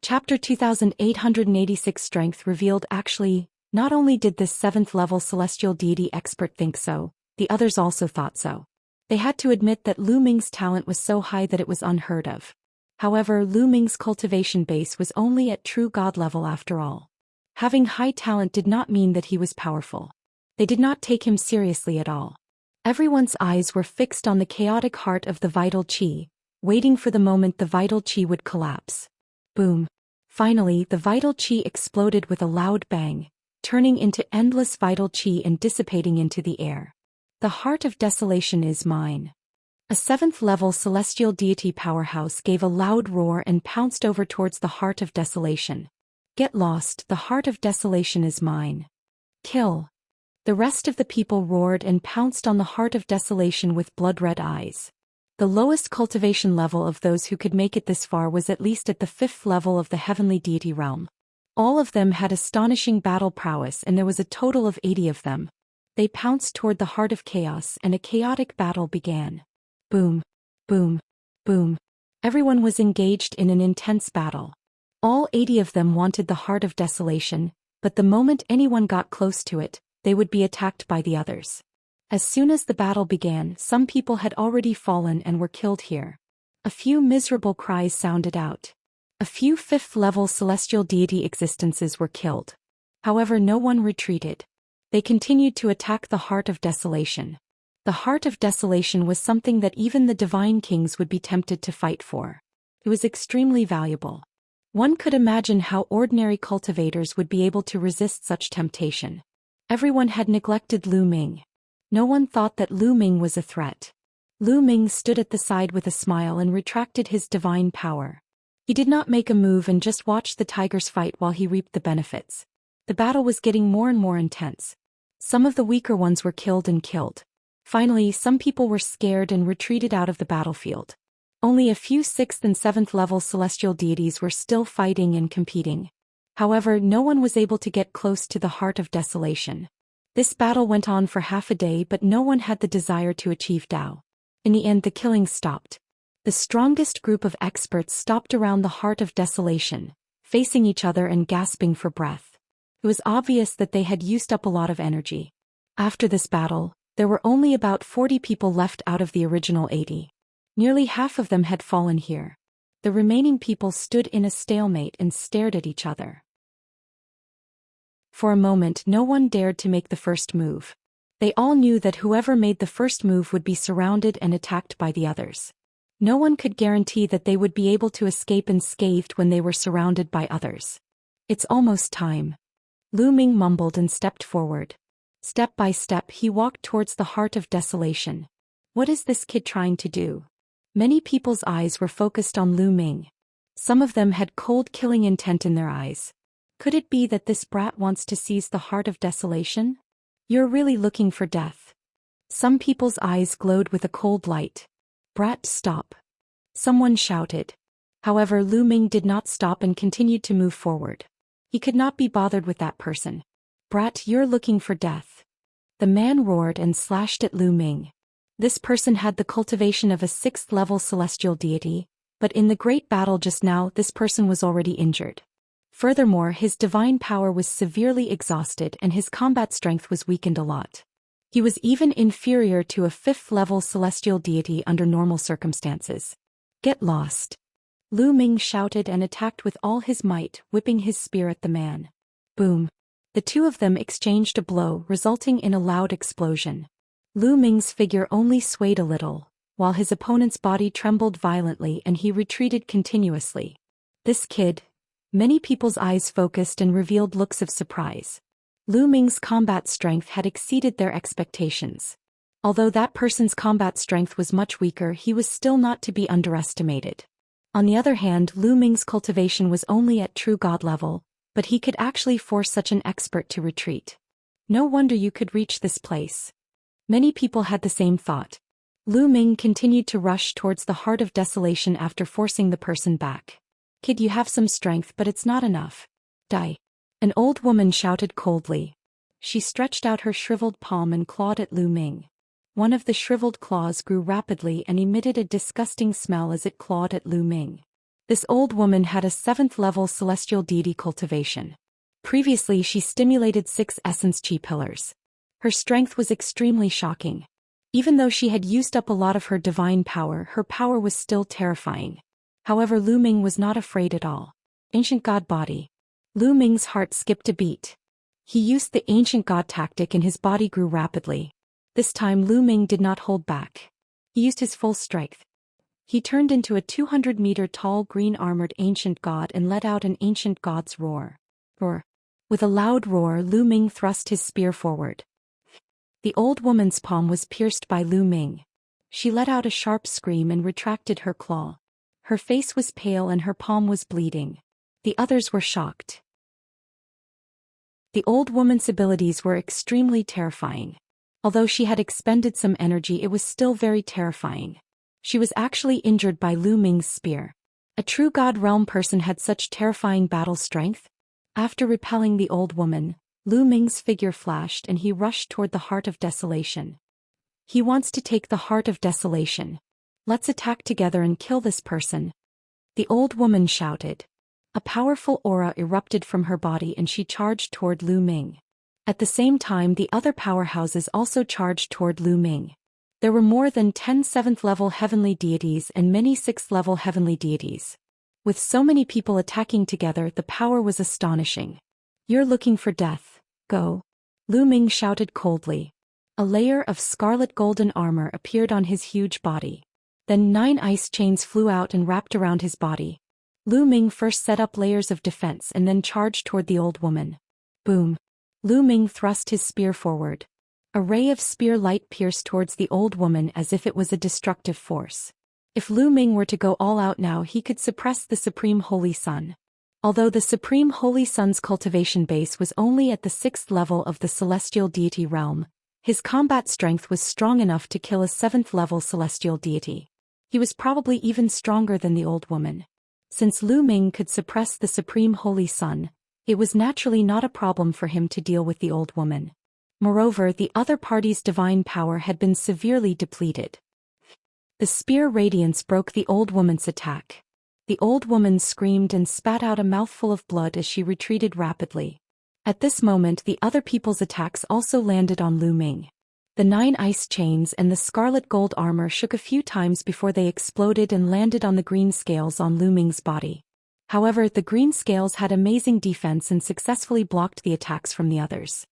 Chapter 2886 Strength revealed. Actually, not only did this 7th-level celestial deity expert think so, the others also thought so. They had to admit that Lu Ming's talent was so high that it was unheard of. However, Lu Ming's cultivation base was only at true god level after all. Having high talent did not mean that he was powerful. They did not take him seriously at all. Everyone's eyes were fixed on the chaotic heart of the vital qi, waiting for the moment the vital qi would collapse. Boom. Finally, the vital qi exploded with a loud bang, turning into endless vital qi and dissipating into the air. The heart of desolation is mine. A 7th-level celestial deity powerhouse gave a loud roar and pounced over towards the heart of desolation. Get lost, the heart of desolation is mine. Kill. The rest of the people roared and pounced on the heart of desolation with blood-red eyes. The lowest cultivation level of those who could make it this far was at least at the 5th level of the heavenly deity realm. All of them had astonishing battle prowess, and there was a total of 80 of them. They pounced toward the heart of chaos and a chaotic battle began. Boom, boom, boom. Everyone was engaged in an intense battle. All 80 of them wanted the heart of desolation, but the moment anyone got close to it, they would be attacked by the others. As soon as the battle began, some people had already fallen and were killed here. A few miserable cries sounded out. A few 5th-level celestial deity existences were killed. However, no one retreated. They continued to attack the heart of desolation. The heart of desolation was something that even the divine kings would be tempted to fight for. It was extremely valuable. One could imagine how ordinary cultivators would be able to resist such temptation. Everyone had neglected Lu Ming. No one thought that Lu Ming was a threat. Lu Ming stood at the side with a smile and retracted his divine power. He did not make a move and just watched the tigers fight while he reaped the benefits. The battle was getting more and more intense. Some of the weaker ones were killed and killed. Finally, some people were scared and retreated out of the battlefield. Only a few 6th and 7th level celestial deities were still fighting and competing. However, no one was able to get close to the heart of desolation. This battle went on for half a day, but no one had the desire to achieve Tao. In the end, the killing stopped. The strongest group of experts stopped around the heart of desolation, facing each other and gasping for breath. It was obvious that they had used up a lot of energy. After this battle, there were only about 40 people left out of the original 80. Nearly half of them had fallen here. The remaining people stood in a stalemate and stared at each other. For a moment, no one dared to make the first move. They all knew that whoever made the first move would be surrounded and attacked by the others. No one could guarantee that they would be able to escape unscathed when they were surrounded by others. It's almost time. Lu Ming mumbled and stepped forward. Step by step he walked towards the heart of desolation. What is this kid trying to do? Many people's eyes were focused on Lu Ming. Some of them had cold killing intent in their eyes. Could it be that this brat wants to seize the heart of desolation? You're really looking for death. Some people's eyes glowed with a cold light. Brat, stop. Someone shouted. However, Lu Ming did not stop and continued to move forward. He could not be bothered with that person. Brat, you're looking for death. The man roared and slashed at Lu Ming. This person had the cultivation of a 6th-level celestial deity, but in the great battle just now this person was already injured. Furthermore, his divine power was severely exhausted and his combat strength was weakened a lot. He was even inferior to a 5th-level celestial deity under normal circumstances. Get lost. Lu Ming shouted and attacked with all his might, whipping his spear at the man. Boom. The two of them exchanged a blow, resulting in a loud explosion. Lu Ming's figure only swayed a little, while his opponent's body trembled violently and he retreated continuously. This kid. Many people's eyes focused and revealed looks of surprise. Lu Ming's combat strength had exceeded their expectations. Although that person's combat strength was much weaker, he was still not to be underestimated. On the other hand, Lu Ming's cultivation was only at true god level, but he could actually force such an expert to retreat. No wonder you could reach this place. Many people had the same thought. Lu Ming continued to rush towards the heart of desolation after forcing the person back. Kid, you have some strength, but it's not enough. Die. An old woman shouted coldly. She stretched out her shriveled palm and clawed at Lu Ming. One of the shriveled claws grew rapidly and emitted a disgusting smell as it clawed at Lu Ming. This old woman had a 7th-level celestial deity cultivation. Previously, she stimulated 6 essence chi pillars. Her strength was extremely shocking. Even though she had used up a lot of her divine power, her power was still terrifying. However, Lu Ming was not afraid at all. Ancient God body. Lu Ming's heart skipped a beat. He used the ancient god tactic and his body grew rapidly. This time Lu Ming did not hold back. He used his full strength. He turned into a 200-meter-tall green-armored ancient god and let out an ancient god's roar. Roar. With a loud roar, Lu Ming thrust his spear forward. The old woman's palm was pierced by Lu Ming. She let out a sharp scream and retracted her claw. Her face was pale and her palm was bleeding. The others were shocked. The old woman's abilities were extremely terrifying. Although she had expended some energy, it was still very terrifying. She was actually injured by Lu Ming's spear. A true God realm person had such terrifying battle strength? After repelling the old woman, Lu Ming's figure flashed and he rushed toward the heart of desolation. He wants to take the heart of desolation. Let's attack together and kill this person. The old woman shouted. A powerful aura erupted from her body and she charged toward Lu Ming. At the same time, the other powerhouses also charged toward Lu Ming. There were more than 10 7th-level heavenly deities and many 6th-level heavenly deities. With so many people attacking together, the power was astonishing. You're looking for death. Go. Lu Ming shouted coldly. A layer of scarlet golden armor appeared on his huge body. Then 9 ice chains flew out and wrapped around his body. Lu Ming first set up layers of defense and then charged toward the old woman. Boom. Lu Ming thrust his spear forward. A ray of spear light pierced towards the old woman as if it was a destructive force. If Lu Ming were to go all out now, he could suppress the Supreme Holy Sun. Although the Supreme Holy Sun's cultivation base was only at the 6th level of the celestial deity realm, his combat strength was strong enough to kill a 7th-level celestial deity. He was probably even stronger than the old woman. Since Lu Ming could suppress the Supreme Holy Sun, it was naturally not a problem for him to deal with the old woman. Moreover, the other party's divine power had been severely depleted. The spear radiance broke the old woman's attack. The old woman screamed and spat out a mouthful of blood as she retreated rapidly. At this moment, the other people's attacks also landed on Lu Ming. The 9 ice chains and the scarlet gold armor shook a few times before they exploded and landed on the green scales on Lu Ming's body. However, the green scales had amazing defense and successfully blocked the attacks from the others.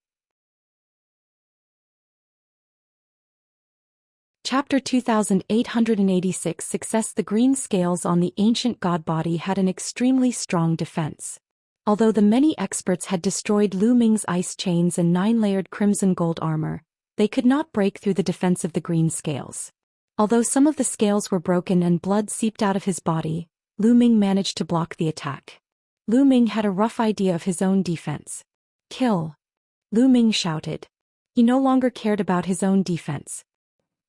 Chapter 2886 Success. The green scales on the ancient god body had an extremely strong defense. Although the many experts had destroyed Lu Ming's ice chains and 9-layered crimson gold armor, they could not break through the defense of the green scales. Although some of the scales were broken and blood seeped out of his body, Lu Ming managed to block the attack. Lu Ming had a rough idea of his own defense. Kill! Lu Ming shouted. He no longer cared about his own defense.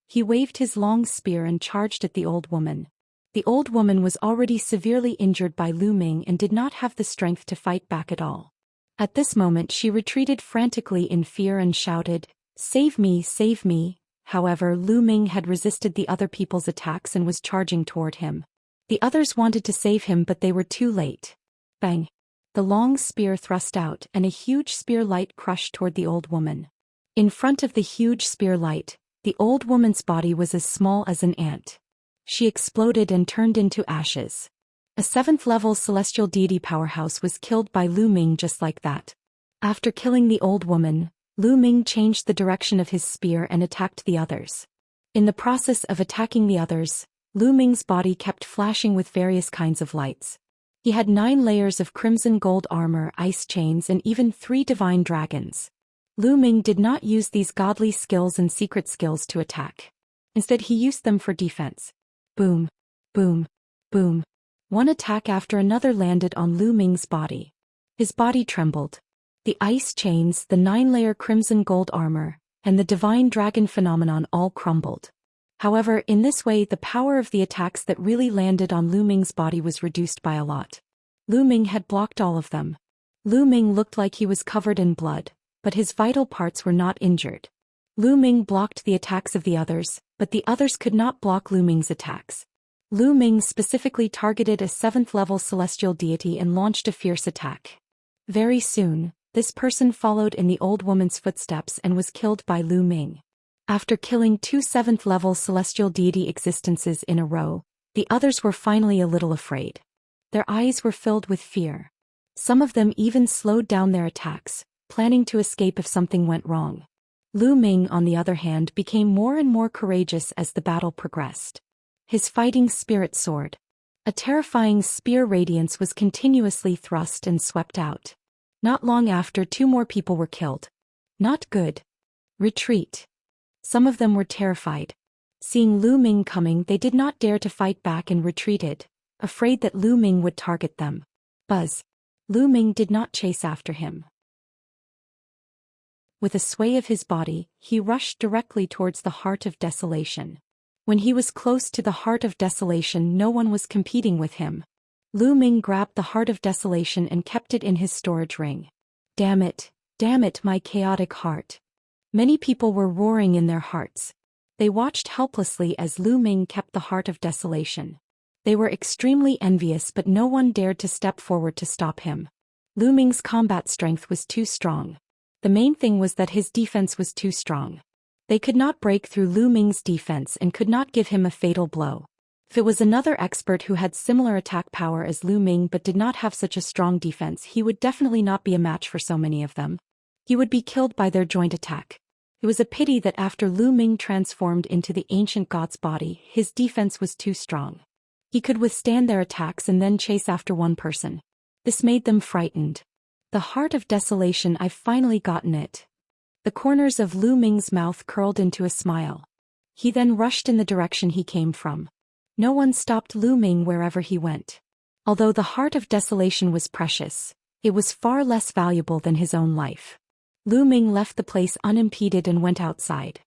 He waved his long spear and charged at the old woman. The old woman was already severely injured by Lu Ming and did not have the strength to fight back at all. At this moment she retreated frantically in fear and shouted, "Save me, save me!" However, Lu Ming had resisted the other people's attacks and was charging toward him. The others wanted to save him but they were too late. Bang! The long spear thrust out and a huge spear light crushed toward the old woman. In front of the huge spear light, the old woman's body was as small as an ant. She exploded and turned into ashes. A 7th-level celestial deity powerhouse was killed by Lu Ming just like that. After killing the old woman, Lu Ming changed the direction of his spear and attacked the others. In the process of attacking the others, Lu Ming's body kept flashing with various kinds of lights. He had 9 layers of crimson gold armor, ice chains and even 3 divine dragons. Lu Ming did not use these godly skills and secret skills to attack. Instead he used them for defense. Boom! Boom! Boom! One attack after another landed on Lu Ming's body. His body trembled. The ice chains, the 9-layer crimson gold armor, and the divine dragon phenomenon all crumbled. However, in this way the power of the attacks that really landed on Lu Ming's body was reduced by a lot. Lu Ming had blocked all of them. Lu Ming looked like he was covered in blood, but his vital parts were not injured. Lu Ming blocked the attacks of the others, but the others could not block Lu Ming's attacks. Lu Ming specifically targeted a 7th-level celestial deity and launched a fierce attack. Very soon, this person followed in the old woman's footsteps and was killed by Lu Ming. After killing 2 7th-level celestial deity existences in a row, the others were finally a little afraid. Their eyes were filled with fear. Some of them even slowed down their attacks, planning to escape if something went wrong. Lu Ming, on the other hand, became more and more courageous as the battle progressed. His fighting spirit soared. A terrifying spear radiance was continuously thrust and swept out. Not long after, 2 more people were killed. Not good. Retreat. Some of them were terrified. Seeing Lu Ming coming, they did not dare to fight back and retreated, afraid that Lu Ming would target them. Buzz. Lu Ming did not chase after him. With a sway of his body, he rushed directly towards the Heart of Desolation. When he was close to the Heart of Desolation, no one was competing with him. Lu Ming grabbed the Heart of Desolation and kept it in his storage ring. Damn it, my chaotic heart. Many people were roaring in their hearts. They watched helplessly as Lu Ming kept the Heart of Desolation. They were extremely envious but no one dared to step forward to stop him. Lu Ming's combat strength was too strong. The main thing was that his defense was too strong. They could not break through Lu Ming's defense and could not give him a fatal blow. If it was another expert who had similar attack power as Lu Ming but did not have such a strong defense, he would definitely not be a match for so many of them. He would be killed by their joint attack. It was a pity that after Lu Ming transformed into the ancient god's body, his defense was too strong. He could withstand their attacks and then chase after one person. This made them frightened. The Heart of Desolation, I've finally gotten it. The corners of Lu Ming's mouth curled into a smile. He then rushed in the direction he came from. No one stopped Lu Ming wherever he went. Although the Heart of Desolation was precious, it was far less valuable than his own life. Lu Ming left the place unimpeded and went outside.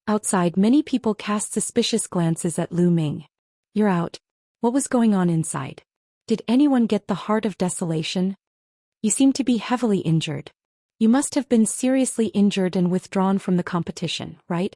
Outside, many people cast suspicious glances at Lu Ming. You're out. What was going on inside? Did anyone get the Heart of Desolation? You seem to be heavily injured. You must have been seriously injured and withdrawn from the competition, right?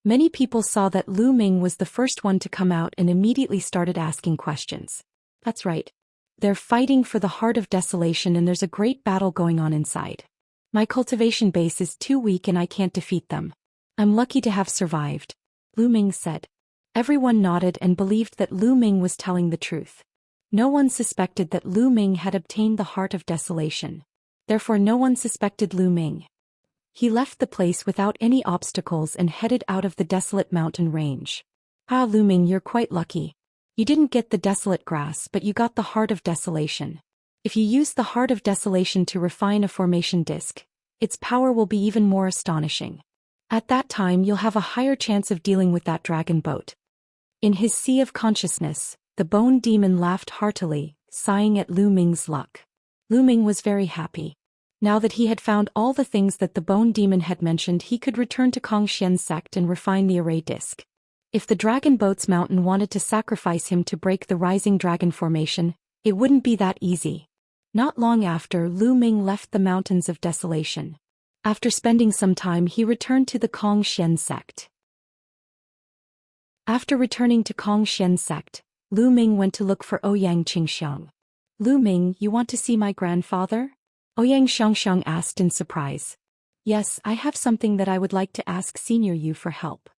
Many people saw that Lu Ming was the first one to come out and immediately started asking questions. That's right. They're fighting for the Heart of Desolation and there's a great battle going on inside. My cultivation base is too weak and I can't defeat them. I'm lucky to have survived, Lu Ming said. Everyone nodded and believed that Lu Ming was telling the truth. No one suspected that Lu Ming had obtained the Heart of Desolation. Therefore no one suspected Lu Ming. He left the place without any obstacles and headed out of the desolate mountain range. Ah, Lu Ming, you're quite lucky. You didn't get the desolate grass but you got the Heart of Desolation. If you use the Heart of Desolation to refine a formation disc, its power will be even more astonishing. At that time you'll have a higher chance of dealing with that dragon boat. In his sea of consciousness, the bone demon laughed heartily, sighing at Lu Ming's luck. Lu Ming was very happy. Now that he had found all the things that the bone demon had mentioned, he could return to Kong Xian's sect and refine the array disc. If the Dragon Boats Mountain wanted to sacrifice him to break the rising dragon formation, it wouldn't be that easy. Not long after, Lu Ming left the Mountains of Desolation. After spending some time, he returned to the Kong Xian sect. After returning to Kong Xian sect, Lu Ming went to look for Ouyang Qingxiang. Lu Ming, you want to see my grandfather? Ouyang Xianxia asked in surprise. Yes, I have something that I would like to ask Senior Yu for help.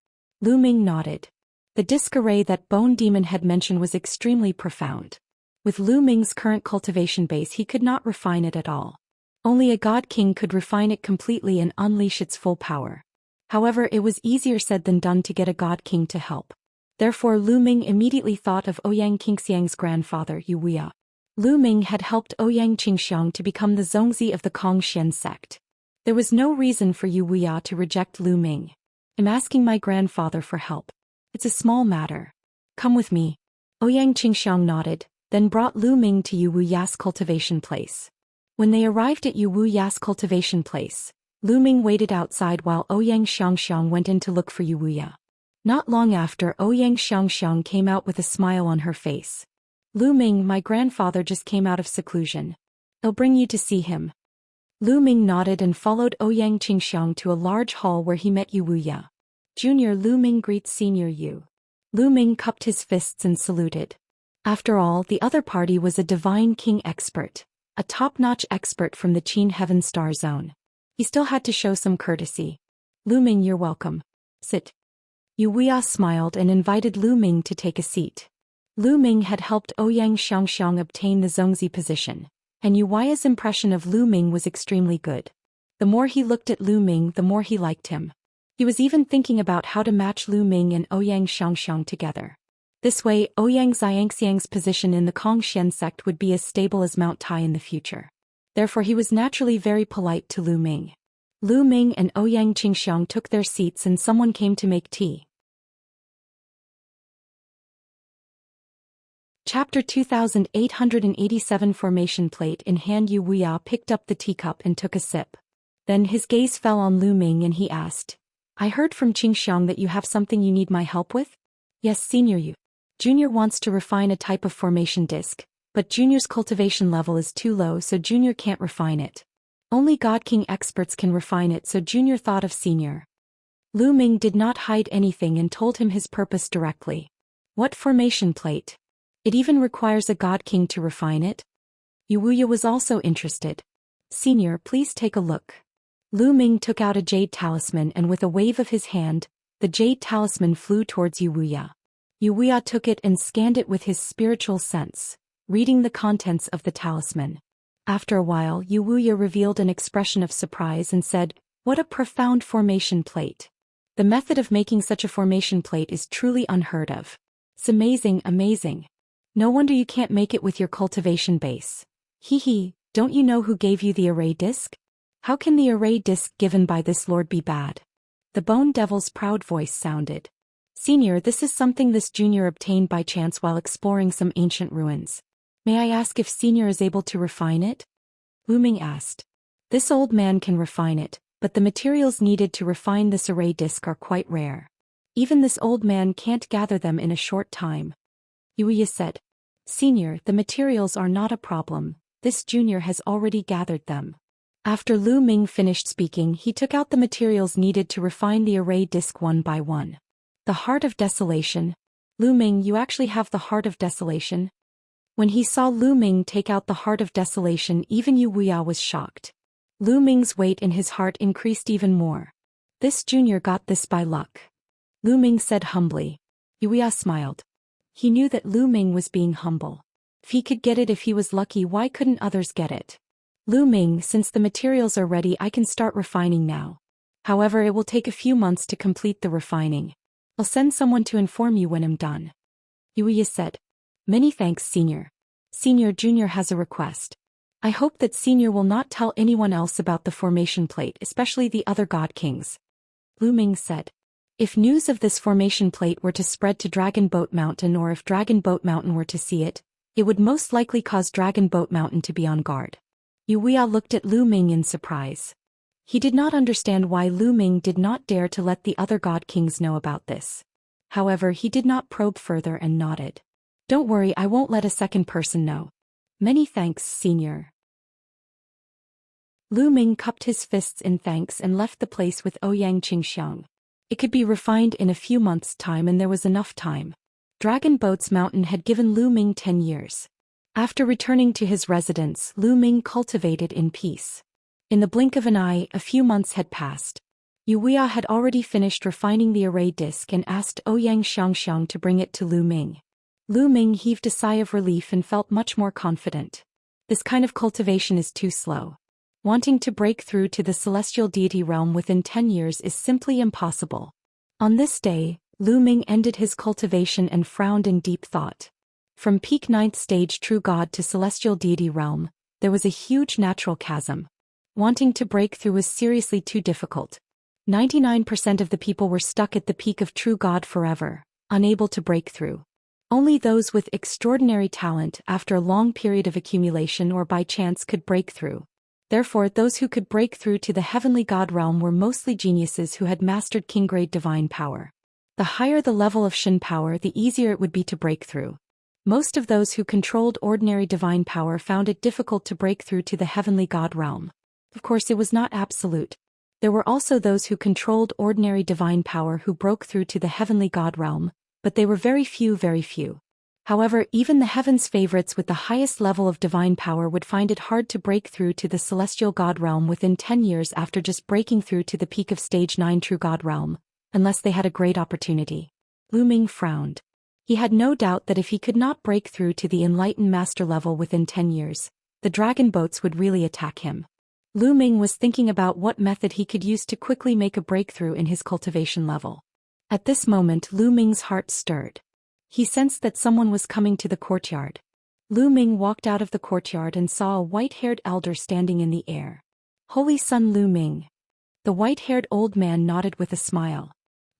Lu Ming nodded. The disc array that Bone Demon had mentioned was extremely profound. With Lu Ming's current cultivation base, he could not refine it at all. Only a God King could refine it completely and unleash its full power. However, it was easier said than done to get a God King to help. Therefore, Lu Ming immediately thought of Ouyang Qingxiang's grandfather, Wuxia. Lu Ming had helped Ouyang Qingxiang to become the Zhongzi of the Kong Xian sect. There was no reason for Wuxia to reject Lu Ming. I'm asking my grandfather for help. It's a small matter. Come with me. Ouyang Qingxiang nodded, then brought Lu Ming to Wuxia's cultivation place. When they arrived at Wuxia's cultivation place, Lu Ming waited outside while Ouyang Xianxia went in to look for Wuxia. Not long after, Ouyang Xianxia came out with a smile on her face. Lu Ming, my grandfather just came out of seclusion. I'll bring you to see him. Lu Ming nodded and followed Ouyang Qingxiang to a large hall where he met Wuxia. Junior, Lu Ming greets Senior Yu. Lu Ming cupped his fists and saluted. After all, the other party was a divine king expert, a top-notch expert from the Qin Heaven Star Zone. He still had to show some courtesy. Lu Ming, you're welcome. Sit. Wuxia smiled and invited Lu Ming to take a seat. Lu Ming had helped Ouyang Xianxia obtain the Zhongzi position, and Wuxia's impression of Lu Ming was extremely good. The more he looked at Lu Ming, the more he liked him. He was even thinking about how to match Lu Ming and Ouyang Xianxia together. This way, Ouyang Xianxiang's position in the Kong Xian sect would be as stable as Mount Tai in the future. Therefore, he was naturally very polite to Lu Ming. Lu Ming and Ouyang Qingxiang took their seats and someone came to make tea. Chapter 2887 Formation plate in hand. Wuxia picked up the teacup and took a sip. Then his gaze fell on Lu Ming and he asked, I heard from Qingxiang that you have something you need my help with? Yes, Senior Yu. Junior wants to refine a type of formation disc, but Junior's cultivation level is too low, so Junior can't refine it. Only God King experts can refine it, so Junior thought of Senior. Lu Ming did not hide anything and told him his purpose directly. What formation plate? It even requires a God King to refine it? Wuxia was also interested. Senior, please take a look. Lu Ming took out a jade talisman and with a wave of his hand, the jade talisman flew towards Wuxia. Wuxia took it and scanned it with his spiritual sense, reading the contents of the talisman. After a while, Wuxia revealed an expression of surprise and said, What a profound formation plate. The method of making such a formation plate is truly unheard of. It's amazing, amazing. No wonder you can't make it with your cultivation base. Hee, don't you know who gave you the array disc? How can the array disc given by this lord be bad? The Bone Devil's proud voice sounded. Senior, this is something this junior obtained by chance while exploring some ancient ruins. May I ask if Senior is able to refine it? Lu Ming asked. This old man can refine it, but the materials needed to refine this array disc are quite rare. Even this old man can't gather them in a short time. Wuxia said. Senior, the materials are not a problem, this junior has already gathered them. After Lu Ming finished speaking, he took out the materials needed to refine the array disc one by one. The Heart of Desolation. Lu Ming, you actually have the Heart of Desolation? When he saw Lu Ming take out the Heart of Desolation, even Wuxia was shocked. Lu Ming's weight in his heart increased even more. This junior got this by luck. Lu Ming said humbly. Wuxia smiled. He knew that Lu Ming was being humble. If he could get it if he was lucky, why couldn't others get it? Lu Ming, since the materials are ready, I can start refining now. However, it will take a few months to complete the refining. I'll send someone to inform you when I'm done. Wuxia said. Many thanks, Senior. Senior, Junior has a request. I hope that Senior will not tell anyone else about the formation plate, especially the other God Kings. Lu Ming said. If news of this formation plate were to spread to Dragon Boat Mountain, or if Dragon Boat Mountain were to see it, it would most likely cause Dragon Boat Mountain to be on guard. Wuxia looked at Lu Ming in surprise. He did not understand why Lu Ming did not dare to let the other god kings know about this. However, he did not probe further and nodded. Don't worry, I won't let a second person know. Many thanks, senior. Lu Ming cupped his fists in thanks and left the place with Ouyang Qingxiang. It could be refined in a few months' time, and there was enough time. Dragon Boat's mountain had given Lu Ming 10 years. After returning to his residence, Lu Ming cultivated in peace. In the blink of an eye, a few months had passed. Wuxia had already finished refining the array disc and asked Ouyang Xianxia to bring it to Lu Ming. Lu Ming heaved a sigh of relief and felt much more confident. This kind of cultivation is too slow. Wanting to break through to the celestial deity realm within 10 years is simply impossible. On this day, Lu Ming ended his cultivation and frowned in deep thought. From peak 9th stage true god to celestial deity realm, there was a huge natural chasm. Wanting to break through was seriously too difficult. 99% of the people were stuck at the peak of true god forever, unable to break through. Only those with extraordinary talent after a long period of accumulation or by chance could break through. Therefore, those who could break through to the heavenly god realm were mostly geniuses who had mastered king-grade divine power. The higher the level of Shen power, the easier it would be to break through. Most of those who controlled ordinary divine power found it difficult to break through to the heavenly god realm. Of course, it was not absolute. There were also those who controlled ordinary divine power who broke through to the heavenly god realm, but they were very few, very few. However, even the heavens' favorites with the highest level of divine power would find it hard to break through to the celestial god realm within 10 years after just breaking through to the peak of stage 9 true god realm, unless they had a great opportunity. Lu Ming frowned. He had no doubt that if he could not break through to the enlightened master level within 10 years, the dragon boats would really attack him. Lu Ming was thinking about what method he could use to quickly make a breakthrough in his cultivation level. At this moment, Lu Ming's heart stirred. He sensed that someone was coming to the courtyard. Lu Ming walked out of the courtyard and saw a white-haired elder standing in the air. Holy Son Lu Ming. The white-haired old man nodded with a smile.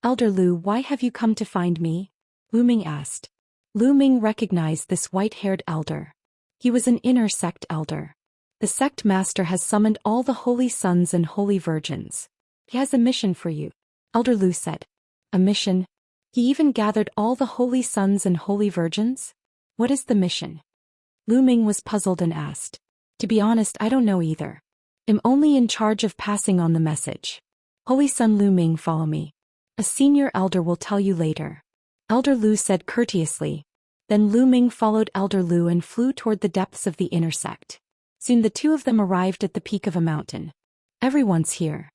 Elder Lu, why have you come to find me? Lu Ming asked. Lu Ming recognized this white-haired elder. He was an inner sect elder. The sect master has summoned all the holy sons and holy virgins. He has a mission for you, Elder Lu said. A mission? He even gathered all the holy sons and holy virgins? What is the mission? Lu Ming was puzzled and asked. To be honest, I don't know either. I'm only in charge of passing on the message. Holy Son Lu Ming, follow me. A senior elder will tell you later. Elder Lu said courteously. Then Lu Ming followed Elder Lu and flew toward the depths of the inner sect. Soon the two of them arrived at the peak of a mountain. Everyone's here.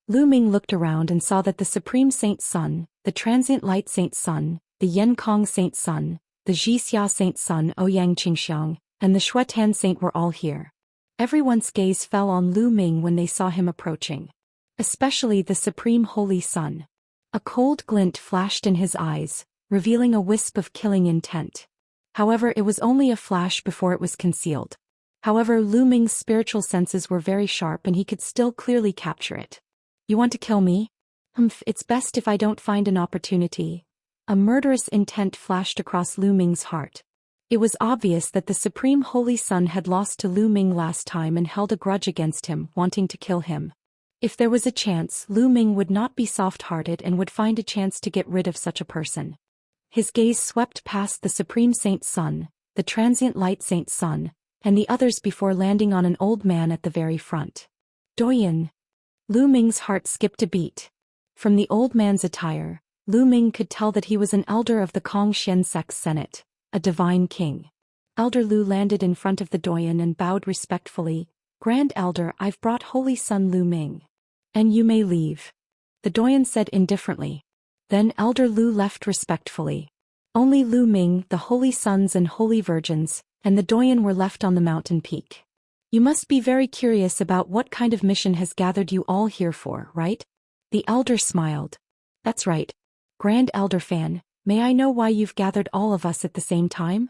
Lu Ming looked around and saw that the Supreme Saint Sun, the Transient Light Saint Sun, the Yenkong Saint Sun, the Zhixia Saint Sun Ouyang Qingxiang, and the Shuetan Saint were all here. Everyone's gaze fell on Lu Ming when they saw him approaching. Especially the Supreme Holy Sun. A cold glint flashed in his eyes, revealing a wisp of killing intent. However, it was only a flash before it was concealed. However, Lu Ming's spiritual senses were very sharp and he could still clearly capture it. You want to kill me? It's best if I don't find an opportunity. A murderous intent flashed across Lu Ming's heart. It was obvious that the Supreme Holy Sun had lost to Lu Ming last time and held a grudge against him, wanting to kill him. If there was a chance, Lu Ming would not be soft-hearted and would find a chance to get rid of such a person. His gaze swept past the Supreme Saint Sun, the Transient Light Saint Sun, and the others before landing on an old man at the very front. Doyen. Lu Ming's heart skipped a beat. From the old man's attire, Lu Ming could tell that he was an elder of the Kongxian sect's senate, a divine king. Elder Lu landed in front of the Doyen and bowed respectfully. Grand Elder, I've brought Holy Son Lu Ming. And you may leave. The Doyen said indifferently. Then Elder Lu left respectfully. Only Lu Ming, the holy sons and holy virgins, and the Doyen were left on the mountain peak. You must be very curious about what kind of mission has gathered you all here for, right? The elder smiled. That's right. Grand Elder Fan, may I know why you've gathered all of us at the same time?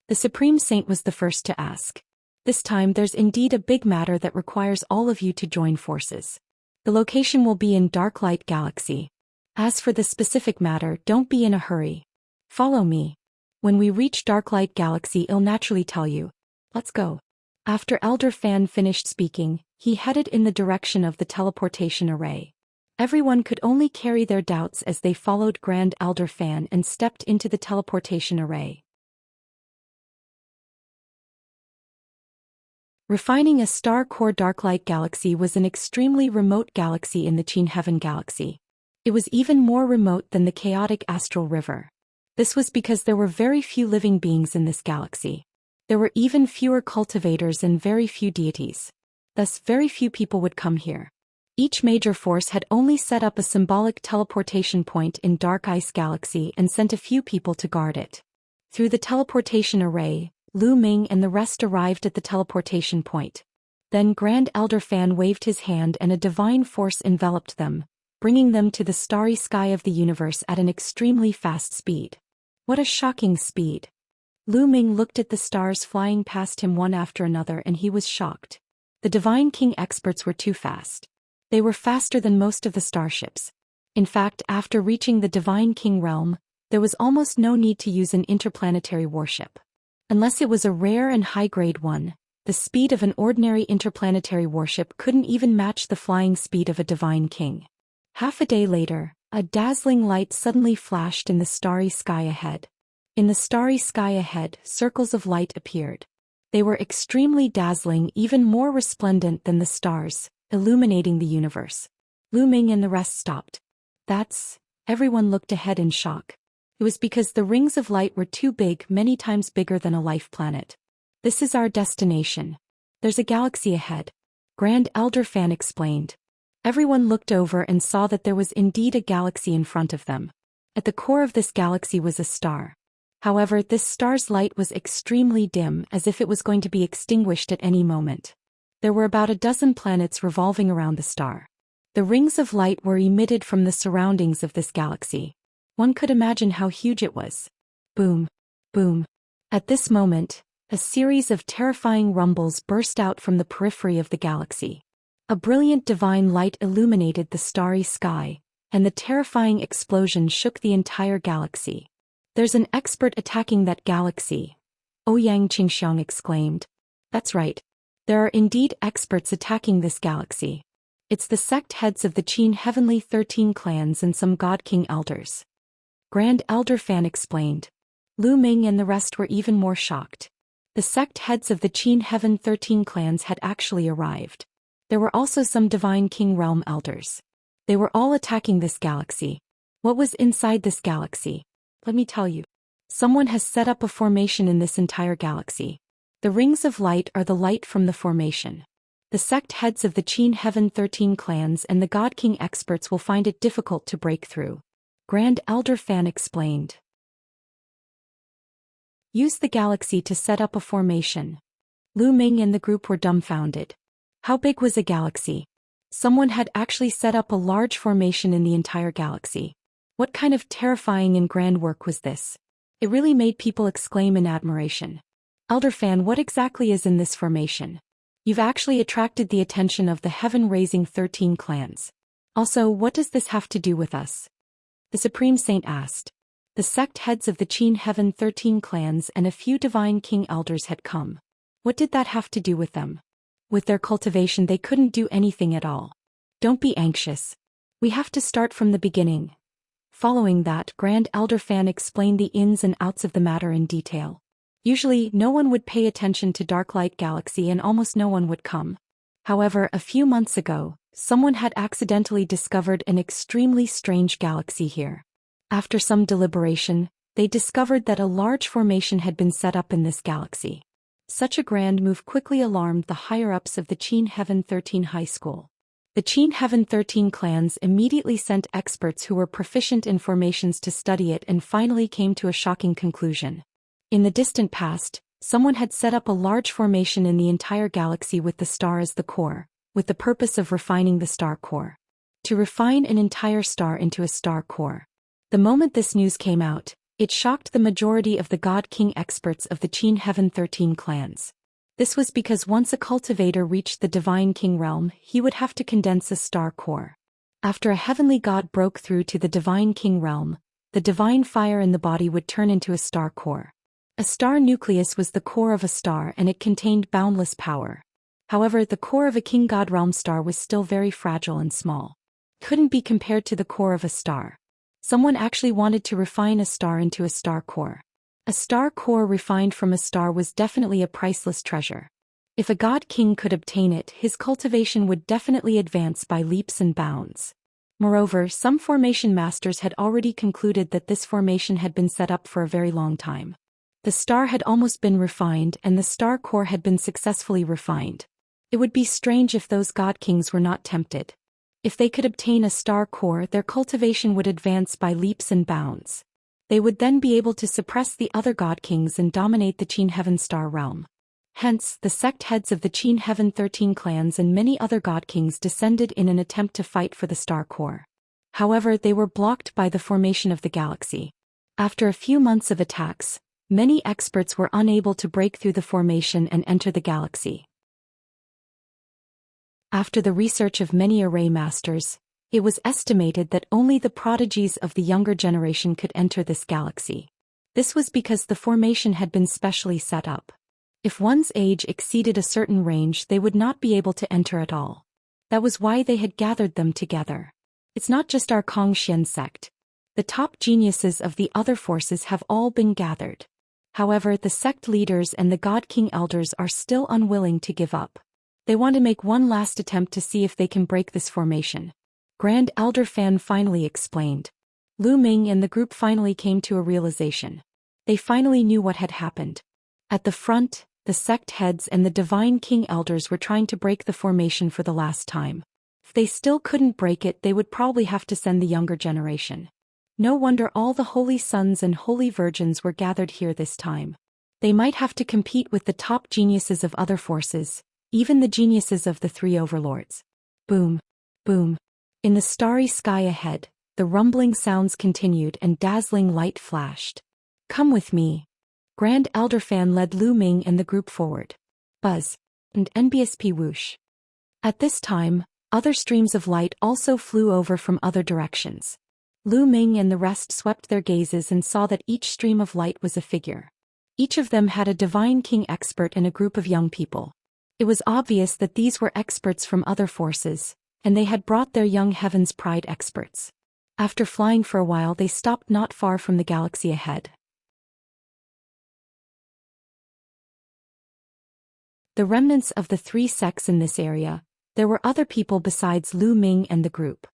The Supreme Saint was the first to ask. This time there's indeed a big matter that requires all of you to join forces. The location will be in Dark Light Galaxy. As for the specific matter, don't be in a hurry. Follow me. When we reach Dark Light Galaxy, I'll naturally tell you. Let's go. After Elder Fan finished speaking, he headed in the direction of the teleportation array. Everyone could only carry their doubts as they followed Grand Elder Fan and stepped into the teleportation array. Refining a star core Darklight Galaxy was an extremely remote galaxy in the Qin Heaven Galaxy. It was even more remote than the chaotic Astral River. This was because there were very few living beings in this galaxy. There were even fewer cultivators and very few deities. Thus, very few people would come here. Each major force had only set up a symbolic teleportation point in Dark Ice Galaxy and sent a few people to guard it. Through the teleportation array, Lu Ming and the rest arrived at the teleportation point. Then Grand Elder Fan waved his hand and a divine force enveloped them, bringing them to the starry sky of the universe at an extremely fast speed. What a shocking speed! Lu Ming looked at the stars flying past him one after another and he was shocked. The Divine King experts were too fast. They were faster than most of the starships. In fact, after reaching the Divine King realm, there was almost no need to use an interplanetary warship. Unless it was a rare and high-grade one, the speed of an ordinary interplanetary warship couldn't even match the flying speed of a Divine King. Half a day later, a dazzling light suddenly flashed in the starry sky ahead. In the starry sky ahead, circles of light appeared. They were extremely dazzling, even more resplendent than the stars, illuminating the universe. Lu Ming and the rest stopped. Everyone looked ahead in shock. It was because the rings of light were too big, many times bigger than a life planet. This is our destination. There's a galaxy ahead. Grand Elder Fan explained. Everyone looked over and saw that there was indeed a galaxy in front of them. At the core of this galaxy was a star. However, this star's light was extremely dim, as if it was going to be extinguished at any moment. There were about a dozen planets revolving around the star. The rings of light were emitted from the surroundings of this galaxy. One could imagine how huge it was. Boom. Boom. At this moment, a series of terrifying rumbles burst out from the periphery of the galaxy. A brilliant divine light illuminated the starry sky, and the terrifying explosion shook the entire galaxy. There's an expert attacking that galaxy, Ouyang Qingxiang exclaimed. That's right. There are indeed experts attacking this galaxy. It's the sect heads of the Qin Heavenly 13 clans and some God King elders. Grand Elder Fan explained. Lu Ming and the rest were even more shocked. The sect heads of the Qin Heaven 13 clans had actually arrived. There were also some Divine King Realm elders. They were all attacking this galaxy. What was inside this galaxy? Let me tell you. Someone has set up a formation in this entire galaxy. The rings of light are the light from the formation. The sect heads of the Qin Heaven 13 clans and the God King experts will find it difficult to break through. Grand Elder Fan explained. Use the galaxy to set up a formation. Lu Ming and the group were dumbfounded. How big was a galaxy? Someone had actually set up a large formation in the entire galaxy. What kind of terrifying and grand work was this? It really made people exclaim in admiration. Elder Fan, what exactly is in this formation? You've actually attracted the attention of the heaven-raising 13 clans. Also, what does this have to do with us? The Supreme Saint asked. The sect heads of the Qin Heaven 13 clans and a few Divine King elders had come. What did that have to do with them? With their cultivation they couldn't do anything at all. Don't be anxious. We have to start from the beginning. Following that, Grand Elder Fan explained the ins and outs of the matter in detail. Usually, no one would pay attention to Darklight Galaxy and almost no one would come. However, a few months ago, someone had accidentally discovered an extremely strange galaxy here. After some deliberation, they discovered that a large formation had been set up in this galaxy. Such a grand move quickly alarmed the higher-ups of the Qin Heaven 13 High School. The Qin Heaven 13 clans immediately sent experts who were proficient in formations to study it and finally came to a shocking conclusion. In the distant past, someone had set up a large formation in the entire galaxy with the star as the core, with the purpose of refining the star core. To refine an entire star into a star core. The moment this news came out, it shocked the majority of the God King experts of the Qin Heaven 13 clans. This was because once a cultivator reached the Divine King realm, he would have to condense a star core. After a heavenly god broke through to the Divine King realm, the divine fire in the body would turn into a star core. A star nucleus was the core of a star and it contained boundless power. However, the core of a king god realm star was still very fragile and small. Couldn't be compared to the core of a star. Someone actually wanted to refine a star into a star core. A star core refined from a star was definitely a priceless treasure. If a god king could obtain it, his cultivation would definitely advance by leaps and bounds. Moreover, some formation masters had already concluded that this formation had been set up for a very long time. The star had almost been refined and the star core had been successfully refined. It would be strange if those god kings were not tempted. If they could obtain a star core, their cultivation would advance by leaps and bounds. They would then be able to suppress the other god kings and dominate the Qin Heaven star realm. Hence, the sect heads of the Qin Heaven 13 clans and many other god kings descended in an attempt to fight for the star core. However, they were blocked by the formation of the galaxy. After a few months of attacks, many experts were unable to break through the formation and enter the galaxy. After the research of many array masters, it was estimated that only the prodigies of the younger generation could enter this galaxy. This was because the formation had been specially set up. If one's age exceeded a certain range, they would not be able to enter at all. That was why they had gathered them together. It's not just our Xianxia Xian sect. The top geniuses of the other forces have all been gathered. However, the sect leaders and the God King elders are still unwilling to give up. They want to make one last attempt to see if they can break this formation. Grand Elder Fan finally explained. Lu Ming and the group finally came to a realization. They finally knew what had happened. At the front, the sect heads and the Divine King elders were trying to break the formation for the last time. If they still couldn't break it, they would probably have to send the younger generation. No wonder all the holy sons and holy virgins were gathered here this time. They might have to compete with the top geniuses of other forces, even the geniuses of the three overlords. Boom, boom. In the starry sky ahead, the rumbling sounds continued and dazzling light flashed. Come with me. Grand Elder Fan led Lu Ming and the group forward. Buzz. And NBSP whoosh. At this time, other streams of light also flew over from other directions. Lu Ming and the rest swept their gazes and saw that each stream of light was a figure. Each of them had a Divine King expert and a group of young people. It was obvious that these were experts from other forces, and they had brought their young Heaven's Pride experts. After flying for a while, they stopped not far from the galaxy ahead. The remnants of the three sects in this area, there were other people besides Lu Ming and the group.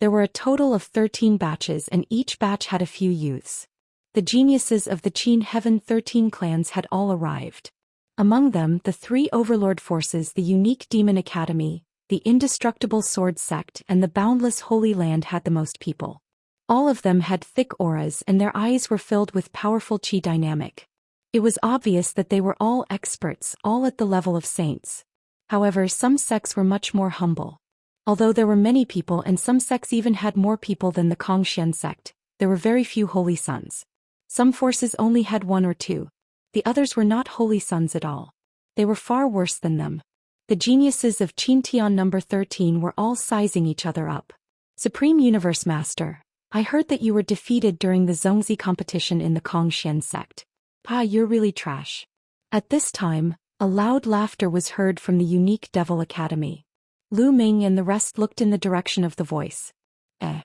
There were a total of 13 batches and each batch had a few youths. The geniuses of the Qin Heaven 13 clans had all arrived. Among them, the three overlord forces, the unique Demon Academy, the indestructible sword sect and the boundless Holy Land had the most people. All of them had thick auras and their eyes were filled with powerful qi dynamic. It was obvious that they were all experts, all at the level of saints. However, some sects were much more humble. Although there were many people and some sects even had more people than the Xian sect, there were very few holy sons. Some forces only had one or two. The others were not holy sons at all. They were far worse than them. The geniuses of Qintian number 13 were all sizing each other up. Supreme Universe Master, I heard that you were defeated during the Zhongzi competition in the Xian sect. Ah, you're really trash. At this time, a loud laughter was heard from the unique Devil Academy. Lu Ming and the rest looked in the direction of the voice. A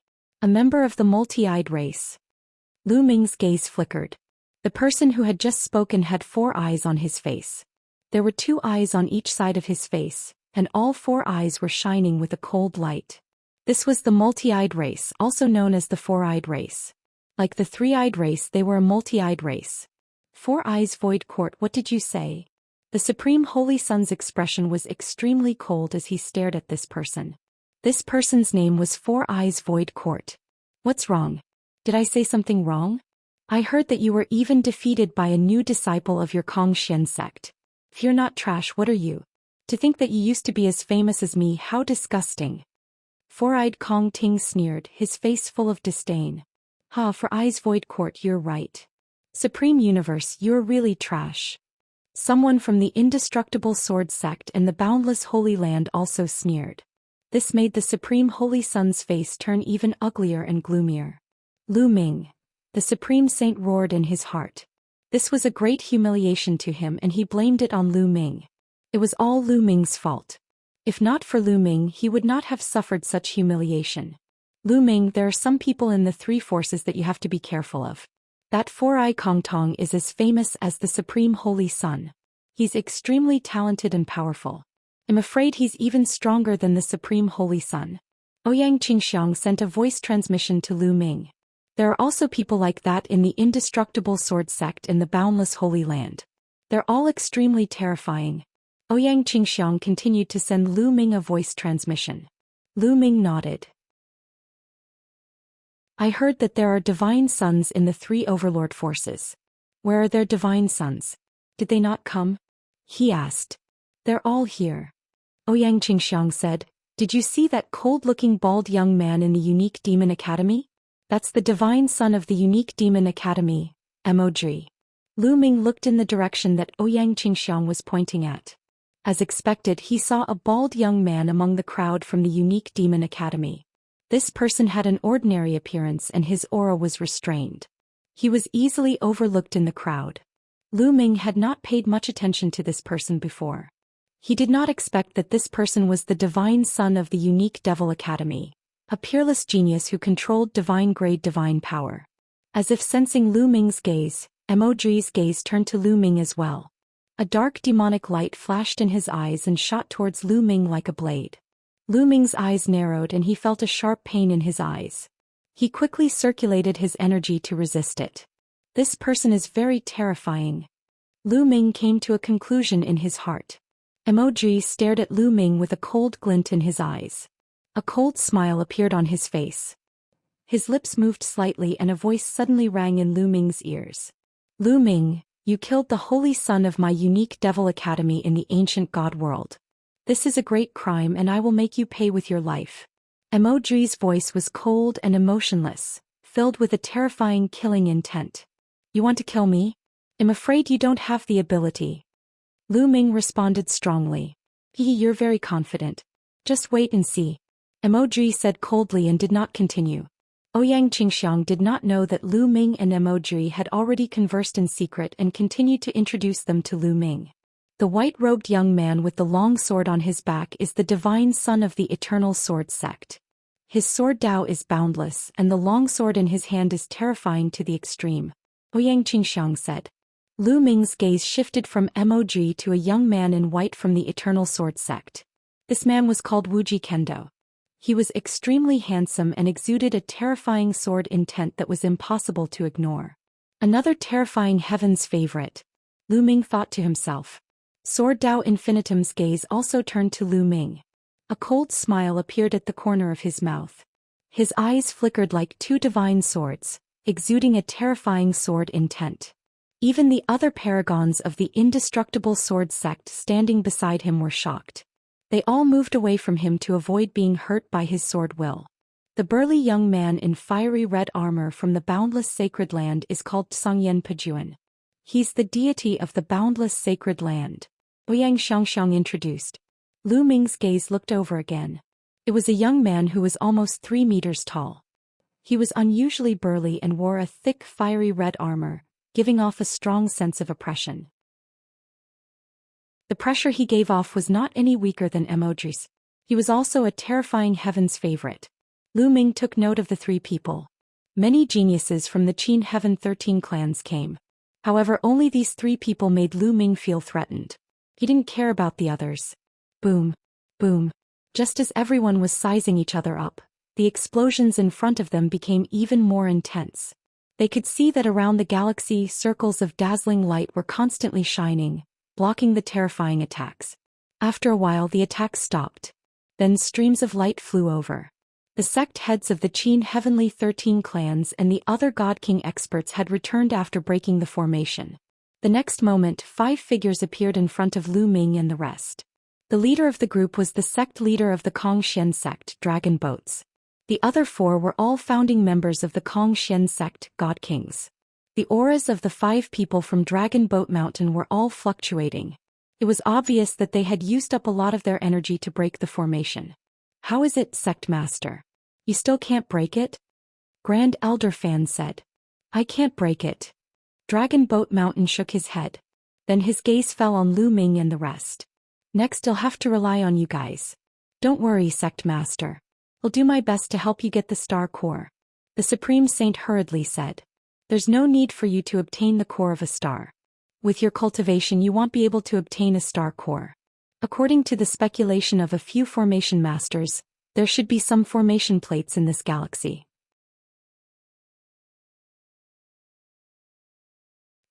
member of the multi-eyed race. Lu Ming's gaze flickered. The person who had just spoken had 4 eyes on his face. There were 2 eyes on each side of his face, and all 4 eyes were shining with a cold light. This was the multi-eyed race, also known as the 4-eyed race. Like the 3-eyed race, they were a multi-eyed race. 4 eyes Void Court, what did you say? The Supreme Holy Son's expression was extremely cold as he stared at this person. This person's name was 4 Eyes Void Court. What's wrong? Did I say something wrong? I heard that you were even defeated by a new disciple of your Xian sect. If you're not trash, what are you? To think that you used to be as famous as me, how disgusting. 4-eyed Kong Ting sneered, his face full of disdain. Ha, 4 Eyes Void Court, you're right. Supreme Universe, you're really trash. Someone from the indestructible sword sect and the boundless Holy Land also sneered. This made the Supreme Holy Son's face turn even uglier and gloomier. Lu Ming. The Supreme Saint roared in his heart. This was a great humiliation to him and he blamed it on Lu Ming. It was all Lu Ming's fault. If not for Lu Ming, he would not have suffered such humiliation. Lu Ming, there are some people in the three forces that you have to be careful of. That Four-Eye Kong Tong is as famous as the Supreme Holy Sun. He's extremely talented and powerful. I'm afraid he's even stronger than the Supreme Holy Sun. Ouyang Qingxiang sent a voice transmission to Lu Ming. There are also people like that in the indestructible sword sect in the boundless Holy Land. They're all extremely terrifying. Ouyang Qingxiang continued to send Lu Ming a voice transmission. Lu Ming nodded. I heard that there are divine sons in the three overlord forces. Where are their divine sons? Did they not come? He asked. They're all here. Ouyang Qingxiang said, did you see that cold-looking bald young man in the Unique Demon Academy? That's the divine son of the Unique Demon Academy, Emoji. Lu Ming looked in the direction that Ouyang Qingxiang was pointing at. As expected, he saw a bald young man among the crowd from the Unique Demon Academy. This person had an ordinary appearance and his aura was restrained. He was easily overlooked in the crowd. Lu Ming had not paid much attention to this person before. He did not expect that this person was the divine son of the Unique Devil Academy, a peerless genius who controlled divine-grade divine power. As if sensing Lu Ming's gaze, Emoji's gaze turned to Lu Ming as well. A dark demonic light flashed in his eyes and shot towards Lu Ming like a blade. Lu Ming's eyes narrowed and he felt a sharp pain in his eyes. He quickly circulated his energy to resist it. This person is very terrifying. Lu Ming came to a conclusion in his heart. Emoji stared at Lu Ming with a cold glint in his eyes. A cold smile appeared on his face. His lips moved slightly and a voice suddenly rang in Lu Ming's ears. Lu Ming, you killed the holy son of my Unique Devil Academy in the ancient god world. This is a great crime and I will make you pay with your life. Emoji's voice was cold and emotionless, filled with a terrifying killing intent. You want to kill me? I'm afraid you don't have the ability. Lu Ming responded strongly. You're very confident. Just wait and see. Emoji said coldly and did not continue. Ouyang Qingxiang did not know that Lu Ming and Emoji had already conversed in secret and continued to introduce them to Lu Ming. The white-robed young man with the long sword on his back is the divine son of the Eternal Sword Sect. His sword Dao is boundless and the long sword in his hand is terrifying to the extreme. Ouyang Qingxiang said. Lu Ming's gaze shifted from Emoji to a young man in white from the Eternal Sword Sect. This man was called Wuji Kendo. He was extremely handsome and exuded a terrifying sword intent that was impossible to ignore. Another terrifying heaven's favorite. Lu Ming thought to himself. Sword Dao Infinitum's gaze also turned to Lu Ming. A cold smile appeared at the corner of his mouth. His eyes flickered like two divine swords, exuding a terrifying sword intent. Even the other paragons of the indestructible sword sect standing beside him were shocked. They all moved away from him to avoid being hurt by his sword will. The burly young man in fiery red armor from the boundless sacred land is called Tsangyan Pajuan. He's the deity of the boundless sacred land. Ouyang Xianxiang introduced. Lu Ming's gaze looked over again. It was a young man who was almost 3 meters tall. He was unusually burly and wore a thick fiery red armor, giving off a strong sense of oppression. The pressure he gave off was not any weaker than Emoji's. He was also a terrifying heaven's favorite. Lu Ming took note of the 3 people. Many geniuses from the Qin Heaven 13 clans came. However, only these 3 people made Lu Ming feel threatened. He didn't care about the others. Boom. Boom. Just as everyone was sizing each other up, the explosions in front of them became even more intense. They could see that around the galaxy circles of dazzling light were constantly shining, blocking the terrifying attacks. After a while the attacks stopped. Then streams of light flew over. The sect heads of the Qin Heavenly 13 clans and the other God King experts had returned after breaking the formation. The next moment 5 figures appeared in front of Lu Ming and the rest. The leader of the group was the sect leader of the Kong Xian sect, Dragon Boats. The other 4 were all founding members of the Kong Xian sect, God Kings. The auras of the 5 people from Dragon Boat Mountain were all fluctuating. It was obvious that they had used up a lot of their energy to break the formation. How is it, Sect Master? You still can't break it? Grand Elder Fan said. I can't break it. Dragon Boat Mountain shook his head. Then his gaze fell on Lu Ming and the rest. Next I'll have to rely on you guys. Don't worry, Sect Master. I'll do my best to help you get the star core. The Supreme Saint hurriedly said. There's no need for you to obtain the core of a star. With your cultivation you won't be able to obtain a star core. According to the speculation of a few formation masters, there should be some formation plates in this galaxy.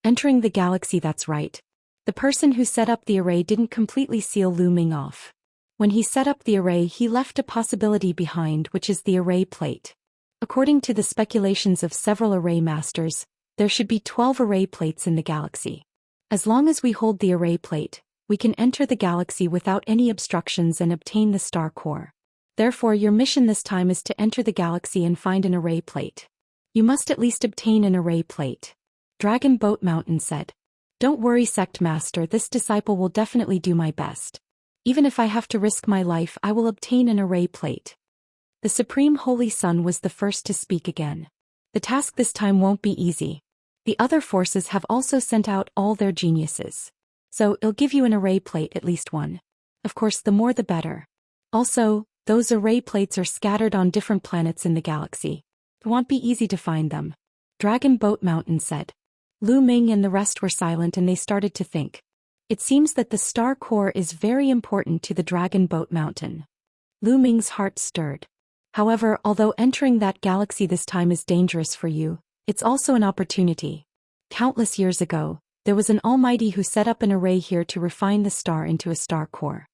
Entering the galaxy, that's right. The person who set up the array didn't completely seal Lu Ming off. When he set up the array he left a possibility behind, which is the array plate. According to the speculations of several array masters, there should be 12 array plates in the galaxy. As long as we hold the array plate, we can enter the galaxy without any obstructions and obtain the star core. Therefore your mission this time is to enter the galaxy and find an array plate. You must at least obtain an array plate. Dragon Boat Mountain said. Don't worry, Sect Master, this disciple will definitely do my best. Even if I have to risk my life, I will obtain an array plate. The Supreme Holy Sun was the first to speak again. The task this time won't be easy. The other forces have also sent out all their geniuses. So it'll give you an array plate, at least one. Of course, the more the better. Also, those array plates are scattered on different planets in the galaxy. It won't be easy to find them. Dragon Boat Mountain said. Lu Ming and the rest were silent and they started to think. It seems that the star core is very important to the Dragon Boat Mountain. Lu Ming's heart stirred. However, although entering that galaxy this time is dangerous for you, it's also an opportunity. Countless years ago, there was an almighty who set up an array here to refine the star into a star core.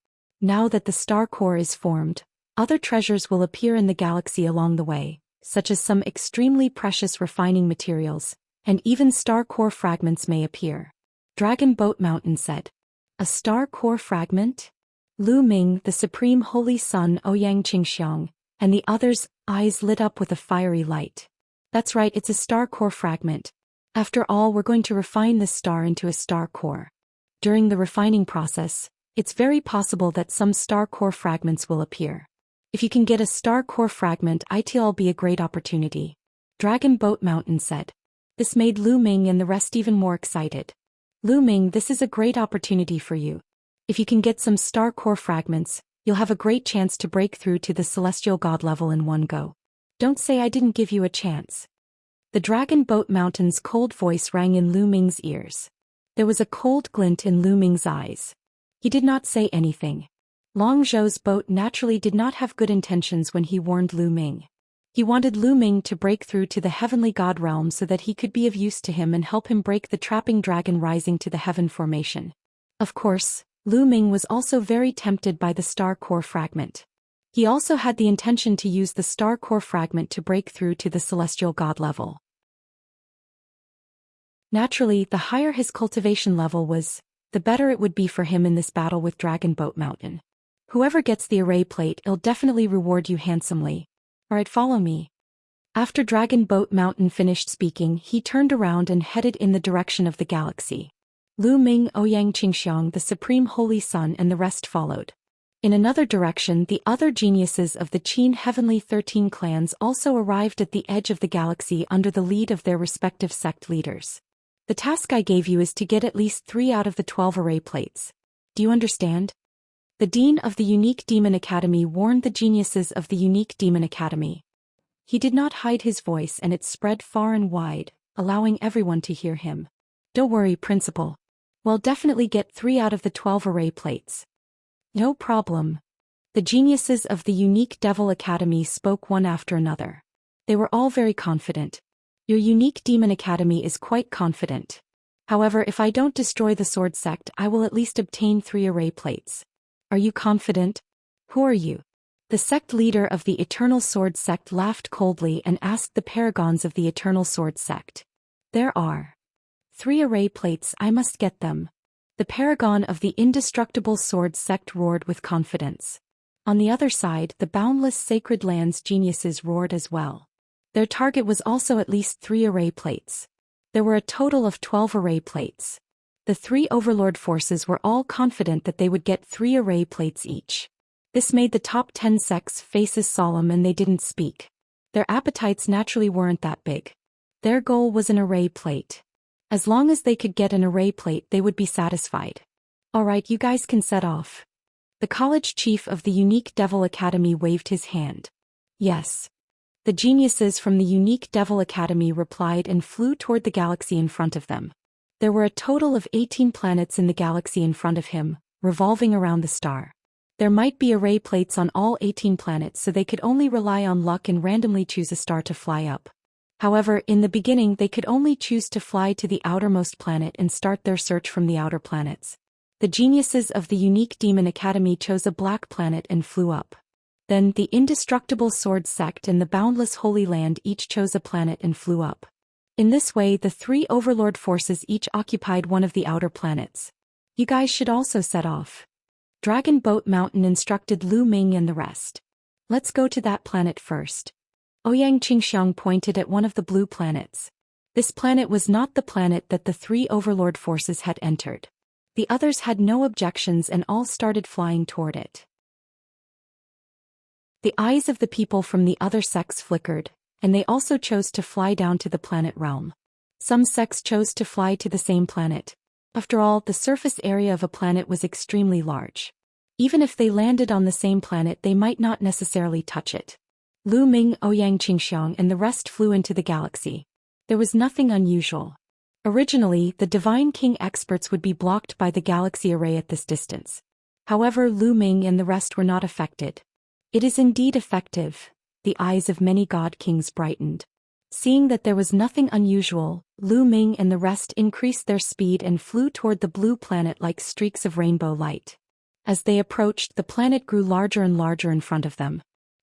Now that the star core is formed, other treasures will appear in the galaxy along the way, such as some extremely precious refining materials, and even star core fragments may appear. Dragon Boat Mountain said. A star core fragment? Lu Ming, the Supreme Holy Sun, Ouyang Qingxiang, and the others' eyes lit up with a fiery light. That's right, it's a star core fragment. After all, we're going to refine this star into a star core. During the refining process, it's very possible that some star core fragments will appear. If you can get a star core fragment, it'll be a great opportunity. Dragon Boat Mountain said. This made Lu Ming and the rest even more excited. Lu Ming, this is a great opportunity for you. If you can get some star core fragments, you'll have a great chance to break through to the celestial god level in one go. Don't say I didn't give you a chance. The Dragon Boat Mountain's cold voice rang in Lu Ming's ears. There was a cold glint in Lu Ming's eyes. He did not say anything. Long Zhou's boat naturally did not have good intentions when he warned Lu Ming. He wanted Lu Ming to break through to the heavenly god realm so that he could be of use to him and help him break the trapping dragon rising to the heaven formation. Of course, Lu Ming was also very tempted by the star core fragment. He also had the intention to use the star core fragment to break through to the celestial god level. Naturally, the higher his cultivation level was, the better it would be for him in this battle with Dragon Boat Mountain. Whoever gets the array plate, it'll definitely reward you handsomely. Alright, follow me. After Dragon Boat Mountain finished speaking, he turned around and headed in the direction of the galaxy. Lu Ming, Ouyang Qingxiang, the Supreme Holy Sun, and the rest followed. In another direction, the other geniuses of the Qin Heavenly 13 clans also arrived at the edge of the galaxy under the lead of their respective sect leaders. The task I gave you is to get at least 3 out of the 12 array plates. Do you understand? The Dean of the Unique Demon Academy warned the geniuses of the Unique Demon Academy. He did not hide his voice and it spread far and wide, allowing everyone to hear him. Don't worry, Principal. We'll definitely get 3 out of the 12 array plates. No problem. The geniuses of the Unique Devil Academy spoke one after another. They were all very confident. Your Unique Demon Academy is quite confident. However, if I don't destroy the Sword Sect, I will at least obtain 3 array plates. Are you confident? Who are you? The sect leader of the Eternal Sword Sect laughed coldly and asked the paragons of the Eternal Sword Sect. There are 3 array plates, I must get them. The paragon of the Indestructible Sword Sect roared with confidence. On the other side, the Boundless Sacred Lands geniuses roared as well. Their target was also at least 3 array plates. There were a total of 12 array plates. The 3 overlord forces were all confident that they would get 3 array plates each. This made the top 10 sects' faces solemn and they didn't speak. Their appetites naturally weren't that big. Their goal was an array plate. As long as they could get an array plate, they would be satisfied. Alright, you guys can set off. The college chief of the Unique Devil Academy waved his hand. Yes. The geniuses from the Unique Devil Academy replied and flew toward the galaxy in front of them. There were a total of 18 planets in the galaxy in front of him, revolving around the star. There might be array plates on all 18 planets, so they could only rely on luck and randomly choose a star to fly up. However, in the beginning they could only choose to fly to the outermost planet and start their search from the outer planets. The geniuses of the Unique Demon Academy chose a black planet and flew up. Then the Indestructible Sword Sect and the Boundless Holy Land each chose a planet and flew up. In this way, the three overlord forces each occupied one of the outer planets. You guys should also set off. Dragon Boat Mountain instructed Lu Ming and the rest. Let's go to that planet first. Ouyang Qingxiang pointed at one of the blue planets. This planet was not the planet that the three overlord forces had entered. The others had no objections and all started flying toward it. The eyes of the people from the other sects flickered, and they also chose to fly down to the planet realm. Some sects chose to fly to the same planet. After all, the surface area of a planet was extremely large. Even if they landed on the same planet, they might not necessarily touch it. Lu Ming, Ouyang Qingxiang and the rest flew into the galaxy. There was nothing unusual. Originally, the Divine King experts would be blocked by the galaxy array at this distance. However, Lu Ming and the rest were not affected. It is indeed effective. The eyes of many god kings brightened. Seeing that there was nothing unusual, Lu Ming and the rest increased their speed and flew toward the blue planet like streaks of rainbow light. As they approached, the planet grew larger and larger in front of them.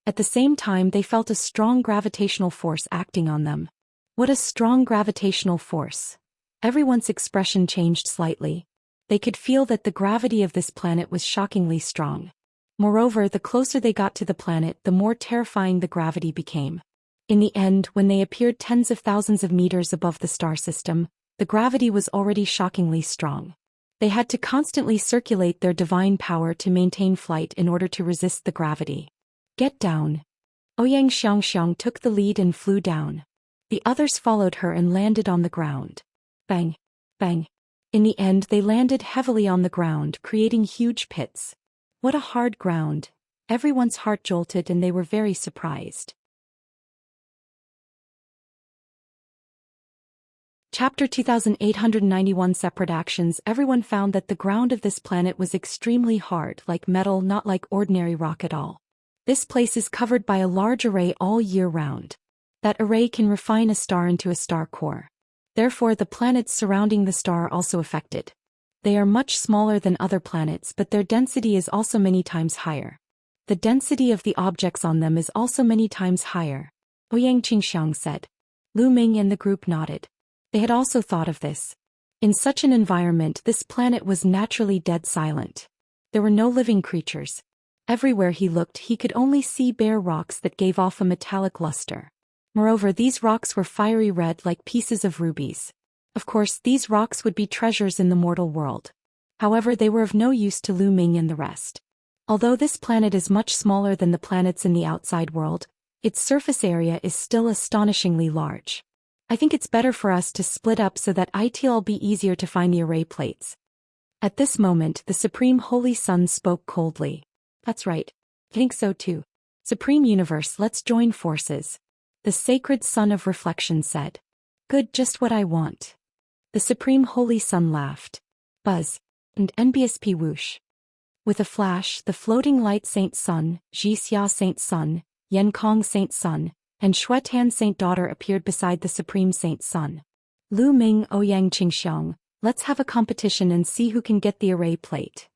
At the same time, they felt a strong gravitational force acting on them. What a strong gravitational force! Everyone's expression changed slightly. They could feel that the gravity of this planet was shockingly strong. Moreover, the closer they got to the planet, the more terrifying the gravity became. In the end, when they appeared tens of thousands of meters above the star system, the gravity was already shockingly strong. They had to constantly circulate their divine power to maintain flight in order to resist the gravity. Get down. Ouyang Xianxia took the lead and flew down. The others followed her and landed on the ground. Bang! Bang! In the end, they landed heavily on the ground, creating huge pits. What a hard ground! Everyone's heart jolted and they were very surprised. Chapter 2891 Separate Actions. Everyone found that the ground of this planet was extremely hard, like metal, not like ordinary rock at all. This place is covered by a large array all year round. That array can refine a star into a star core. Therefore, the planets surrounding the star are also affected. They are much smaller than other planets, but their density is also many times higher. The density of the objects on them is also many times higher. Ouyang Qingxiang said. Lu Ming and the group nodded. They had also thought of this. In such an environment, this planet was naturally dead silent. There were no living creatures. Everywhere he looked, he could only see bare rocks that gave off a metallic luster. Moreover, these rocks were fiery red like pieces of rubies. Of course, these rocks would be treasures in the mortal world. However, they were of no use to Lu Ming and the rest. Although this planet is much smaller than the planets in the outside world, its surface area is still astonishingly large. I think it's better for us to split up so that it'll be easier to find the array plates. At this moment, the Supreme Holy Sun spoke coldly. That's right. I think so too. Supreme Universe, let's join forces. The Sacred Sun of Reflection said. Good, just what I want. The Supreme Holy Sun laughed. Buzz. And NBSP whoosh. With a flash, the floating light Saint Sun, Zhixia Saint Sun, Yenkong Saint Sun, and Xuetan Saint Daughter appeared beside the Supreme Saint Sun. Lu Ming, Ouyang Qingxiang, let's have a competition and see who can get the array plate.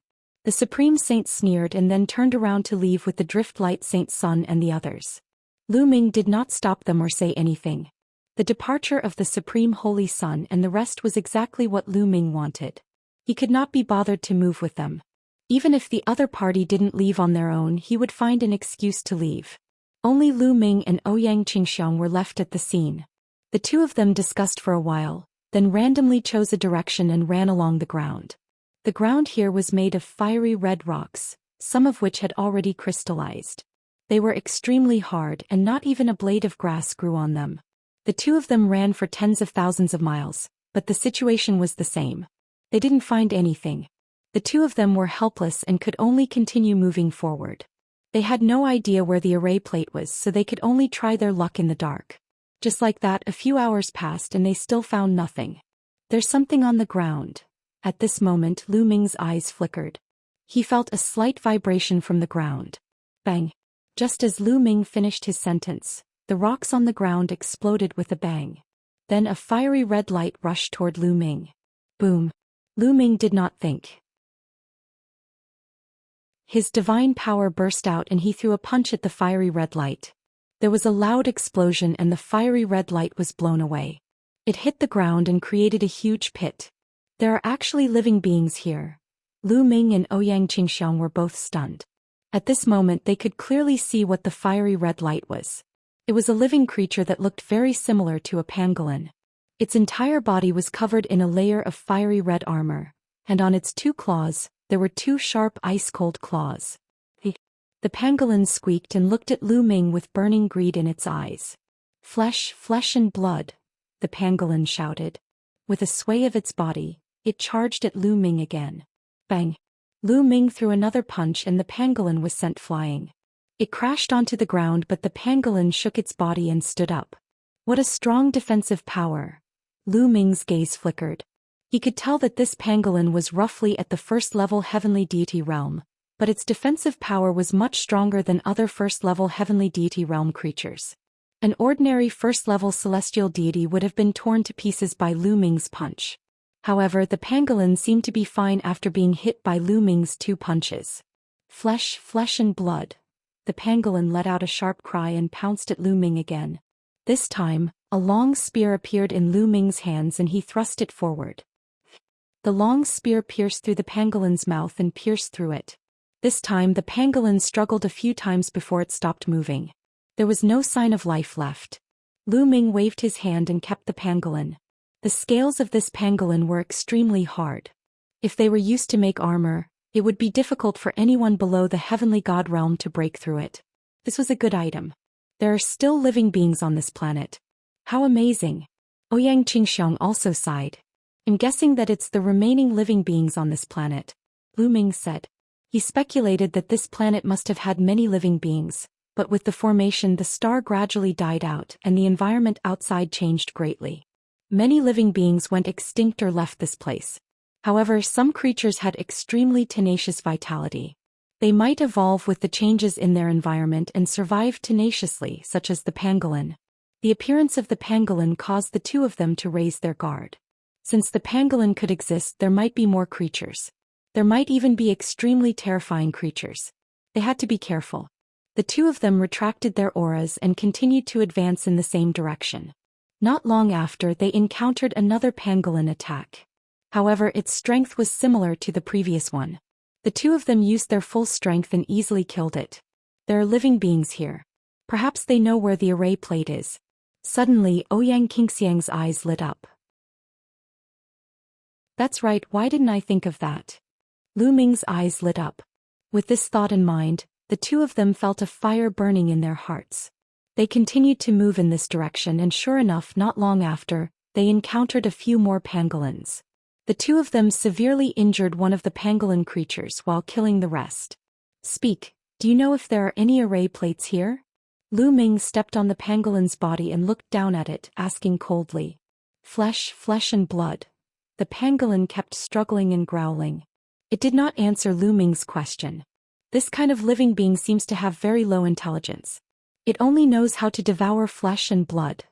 The Supreme Saint sneered and then turned around to leave with the Drift Light Saint Sun and the others. Lu Ming did not stop them or say anything. The departure of the Supreme Holy Sun and the rest was exactly what Lu Ming wanted. He could not be bothered to move with them. Even if the other party didn't leave on their own, he would find an excuse to leave. Only Lu Ming and Ouyang Qingxiang were left at the scene. The two of them discussed for a while, then randomly chose a direction and ran along the ground. The ground here was made of fiery red rocks, some of which had already crystallized. They were extremely hard and not even a blade of grass grew on them. The two of them ran for tens of thousands of miles, but the situation was the same. They didn't find anything. The two of them were helpless and could only continue moving forward. They had no idea where the array plate was, so they could only try their luck in the dark. Just like that, a few hours passed and they still found nothing. There's something on the ground. At this moment, Lu Ming's eyes flickered. He felt a slight vibration from the ground. Bang! Just as Lu Ming finished his sentence, the rocks on the ground exploded with a bang. Then a fiery red light rushed toward Lu Ming. Boom! Lu Ming did not think. His divine power burst out and he threw a punch at the fiery red light. There was a loud explosion and the fiery red light was blown away. It hit the ground and created a huge pit. There are actually living beings here. Lu Ming and Ouyang Qingxiang were both stunned. At this moment they could clearly see what the fiery red light was. It was a living creature that looked very similar to a pangolin. Its entire body was covered in a layer of fiery red armor, and on its two claws, there were two sharp ice-cold claws. The pangolin squeaked and looked at Lu Ming with burning greed in its eyes. Flesh, flesh and blood, the pangolin shouted. With a sway of its body, it charged at Lu Ming again. Bang! Lu Ming threw another punch and the pangolin was sent flying. It crashed onto the ground, but the pangolin shook its body and stood up. What a strong defensive power! Lu Ming's gaze flickered. He could tell that this pangolin was roughly at the first-level heavenly deity realm, but its defensive power was much stronger than other first-level heavenly deity realm creatures. An ordinary first-level celestial deity would have been torn to pieces by Lu Ming's punch. However, the pangolin seemed to be fine after being hit by Lu Ming's two punches. Flesh, flesh and blood. The pangolin let out a sharp cry and pounced at Lu Ming again. This time, a long spear appeared in Lu Ming's hands and he thrust it forward. The long spear pierced through the pangolin's mouth and pierced through it. This time the pangolin struggled a few times before it stopped moving. There was no sign of life left. Lu Ming waved his hand and kept the pangolin. The scales of this pangolin were extremely hard. If they were used to make armor, it would be difficult for anyone below the heavenly god realm to break through it. This was a good item. There are still living beings on this planet. How amazing! Ouyang Qingxiang also sighed. I'm guessing that it's the remaining living beings on this planet, Lu Ming said. He speculated that this planet must have had many living beings, but with the formation the star gradually died out and the environment outside changed greatly. Many living beings went extinct or left this place. However, some creatures had extremely tenacious vitality. They might evolve with the changes in their environment and survive tenaciously, such as the pangolin. The appearance of the pangolin caused the two of them to raise their guard. Since the pangolin could exist, there might be more creatures. There might even be extremely terrifying creatures. They had to be careful. The two of them retracted their auras and continued to advance in the same direction. Not long after, they encountered another pangolin attack. However, its strength was similar to the previous one. The two of them used their full strength and easily killed it. There are living beings here. Perhaps they know where the array plate is. Suddenly, Ouyang Qingxiang's eyes lit up. That's right, why didn't I think of that? Lu Ming's eyes lit up. With this thought in mind, the two of them felt a fire burning in their hearts. They continued to move in this direction and sure enough, not long after, they encountered a few more pangolins. The two of them severely injured one of the pangolin creatures while killing the rest. Speak, do you know if there are any array plates here? Lu Ming stepped on the pangolin's body and looked down at it, asking coldly. Flesh, flesh and blood. The pangolin kept struggling and growling. It did not answer Lu Ming's question. This kind of living being seems to have very low intelligence. It only knows how to devour flesh and blood.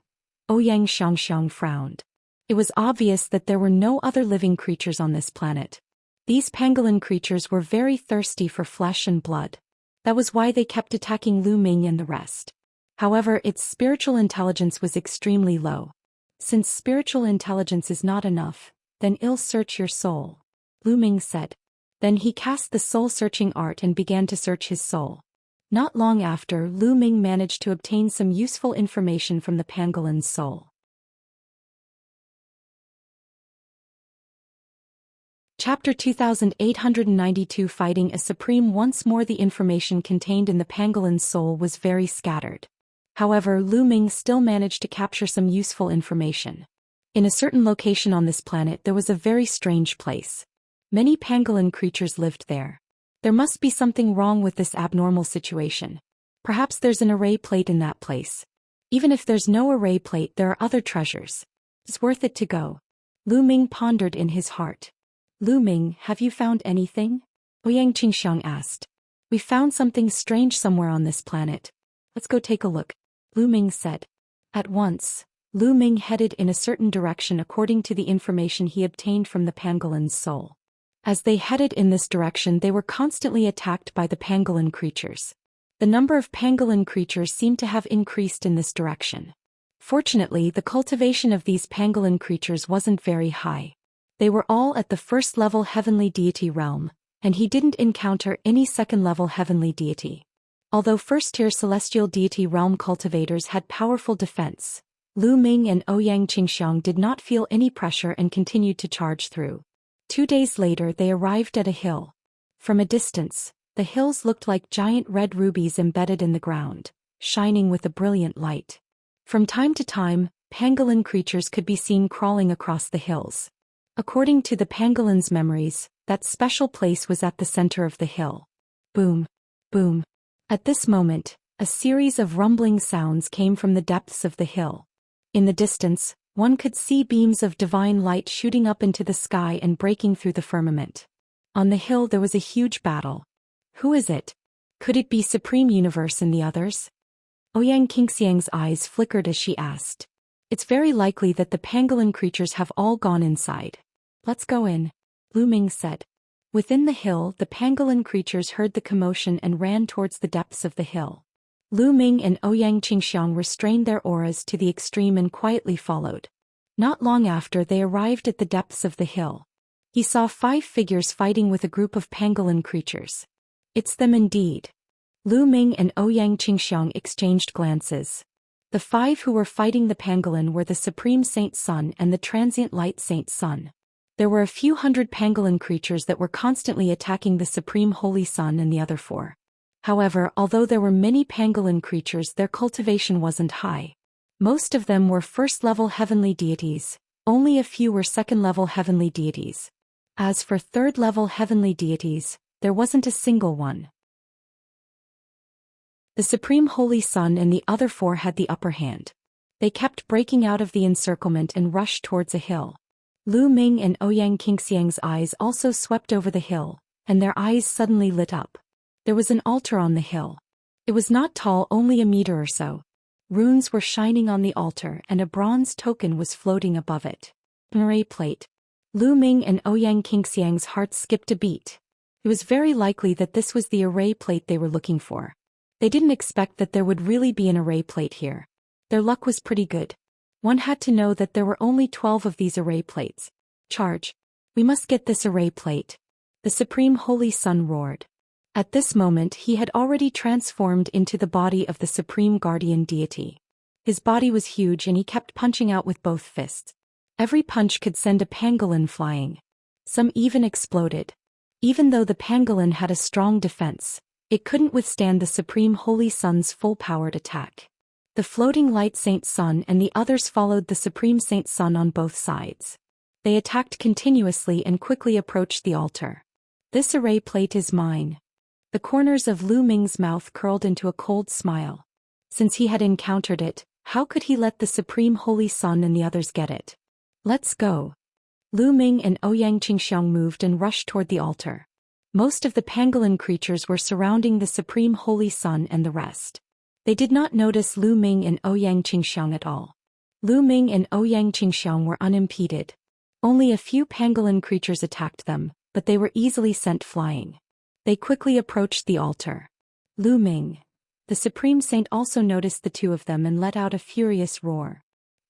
Ouyang Xianxia frowned. It was obvious that there were no other living creatures on this planet. These pangolin creatures were very thirsty for flesh and blood. That was why they kept attacking Lu Ming and the rest. However, its spiritual intelligence was extremely low. Since spiritual intelligence is not enough, then I'll search your soul, Lu Ming said. Then he cast the soul-searching art and began to search his soul. Not long after, Lu Ming managed to obtain some useful information from the pangolin's soul. Chapter 2892 Fighting a Supreme. Once more the information contained in the pangolin's soul was very scattered. However, Lu Ming still managed to capture some useful information. In a certain location on this planet there was a very strange place. Many pangolin creatures lived there. There must be something wrong with this abnormal situation. Perhaps there's an array plate in that place. Even if there's no array plate, there are other treasures. It's worth it to go. Lu Ming pondered in his heart. Lu Ming, have you found anything? Ouyang Qingxiang asked. We found something strange somewhere on this planet. Let's go take a look, Lu Ming said. At once, Lu Ming headed in a certain direction according to the information he obtained from the pangolin's soul. As they headed in this direction, they were constantly attacked by the pangolin creatures. The number of pangolin creatures seemed to have increased in this direction. Fortunately, the cultivation of these pangolin creatures wasn't very high. They were all at the first-level heavenly deity realm, and he didn't encounter any second-level heavenly deity. Although first-tier celestial deity realm cultivators had powerful defense, Lu Ming and Ouyang Qingxiang did not feel any pressure and continued to charge through. 2 days later they arrived at a hill. From a distance, the hills looked like giant red rubies embedded in the ground, shining with a brilliant light. From time to time, pangolin creatures could be seen crawling across the hills. According to the pangolin's memories, that special place was at the center of the hill. Boom! Boom! At this moment, a series of rumbling sounds came from the depths of the hill. In the distance, one could see beams of divine light shooting up into the sky and breaking through the firmament. On the hill there was a huge battle. Who is it? Could it be Supreme Universe and the others? Ouyang Qingxiang's eyes flickered as she asked. It's very likely that the pangolin creatures have all gone inside. Let's go in, Lu Ming said. Within the hill, the pangolin creatures heard the commotion and ran towards the depths of the hill. Lu Ming and Ouyang Qingxiang restrained their auras to the extreme and quietly followed. Not long after they arrived at the depths of the hill. He saw 5 figures fighting with a group of pangolin creatures. It's them indeed. Lu Ming and Ouyang Qingxiang exchanged glances. The 5 who were fighting the pangolin were the Supreme Saint Sun and the Transient Light Saint Sun. There were a few hundred pangolin creatures that were constantly attacking the Supreme Holy Sun and the other 4. However, although there were many pangolin creatures, their cultivation wasn't high. Most of them were first-level heavenly deities, only a few were second-level heavenly deities. As for third-level heavenly deities, there wasn't a single one. The Supreme Holy Sun and the other 4 had the upper hand. They kept breaking out of the encirclement and rushed towards a hill. Lu Ming and Ouyang Qingxiang's eyes also swept over the hill, and their eyes suddenly lit up. There was an altar on the hill. It was not tall, only a meter or so. Runes were shining on the altar and a bronze token was floating above it. An array plate. Lu Ming and Ouyang Qingxiang's hearts skipped a beat. It was very likely that this was the array plate they were looking for. They didn't expect that there would really be an array plate here. Their luck was pretty good. One had to know that there were only 12 of these array plates. Charge! We must get this array plate. The Supreme Holy Sun roared. At this moment he had already transformed into the body of the Supreme Guardian Deity. His body was huge and he kept punching out with both fists. Every punch could send a pangolin flying. Some even exploded. Even though the pangolin had a strong defense, it couldn't withstand the Supreme Holy Sun's full-powered attack. The floating light Saint Sun and the others followed the Supreme Saint Sun on both sides. They attacked continuously and quickly approached the altar. This array plate is mine. The corners of Lu Ming's mouth curled into a cold smile. Since he had encountered it, how could he let the Supreme Holy Sun and the others get it? Let's go. Lu Ming and Ouyang Qingxiang moved and rushed toward the altar. Most of the pangolin creatures were surrounding the Supreme Holy Sun and the rest. They did not notice Lu Ming and Ouyang Qingxiang at all. Lu Ming and Ouyang Qingxiang were unimpeded. Only a few pangolin creatures attacked them, but they were easily sent flying. They quickly approached the altar. Lu Ming, the Supreme Saint, also noticed the 2 of them and let out a furious roar.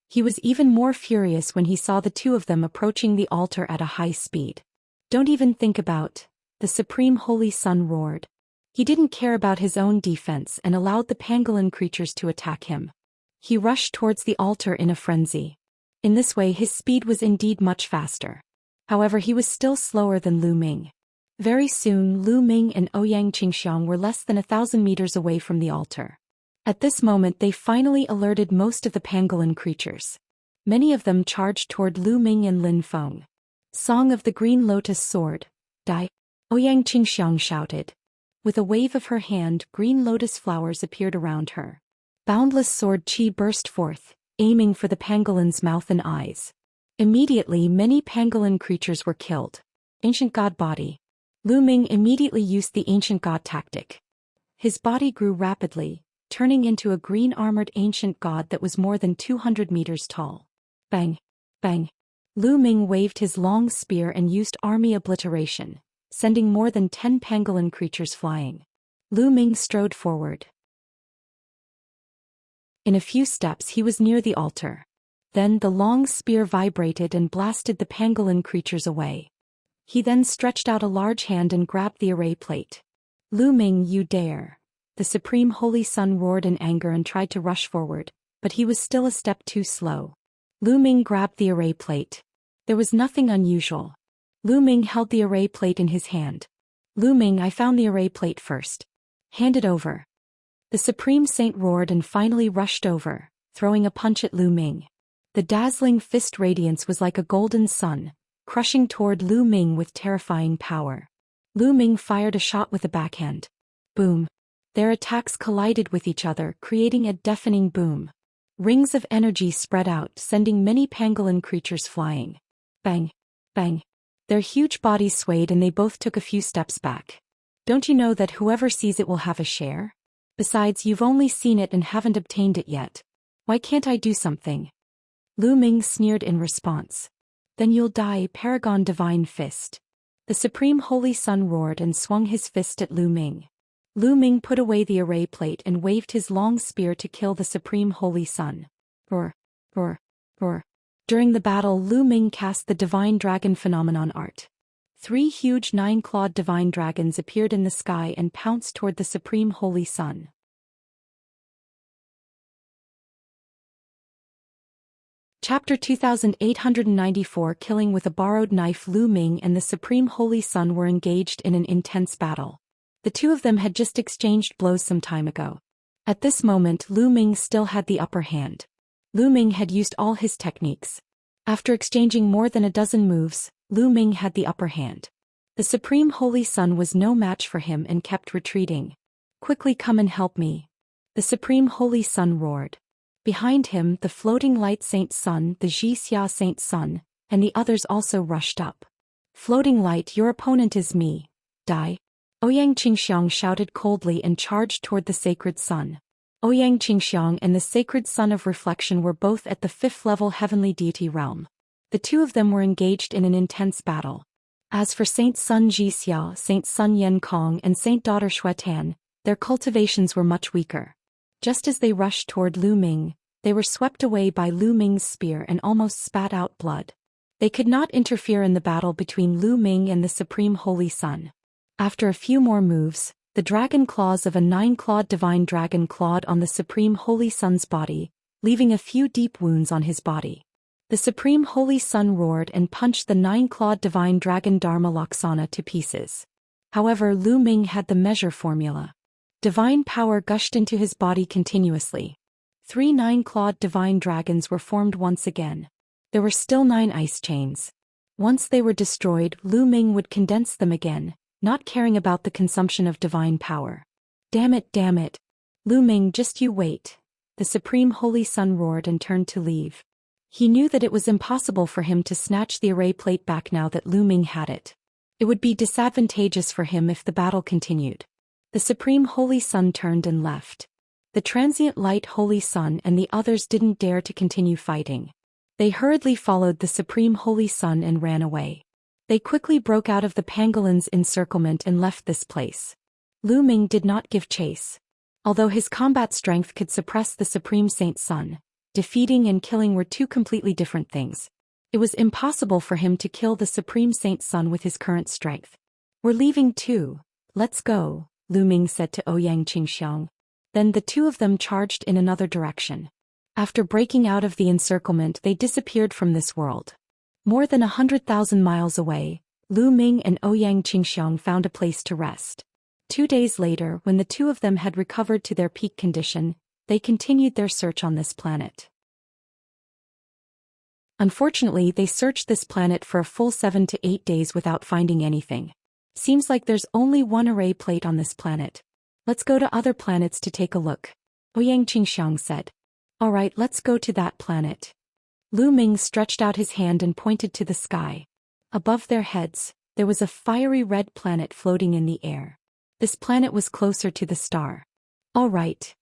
He was even more furious when he saw the 2 of them approaching the altar at a high speed. Don't even think about, the Supreme Holy Sun roared. He didn't care about his own defense and allowed the pangolin creatures to attack him. He rushed towards the altar in a frenzy. In this way his speed was indeed much faster. However, he was still slower than Lu Ming. Very soon Lu Ming and Ouyang Qingxiang were less than 1,000 meters away from the altar. At this moment they finally alerted most of the pangolin creatures. Many of them charged toward Lu Ming and Lin Feng. Song of the Green Lotus Sword. Die. Ouyang Qingxiang shouted. With a wave of her hand, green lotus flowers appeared around her. Boundless sword qi burst forth, aiming for the pangolin's mouth and eyes. Immediately many pangolin creatures were killed. Ancient god body. Lu Ming immediately used the ancient god tactic. His body grew rapidly, turning into a green-armored ancient god that was more than 200 meters tall. Bang! Bang! Lu Ming waved his long spear and used army obliteration, sending more than 10 pangolin creatures flying. Lu Ming strode forward. In a few steps he was near the altar. Then the long spear vibrated and blasted the pangolin creatures away. He then stretched out a large hand and grabbed the array plate. Lu Ming, you dare! The Supreme Holy Sun roared in anger and tried to rush forward, but he was still a step too slow. Lu Ming grabbed the array plate. There was nothing unusual. Lu Ming held the array plate in his hand. Lu Ming, I found the array plate first. Hand it over. The Supreme Saint roared and finally rushed over, throwing a punch at Lu Ming. The dazzling fist radiance was like a golden sun, crushing toward Lu Ming with terrifying power. Lu Ming fired a shot with a backhand. Boom. Their attacks collided with each other, creating a deafening boom. Rings of energy spread out, sending many pangolin creatures flying. Bang! Bang! Their huge bodies swayed and they both took a few steps back. Don't you know that whoever sees it will have a share? Besides, you've only seen it and haven't obtained it yet. Why can't I do something? Lu Ming sneered in response. Then you'll die, Paragon Divine Fist. The Supreme Holy Sun roared and swung his fist at Lu Ming. Lu Ming put away the array plate and waved his long spear to kill the Supreme Holy Sun. Roar! Roar! Roar! During the battle, Lu Ming cast the Divine Dragon Phenomenon art. 3 huge 9-clawed divine dragons appeared in the sky and pounced toward the Supreme Holy Sun. Chapter 2894. Killing with a borrowed knife. Lu Ming and the Supreme Holy Sun were engaged in an intense battle. The two of them had just exchanged blows some time ago. At this moment, Lu Ming still had the upper hand. Lu Ming had used all his techniques. After exchanging more than a dozen moves, Lu Ming had the upper hand. The Supreme Holy Sun was no match for him and kept retreating. Quickly come and help me. The Supreme Holy Sun roared. Behind him, the floating light Saint Sun, the Xianxia Saint Sun, and the others also rushed up. Floating light, your opponent is me. Die. Ouyang Qingxiang shouted coldly and charged toward the sacred sun. Ouyang Qingxiang and the sacred sun of reflection were both at the 5th level heavenly deity realm. The two of them were engaged in an intense battle. As for Saint Sun Jixia, Saint Sun Yenkong and Saint Daughter Xuetan, their cultivations were much weaker. Just as they rushed toward Lu Ming, they were swept away by Lu Ming's spear and almost spat out blood. They could not interfere in the battle between Lu Ming and the Supreme Holy Sun. After a few more moves, the dragon claws of a 9-clawed divine dragon clawed on the Supreme Holy Sun's body, leaving a few deep wounds on his body. The Supreme Holy Sun roared and punched the 9-clawed divine dragon Dharma Laksana to pieces. However, Lu Ming had the measure formula. Divine power gushed into his body continuously. 3 9-clawed divine dragons were formed once again. There were still 9 ice chains. Once they were destroyed, Lu Ming would condense them again, not caring about the consumption of divine power. Damn it. Lu Ming, just you wait. The Supreme Holy Sun roared and turned to leave. He knew that it was impossible for him to snatch the array plate back now that Lu Ming had it. It would be disadvantageous for him if the battle continued. The Supreme Holy Sun turned and left. The transient light Holy Sun and the others didn't dare to continue fighting. They hurriedly followed the Supreme Holy Sun and ran away. They quickly broke out of the pangolin's encirclement and left this place. Lu Ming did not give chase. Although his combat strength could suppress the Supreme Saint Sun, defeating and killing were two completely different things. It was impossible for him to kill the Supreme Saint Sun with his current strength. We're leaving too. Let's go, Lu Ming said to Ouyang Qingxiang. Then the two of them charged in another direction. After breaking out of the encirclement, they disappeared from this world. More than 100,000 miles away, Lu Ming and Ouyang Qingxiang found a place to rest. 2 days later, when the two of them had recovered to their peak condition, they continued their search on this planet. Unfortunately, they searched this planet for a full 7 to 8 days without finding anything. Seems like there's only one array plate on this planet. Let's go to other planets to take a look, Ouyang Qingxiang said. Alright, let's go to that planet. Lu Ming stretched out his hand and pointed to the sky. Above their heads, there was a fiery red planet floating in the air. This planet was closer to the star. Alright.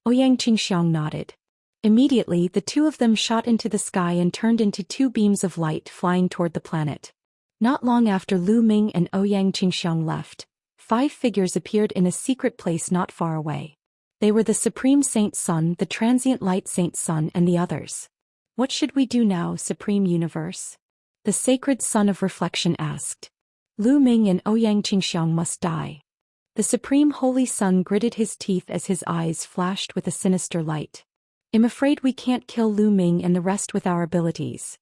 Ouyang Qingxiang nodded. Immediately, the two of them shot into the sky and turned into two beams of light flying toward the planet. Not long after Lu Ming and Ouyang Qingxiang left, 5 figures appeared in a secret place not far away. They were the Supreme Saint Sun, the Transient Light Saint Sun, and the others. What should we do now, Supreme Universe? The Sacred Sun of Reflection asked. Lu Ming and Ouyang Qingxiang must die. The Supreme Holy Sun gritted his teeth as his eyes flashed with a sinister light. I'm afraid we can't kill Lu Ming and the rest with our abilities.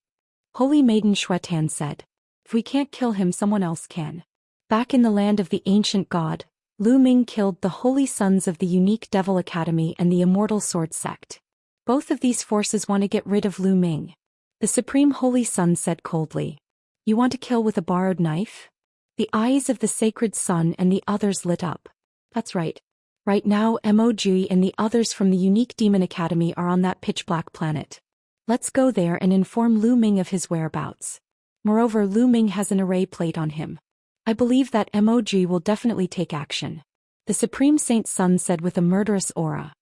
Holy Maiden Xuetan said. If we can't kill him, someone else can. Back in the land of the ancient god, Lu Ming killed the Holy Sons of the unique Devil Academy and the Immortal Sword Sect. Both of these forces want to get rid of Lu Ming. The Supreme Holy Sun said coldly. You want to kill with a borrowed knife? The eyes of the Sacred Sun and the others lit up. That's right. Right now, Mog and the others from the unique Demon Academy are on that pitch-black planet. Let's go there and inform Lu Ming of his whereabouts. Moreover, Lu Ming has an array plate on him. I believe that Mog will definitely take action. The Supreme Saint Sun said with a murderous aura.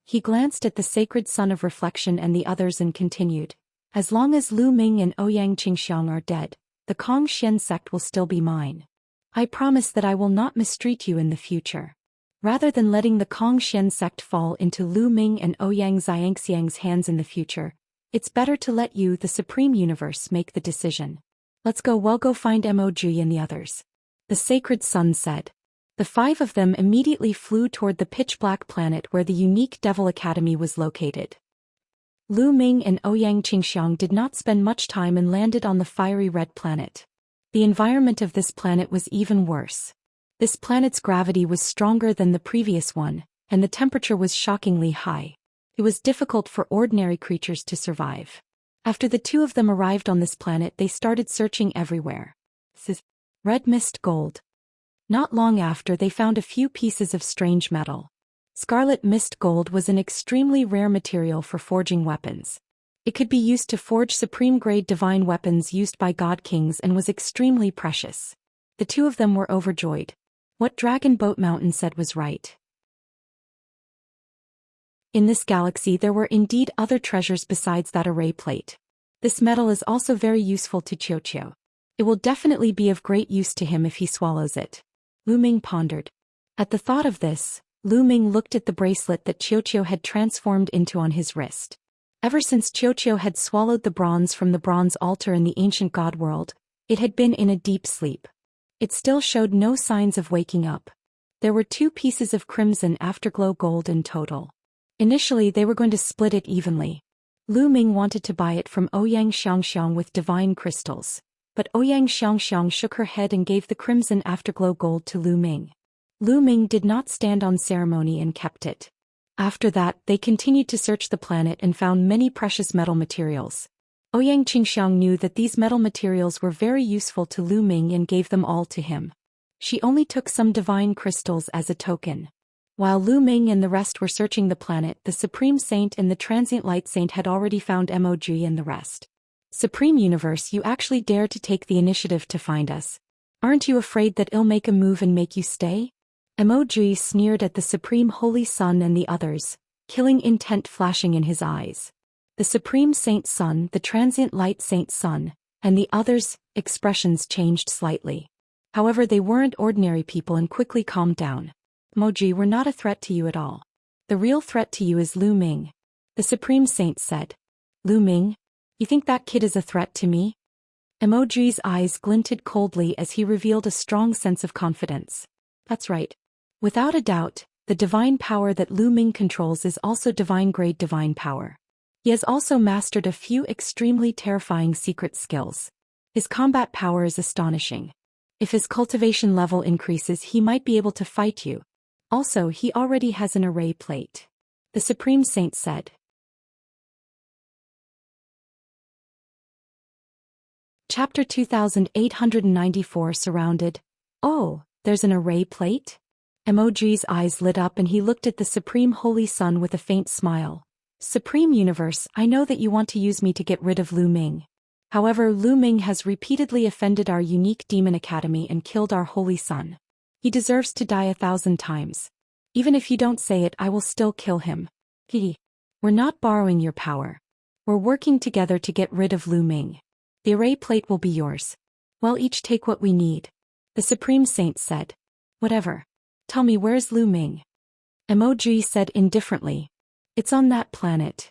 He glanced at the Sacred Sun of Reflection and the others and continued. As long as Lu Ming and Ouyang Qingxiang are dead, the Kong Xian sect will still be mine. I promise that I will not mistreat you in the future. Rather than letting the Kong Xian sect fall into Lu Ming and Ouyang Xianxiang's hands in the future, it's better to let you, the Supreme Universe, make the decision. Let's go. We'll go find Mog and the others. The Sacred Sun said. The 5 of them immediately flew toward the pitch-black planet where the unique Devil Academy was located. Lu Ming and Ouyang Qingxiang did not spend much time and landed on the fiery red planet. The environment of this planet was even worse. This planet's gravity was stronger than the previous one, and the temperature was shockingly high. It was difficult for ordinary creatures to survive. After the 2 of them arrived on this planet, they started searching everywhere. Red mist gold. Not long after, they found a few pieces of strange metal. Scarlet mist gold was an extremely rare material for forging weapons. It could be used to forge supreme-grade divine weapons used by god kings and was extremely precious. The 2 of them were overjoyed. What Dragon Boat Mountain said was right. In this galaxy there were indeed other treasures besides that array plate. This metal is also very useful to Qiuqiu. It will definitely be of great use to him if he swallows it. Lu Ming pondered. At the thought of this, Lu Ming looked at the bracelet that Qiuqiu had transformed into on his wrist. Ever since Qiuqiu had swallowed the bronze from the bronze altar in the ancient god world, it had been in a deep sleep. It still showed no signs of waking up. There were 2 pieces of crimson afterglow gold in total. Initially they were going to split it evenly. Lu Ming wanted to buy it from Ouyang Xianxia with divine crystals, but Ouyang Xianxia shook her head and gave the crimson afterglow gold to Lu Ming. Lu Ming did not stand on ceremony and kept it. After that, they continued to search the planet and found many precious metal materials. Ouyang Qingxiang knew that these metal materials were very useful to Lu Ming and gave them all to him. She only took some divine crystals as a token. While Lu Ming and the rest were searching the planet, the Supreme Saint and the Transient Light Saint had already found Mog and the rest. Supreme Universe, you actually dared to take the initiative to find us. Aren't you afraid that it'll make a move and make you stay? Mog sneered at the Supreme Holy Sun and the others, killing intent flashing in his eyes. The Supreme Saint Sun, the Transient Light Saint Sun, and the others' expressions changed slightly. However, they weren't ordinary people and quickly calmed down. Mog, we're not a threat to you at all. The real threat to you is Lu Ming. The Supreme Saint said. Lu Ming? You think that kid is a threat to me? Mog's eyes glinted coldly as he revealed a strong sense of confidence. That's right. Without a doubt, the divine power that Lu Ming controls is also divine-grade divine power. He has also mastered a few extremely terrifying secret skills. His combat power is astonishing. If his cultivation level increases, he might be able to fight you. Also, he already has an array plate. The Supreme Saint said. Chapter 2894 Surrounded. Oh, there's an array plate? Emoji's eyes lit up and he looked at the Supreme Holy Sun with a faint smile. Supreme Universe, I know that you want to use me to get rid of Lu Ming. However, Lu Ming has repeatedly offended our unique demon academy and killed our Holy Sun. He deserves to die 1,000 times. Even if you don't say it, I will still kill him. We're not borrowing your power. We're working together to get rid of Lu Ming. The array plate will be yours. We'll each take what we need. The Supreme Saint said. Whatever. Tell me, where's Lu Ming? Emoji said indifferently. It's on that planet.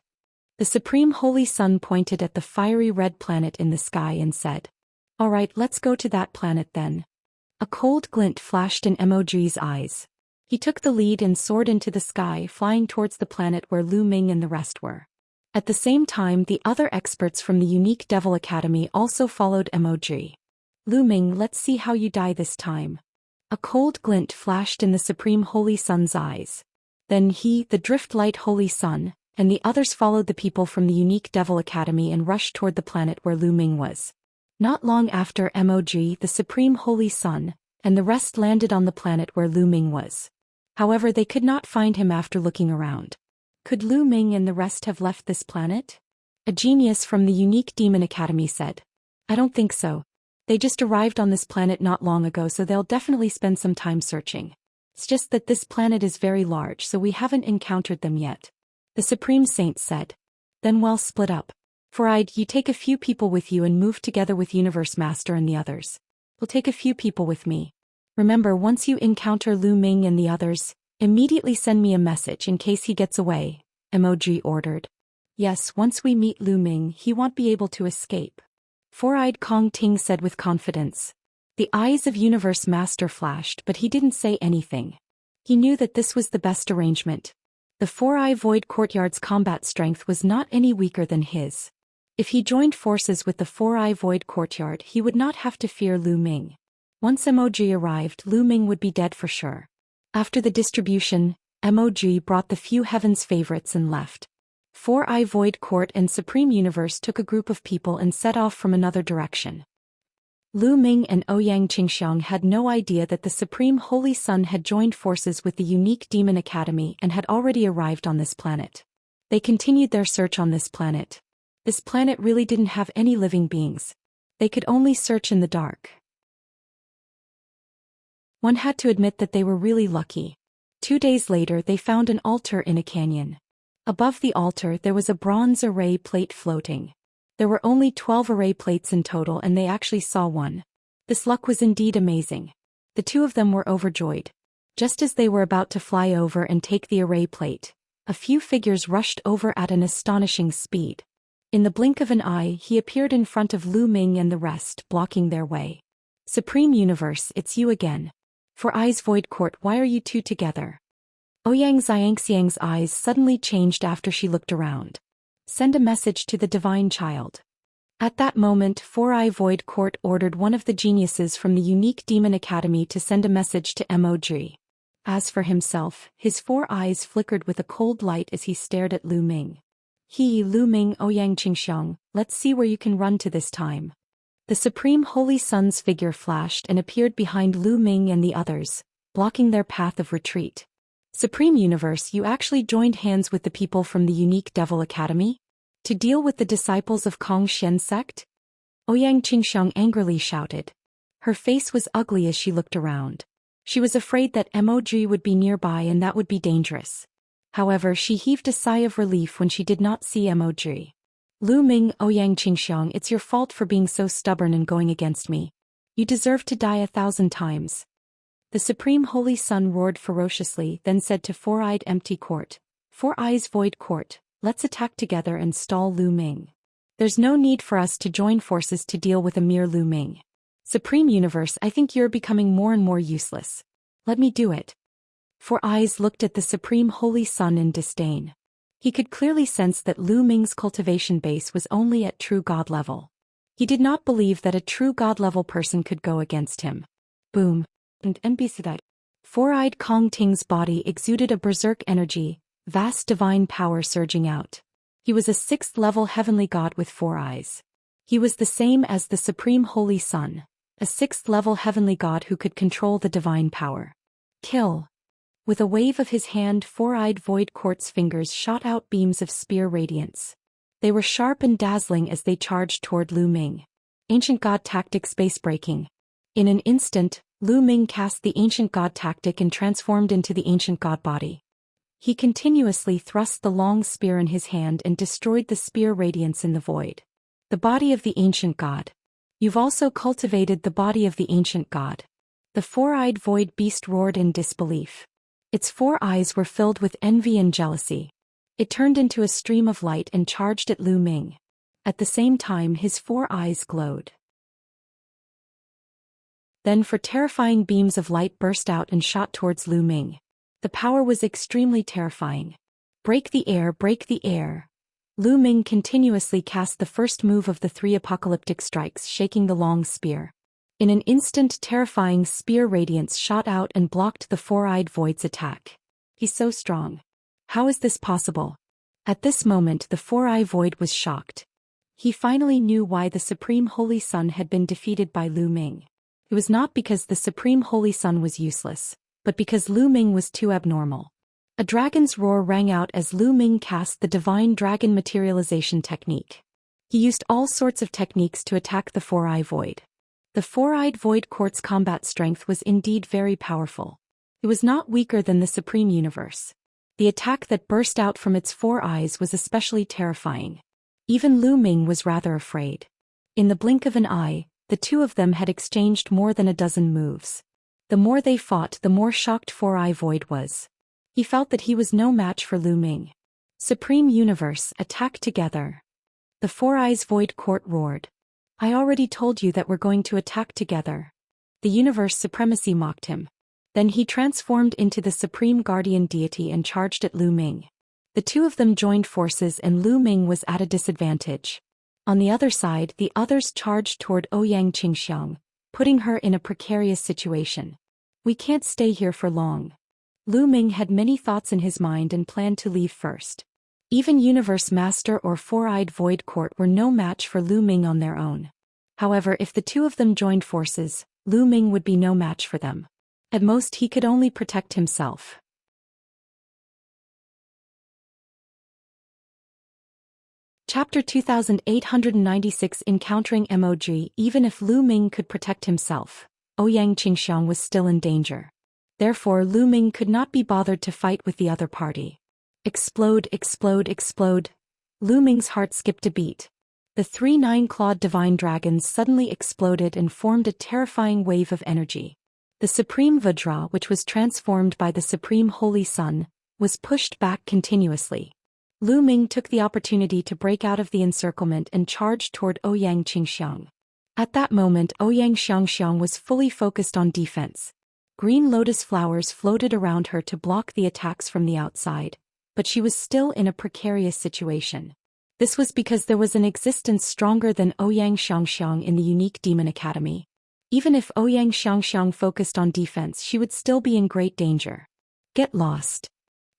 The Supreme Holy Sun pointed at the fiery red planet in the sky and said. All right, let's go to that planet then. A cold glint flashed in Emoji's eyes. He took the lead and soared into the sky, flying towards the planet where Lu Ming and the rest were. At the same time, the other experts from the Unique Devil Academy also followed Emoji. Lu Ming, let's see how you die this time. A cold glint flashed in the Supreme Holy Sun's eyes. Then he, the Driftlight Holy Sun, and the others followed the people from the Unique Devil Academy and rushed toward the planet where Lu Ming was. Not long after, Emoji, the Supreme Holy Sun, and the rest landed on the planet where Lu Ming was. However, they could not find him after looking around. Could Lu Ming and the rest have left this planet? A genius from the Unique Demon Academy said. I don't think so. They just arrived on this planet not long ago, so they'll definitely spend some time searching. It's just that this planet is very large, so we haven't encountered them yet. The Supreme Saint said. Then we'll split up. You take a few people with you and move together with Universe Master and the others. We'll take a few people with me. Remember, once you encounter Lu Ming and the others, immediately send me a message in case he gets away, Emoji ordered. Yes, once we meet Lu Ming, he won't be able to escape. Four-eyed Kong Ting said with confidence. The eyes of Universe Master flashed, but he didn't say anything. He knew that this was the best arrangement. The Four-Eye Void Courtyard's combat strength was not any weaker than his. If he joined forces with the Four-Eye Void Courtyard, he would not have to fear Lu Ming. Once Emoji arrived, Lu Ming would be dead for sure. After the distribution, Emoji brought the few Heaven's favorites and left. Four-Eye Void Court and Supreme Universe took a group of people and set off from another direction. Lu Ming and Ouyang Qingxiang had no idea that the Supreme Holy Sun had joined forces with the Unique Demon Academy and had already arrived on this planet. They continued their search on this planet. This planet really didn't have any living beings. They could only search in the dark. One had to admit that they were really lucky. 2 days later, they found an altar in a canyon. Above the altar, there was a bronze array plate floating. There were only 12 array plates in total, and they actually saw one. This luck was indeed amazing. The two of them were overjoyed. Just as they were about to fly over and take the array plate, a few figures rushed over at an astonishing speed. In the blink of an eye, he appeared in front of Lu Ming and the rest, blocking their way. Supreme Universe, it's you again. Four-Eyes Void Court, why are you two together? Ouyang Xianxiang's eyes suddenly changed after she looked around. Send a message to the Divine Child. At that moment, Four-Eye Void Court ordered one of the geniuses from the Unique Demon Academy to send a message to Emoji. As for himself, his 4 eyes flickered with a cold light as he stared at Lu Ming. Lu Ming, Ouyang Qingxiang, let's see where you can run to this time. The Supreme Holy Sun's figure flashed and appeared behind Lu Ming and the others, blocking their path of retreat. Supreme Universe, you actually joined hands with the people from the Unique Devil Academy? To deal with the disciples of Kong Shen sect? Ouyang Qingxiang angrily shouted. Her face was ugly as she looked around. She was afraid that Emoji would be nearby and that would be dangerous. However, she heaved a sigh of relief when she did not see Emoji. Lu Ming, Ouyang Qingxiang, it's your fault for being so stubborn and going against me. You deserve to die 1,000 times. The Supreme Holy Sun roared ferociously, then said to Four-Eyed Empty Court, Four-Eyes Void Court, let's attack together and stall Lu Ming. There's no need for us to join forces to deal with a mere Lu Ming. Supreme Universe, I think you're becoming more and more useless. Let me do it. Four Eyes looked at the Supreme Holy Sun in disdain. He could clearly sense that Lu Ming's cultivation base was only at true god level. He did not believe that a true god level person could go against him. Boom. And NBC. Four-eyed Kong Ting's body exuded a berserk energy, vast divine power surging out. He was a 6th level heavenly god with 4 eyes. He was the same as the Supreme Holy Sun, a sixth-level heavenly god who could control the divine power. Kill. With a wave of his hand, four-eyed void quartz fingers shot out beams of spear radiance. They were sharp and dazzling as they charged toward Lu Ming. Ancient God Tactic Space Breaking. In an instant, Lu Ming cast the Ancient God Tactic and transformed into the Ancient God Body. He continuously thrust the long spear in his hand and destroyed the spear radiance in the void. The body of the Ancient God. You've also cultivated the body of the Ancient God. The four-eyed void beast roared in disbelief. Its four eyes were filled with envy and jealousy. It turned into a stream of light and charged at Lu Ming. At the same time, his four eyes glowed. Then terrifying beams of light burst out and shot towards Lu Ming. The power was extremely terrifying. Break the air, break the air. Lu Ming continuously cast the first move of the three apocalyptic strikes, shaking the long spear. In an instant, terrifying spear radiance shot out and blocked the four-eyed void's attack. He's so strong. How is this possible? At this moment, the four-eyed void was shocked. He finally knew why the Supreme Holy Sun had been defeated by Lu Ming. It was not because the Supreme Holy Sun was useless, but because Lu Ming was too abnormal. A dragon's roar rang out as Lu Ming cast the Divine Dragon Materialization technique. He used all sorts of techniques to attack the four-eyed void. The four-eyed void quartz combat strength was indeed very powerful. It was not weaker than the Supreme Universe. The attack that burst out from its four eyes was especially terrifying. Even Lu Ming was rather afraid. In the blink of an eye, the two of them had exchanged more than a dozen moves. The more they fought, the more shocked four-eyed void was. He felt that he was no match for Lu Ming. Supreme Universe, attack together. The four-eyes void court roared. I already told you that we're going to attack together. The universe supremacy mocked him. Then he transformed into the Supreme Guardian Deity and charged at Lu Ming. The two of them joined forces and Lu Ming was at a disadvantage. On the other side, the others charged toward Ouyang Qingxiang, putting her in a precarious situation. We can't stay here for long. Lu Ming had many thoughts in his mind and planned to leave first. Even Universe Master or Four-Eyed Void Court were no match for Lu Ming on their own. However, if the two of them joined forces, Lu Ming would be no match for them. At most, he could only protect himself. Chapter 2896 Encountering Emoji. Even if Lu Ming could protect himself, Ouyang Qingxiang was still in danger. Therefore, Lu Ming could not be bothered to fight with the other party. Explode, explode, explode. Lu Ming's heart skipped a beat. The three nine-clawed divine dragons suddenly exploded and formed a terrifying wave of energy. The Supreme Vajra, which was transformed by the Supreme Holy Sun, was pushed back continuously. Lu Ming took the opportunity to break out of the encirclement and charged toward Ouyang Qingxiang. At that moment, Ouyang Xianxia was fully focused on defense. Green lotus flowers floated around her to block the attacks from the outside, but she was still in a precarious situation. This was because there was an existence stronger than Ouyang Xianxia in the unique Demon Academy. Even if Ouyang Xianxia focused on defense, she would still be in great danger. Get lost.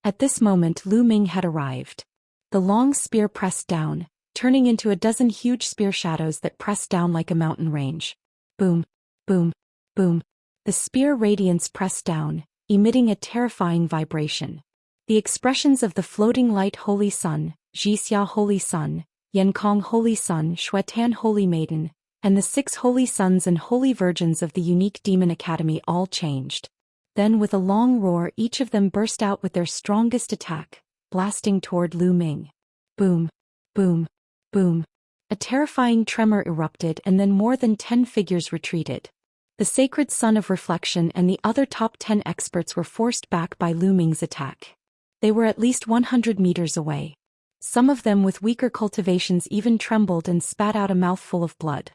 At this moment, Lu Ming had arrived. The long spear pressed down, turning into a dozen huge spear shadows that pressed down like a mountain range. Boom, boom, boom. The spear radiance pressed down, emitting a terrifying vibration. The expressions of the floating light Holy Sun, Zhixia Holy Sun, Yenkong Holy Sun, Xuetan Holy Maiden, and the 6 Holy Sons and Holy Virgins of the unique Demon Academy all changed. Then with a long roar, each of them burst out with their strongest attack, blasting toward Lu Ming. Boom, boom, boom. A terrifying tremor erupted and then more than 10 figures retreated. The Sacred Sun of Reflection and the other top 10 experts were forced back by Lu Ming's attack. They were at least 100 meters away. Some of them with weaker cultivations even trembled and spat out a mouthful of blood.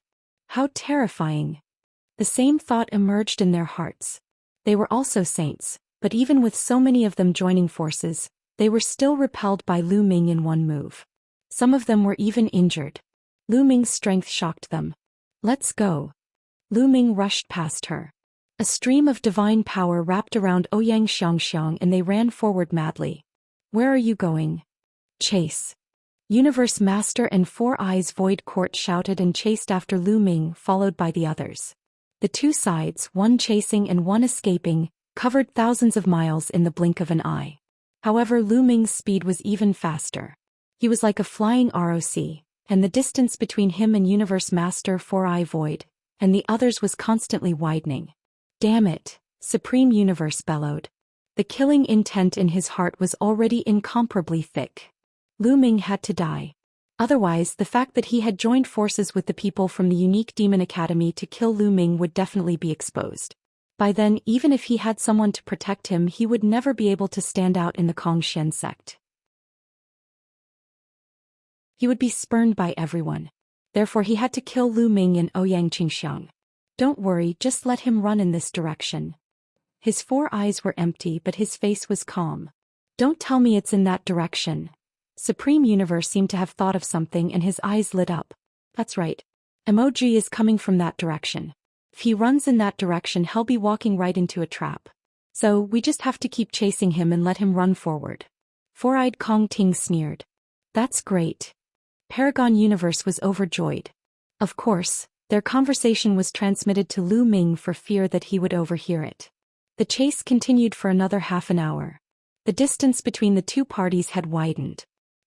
How terrifying! The same thought emerged in their hearts. They were also saints, but even with so many of them joining forces, they were still repelled by Lu Ming in one move. Some of them were even injured. Lu Ming's strength shocked them. Let's go. Lu Ming rushed past her. A stream of divine power wrapped around Ouyang Xianxiang and they ran forward madly. Where are you going? Chase. Universe Master and Four Eyes Void Court shouted and chased after Lu Ming, followed by the others. The two sides, one chasing and one escaping, covered thousands of miles in the blink of an eye. However, Lu Ming's speed was even faster. He was like a flying ROC, and the distance between him and Universe Master Four Eye Void and the others was constantly widening. Damn it, Supreme Universe bellowed. The killing intent in his heart was already incomparably thick. Lu Ming had to die. Otherwise, the fact that he had joined forces with the people from the unique Demon Academy to kill Lu Ming would definitely be exposed. By then, even if he had someone to protect him, he would never be able to stand out in the Xian sect. He would be spurned by everyone. Therefore he had to kill Lu Ming and Ouyang Qingxiang. Don't worry, just let him run in this direction. His four eyes were empty but his face was calm. Don't tell me it's in that direction. Supreme Universe seemed to have thought of something and his eyes lit up. That's right. Emoji is coming from that direction. If he runs in that direction, he'll be walking right into a trap. So, we just have to keep chasing him and let him run forward. Four-eyed Kong Ting sneered. That's great. Paragon Universe was overjoyed. Of course, their conversation was transmitted to Lu Ming for fear that he would overhear it. The chase continued for another half an hour. The distance between the two parties had widened.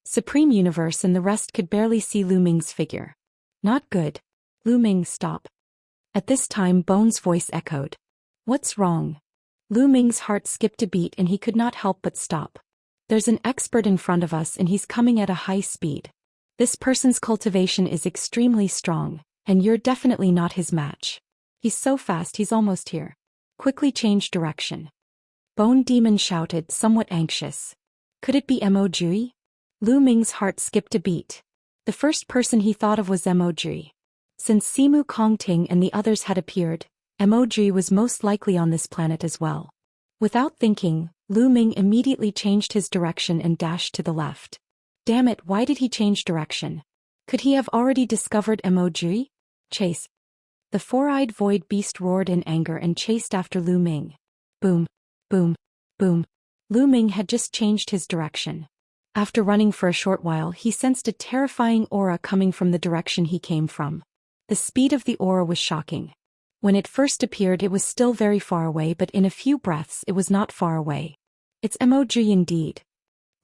Supreme Universe and the rest could barely see Lu Ming's figure. Not good. Lu Ming, stop. At this time Bone's voice echoed. What's wrong? Lu Ming's heart skipped a beat and he could not help but stop. There's an expert in front of us and he's coming at a high speed. This person's cultivation is extremely strong, and you're definitely not his match. He's so fast he's almost here. Quickly change direction. Bone Demon shouted, somewhat anxious. Could it be Mo-Jui? Lu Ming's heart skipped a beat. The first person he thought of was Mo-Jui. Since Simu Kongting and the others had appeared, Mo-Jui was most likely on this planet as well. Without thinking, Lu Ming immediately changed his direction and dashed to the left. Damn it, why did he change direction? Could he have already discovered Mo-Jui? Chase. The four-eyed void beast roared in anger and chased after Lu Ming. Boom, boom, boom. Lu Ming had just changed his direction. After running for a short while, he sensed a terrifying aura coming from the direction he came from. The speed of the aura was shocking. When it first appeared, it was still very far away, but in a few breaths it was not far away. It's Mo-Jui indeed.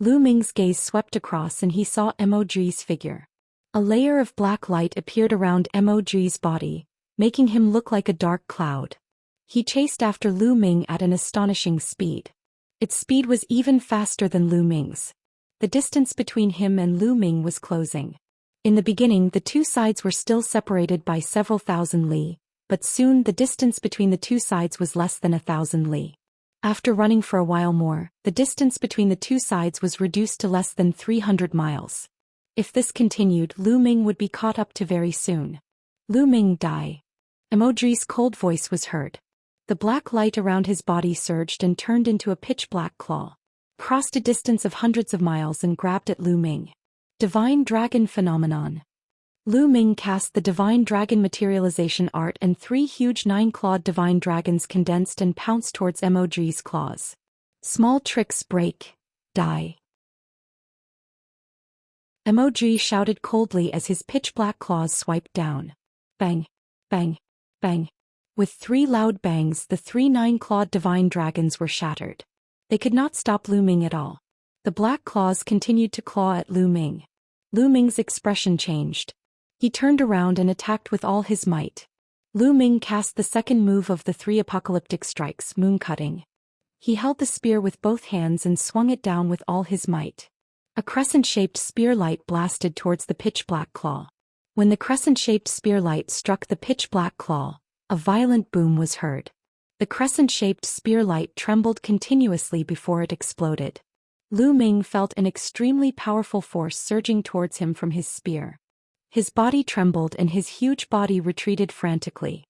Lu Ming's gaze swept across and he saw Mo-Jui's figure. A layer of black light appeared around Mo-Jui's body, making him look like a dark cloud. He chased after Lu Ming at an astonishing speed. Its speed was even faster than Lu Ming's. The distance between him and Lu Ming was closing. In the beginning, the two sides were still separated by several thousand li, but soon the distance between the two sides was less than 1,000 li. After running for a while more, the distance between the two sides was reduced to less than 300 miles. If this continued, Lu Ming would be caught up to very soon. Lu Ming, die. Emoji's cold voice was heard. The black light around his body surged and turned into a pitch-black claw, crossed a distance of hundreds of miles and grabbed at Lu Ming. Divine Dragon Phenomenon. Lu Ming cast the Divine Dragon Materialization Art and 3 huge 9-clawed Divine Dragons condensed and pounced towards Emoji's claws. Small tricks break. Die. Emoji shouted coldly as his pitch-black claws swiped down. Bang, bang, bang. With 3 loud bangs, the 3 9-clawed Divine Dragons were shattered. They could not stop Lu Ming at all. The black claws continued to claw at Lu Ming. Lu Ming's expression changed. He turned around and attacked with all his might. Lu Ming cast the second move of the 3 apocalyptic strikes, moon cutting. He held the spear with both hands and swung it down with all his might. A crescent-shaped spear light blasted towards the pitch-black claw. When the crescent-shaped spear light struck the pitch-black claw, a violent boom was heard. The crescent-shaped spear light trembled continuously before it exploded. Lu Ming felt an extremely powerful force surging towards him from his spear. His body trembled and his huge body retreated frantically.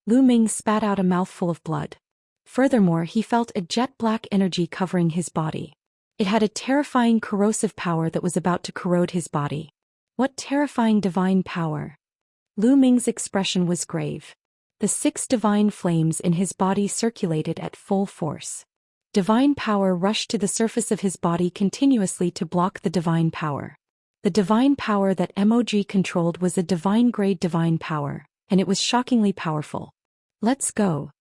Lu Ming spat out a mouthful of blood. Furthermore, he felt a jet-black energy covering his body. It had a terrifying corrosive power that was about to corrode his body. What terrifying divine power! Lu Ming's expression was grave. The 6 divine flames in his body circulated at full force. Divine power rushed to the surface of his body continuously to block the divine power. The divine power that MOG controlled was a divine-grade divine power, and it was shockingly powerful. Let's go.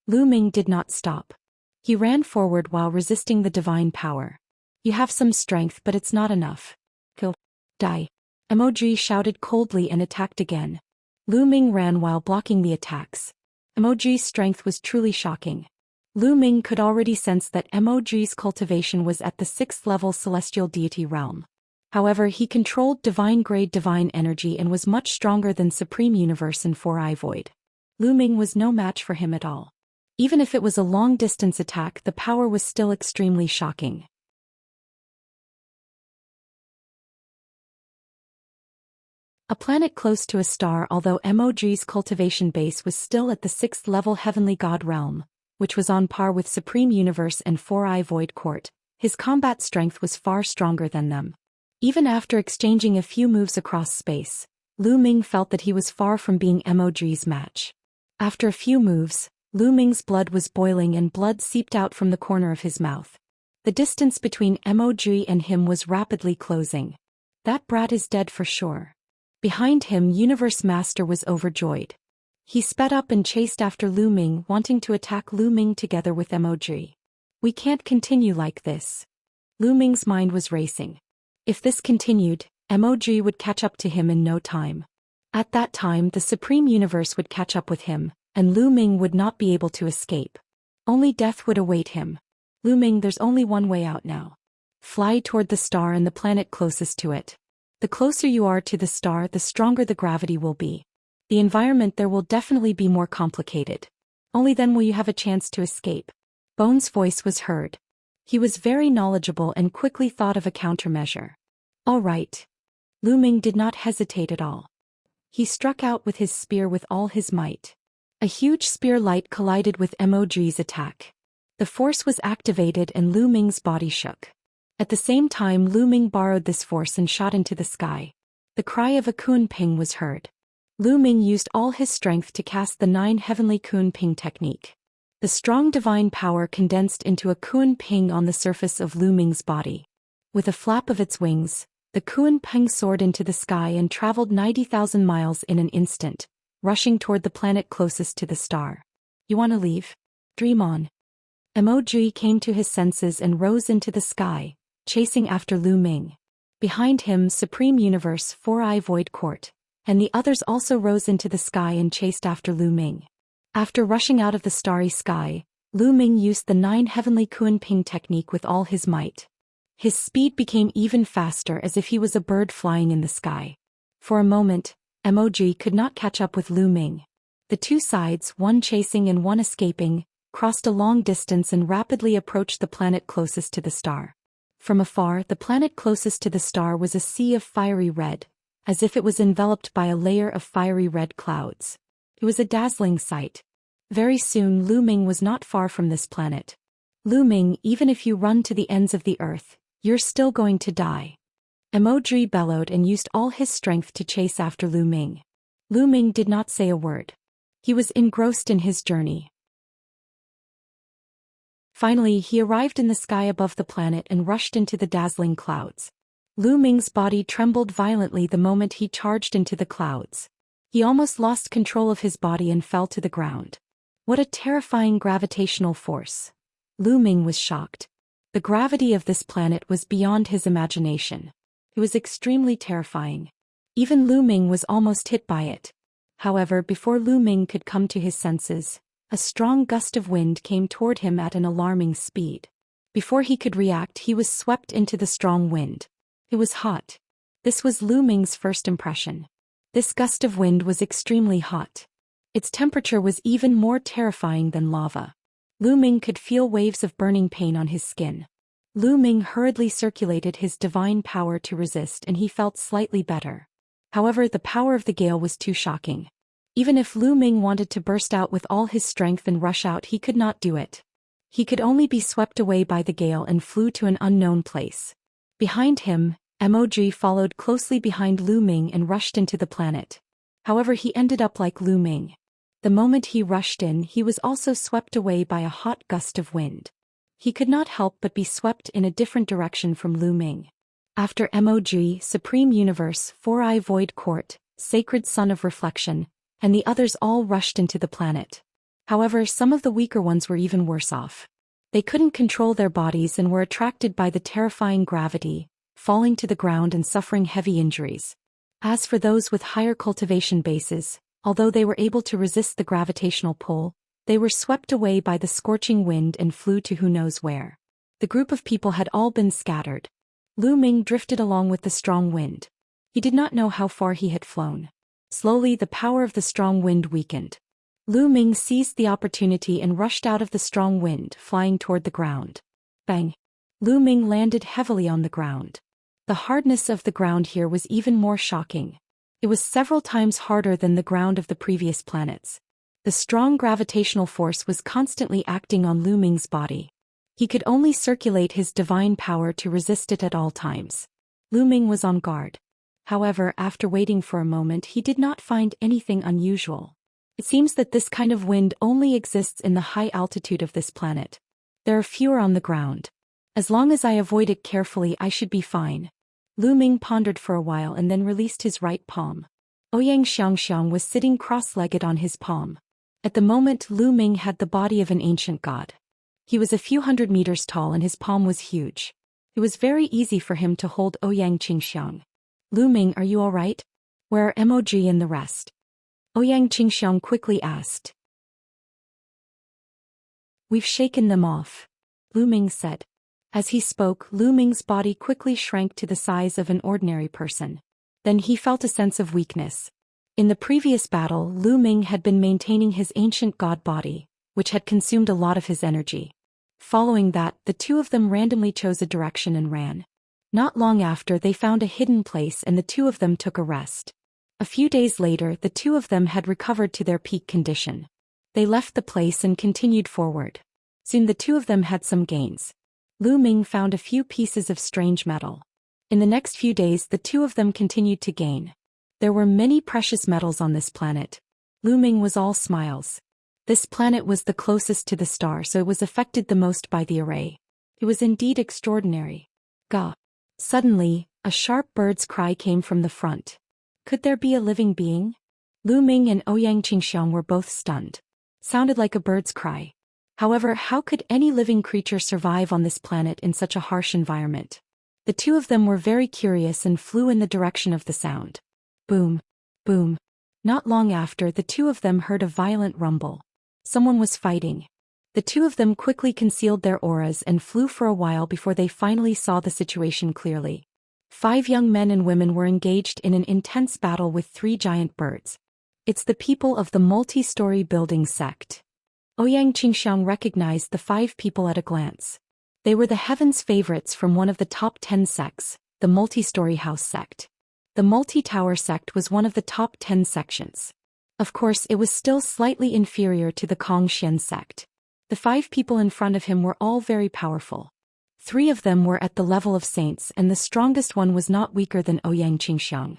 Lu Ming did not stop. He ran forward while resisting the divine power. You have some strength, but it's not enough. Kill. Die. MOG shouted coldly and attacked again. Lu Ming ran while blocking the attacks. MOG's strength was truly shocking. Lu Ming could already sense that MOG's cultivation was at the 6th level celestial deity realm. However, he controlled divine-grade divine energy and was much stronger than Supreme Universe and Four-Eye Void. Lu Ming was no match for him at all. Even if it was a long-distance attack, the power was still extremely shocking. A planet close to a star. Although MOG's cultivation base was still at the 6th level heavenly god realm, which was on par with Supreme Universe and Four-Eye Void Court, his combat strength was far stronger than them. Even after exchanging a few moves across space, Lu Ming felt that he was far from being MOG's match. After a few moves, Lu Ming's blood was boiling and blood seeped out from the corner of his mouth. The distance between MOG and him was rapidly closing. That brat is dead for sure. Behind him, Universe Master was overjoyed. He sped up and chased after Lu Ming, wanting to attack Lu Ming together with MOG. We can't continue like this. Lu Ming's mind was racing. If this continued, MOG would catch up to him in no time. At that time, the Supreme Universe would catch up with him, and Lu Ming would not be able to escape. Only death would await him. Lu Ming, there's only one way out now. Fly toward the star and the planet closest to it. The closer you are to the star, the stronger the gravity will be. The environment there will definitely be more complicated. Only then will you have a chance to escape. Bone's voice was heard. He was very knowledgeable and quickly thought of a countermeasure. All right. Lu Ming did not hesitate at all. He struck out with his spear with all his might. A huge spear light collided with MOG's attack. The force was activated and Lu Ming's body shook. At the same time, Lu Ming borrowed this force and shot into the sky. The cry of a Kun Ping was heard. Lu Ming used all his strength to cast the 9 heavenly Kun Ping technique. The strong divine power condensed into a Kun Ping on the surface of Lu Ming's body. With a flap of its wings, the Kun Ping soared into the sky and traveled 90,000 miles in an instant, rushing toward the planet closest to the star. You wanna leave? Dream on. MOG came to his senses and rose into the sky, chasing after Lu Ming. Behind him, Supreme Universe, Four-Eye Void Court, and the others also rose into the sky and chased after Lu Ming. After rushing out of the starry sky, Lu Ming used the 9 heavenly Kun Ping technique with all his might. His speed became even faster, as if he was a bird flying in the sky. For a moment, MOG could not catch up with Lu Ming. The two sides, one chasing and one escaping, crossed a long distance and rapidly approached the planet closest to the star. From afar, the planet closest to the star was a sea of fiery red, as if it was enveloped by a layer of fiery red clouds. It was a dazzling sight. Very soon Lu Ming was not far from this planet. Lu Ming, even if you run to the ends of the earth, you're still going to die. MOG bellowed and used all his strength to chase after Lu Ming. Lu Ming did not say a word. He was engrossed in his journey. Finally, he arrived in the sky above the planet and rushed into the dazzling clouds. Lu Ming's body trembled violently the moment he charged into the clouds. He almost lost control of his body and fell to the ground. What a terrifying gravitational force. Lu Ming was shocked. The gravity of this planet was beyond his imagination. It was extremely terrifying. Even Lu Ming was almost hit by it. However, before Lu Ming could come to his senses, a strong gust of wind came toward him at an alarming speed. Before he could react, he was swept into the strong wind. It was hot. This was Lu Ming's first impression. This gust of wind was extremely hot. Its temperature was even more terrifying than lava. Lu Ming could feel waves of burning pain on his skin. Lu Ming hurriedly circulated his divine power to resist and he felt slightly better. However, the power of the gale was too shocking. Even if Lu Ming wanted to burst out with all his strength and rush out, he could not do it. He could only be swept away by the gale and flew to an unknown place. Behind him, MOG followed closely behind Lu Ming and rushed into the planet. However, he ended up like Lu Ming. The moment he rushed in, he was also swept away by a hot gust of wind. He could not help but be swept in a different direction from Lu Ming. After Mog, Supreme Universe, Four-Eye Void Court, Sacred Sun of Reflection, and the others all rushed into the planet. However, some of the weaker ones were even worse off. They couldn't control their bodies and were attracted by the terrifying gravity, falling to the ground and suffering heavy injuries. As for those with higher cultivation bases, although they were able to resist the gravitational pull, they were swept away by the scorching wind and flew to who knows where. The group of people had all been scattered. Lu Ming drifted along with the strong wind. He did not know how far he had flown. Slowly the power of the strong wind weakened. Lu Ming seized the opportunity and rushed out of the strong wind, flying toward the ground. Bang! Lu Ming landed heavily on the ground. The hardness of the ground here was even more shocking. It was several times harder than the ground of the previous planets. The strong gravitational force was constantly acting on Lu Ming's body. He could only circulate his divine power to resist it at all times. Lu Ming was on guard. However, after waiting for a moment, he did not find anything unusual. It seems that this kind of wind only exists in the high altitude of this planet. There are fewer on the ground. As long as I avoid it carefully, I should be fine. Lu Ming pondered for a while and then released his right palm. Xianxia was sitting cross-legged on his palm. At the moment, Lu Ming had the body of an ancient god. He was a few hundred meters tall and his palm was huge. It was very easy for him to hold Xianxia. Lu Ming, are you all right? Where are Mog and the rest? Xianxia quickly asked. We've shaken them off, Lu Ming said. As he spoke, Lu Ming's body quickly shrank to the size of an ordinary person. Then he felt a sense of weakness. In the previous battle, Lu Ming had been maintaining his ancient god body, which had consumed a lot of his energy. Following that, the two of them randomly chose a direction and ran. Not long after, they found a hidden place and the two of them took a rest. A few days later, the two of them had recovered to their peak condition. They left the place and continued forward. Soon the two of them had some gains. Lu Ming found a few pieces of strange metal. In the next few days, the two of them continued to gain. There were many precious metals on this planet. Lu Ming was all smiles. This planet was the closest to the star, so it was affected the most by the array. It was indeed extraordinary. Gah! Suddenly, a sharp bird's cry came from the front. Could there be a living being? Lu Ming and Xianxia were both stunned. Sounded like a bird's cry. However, how could any living creature survive on this planet in such a harsh environment? The two of them were very curious and flew in the direction of the sound. Boom! Boom! Not long after, the two of them heard a violent rumble. Someone was fighting. The two of them quickly concealed their auras and flew for a while before they finally saw the situation clearly. 5 young men and women were engaged in an intense battle with 3 giant birds. It's the people of the multi-story building sect. Xianxia recognized the 5 people at a glance. They were the heavens favorites from one of the top 10 sects, the multi-story house sect. The multi-tower sect was one of the top 10 sections. Of course, it was still slightly inferior to the Xian sect. The 5 people in front of him were all very powerful. 3 of them were at the level of saints and the strongest one was not weaker than Xianxia.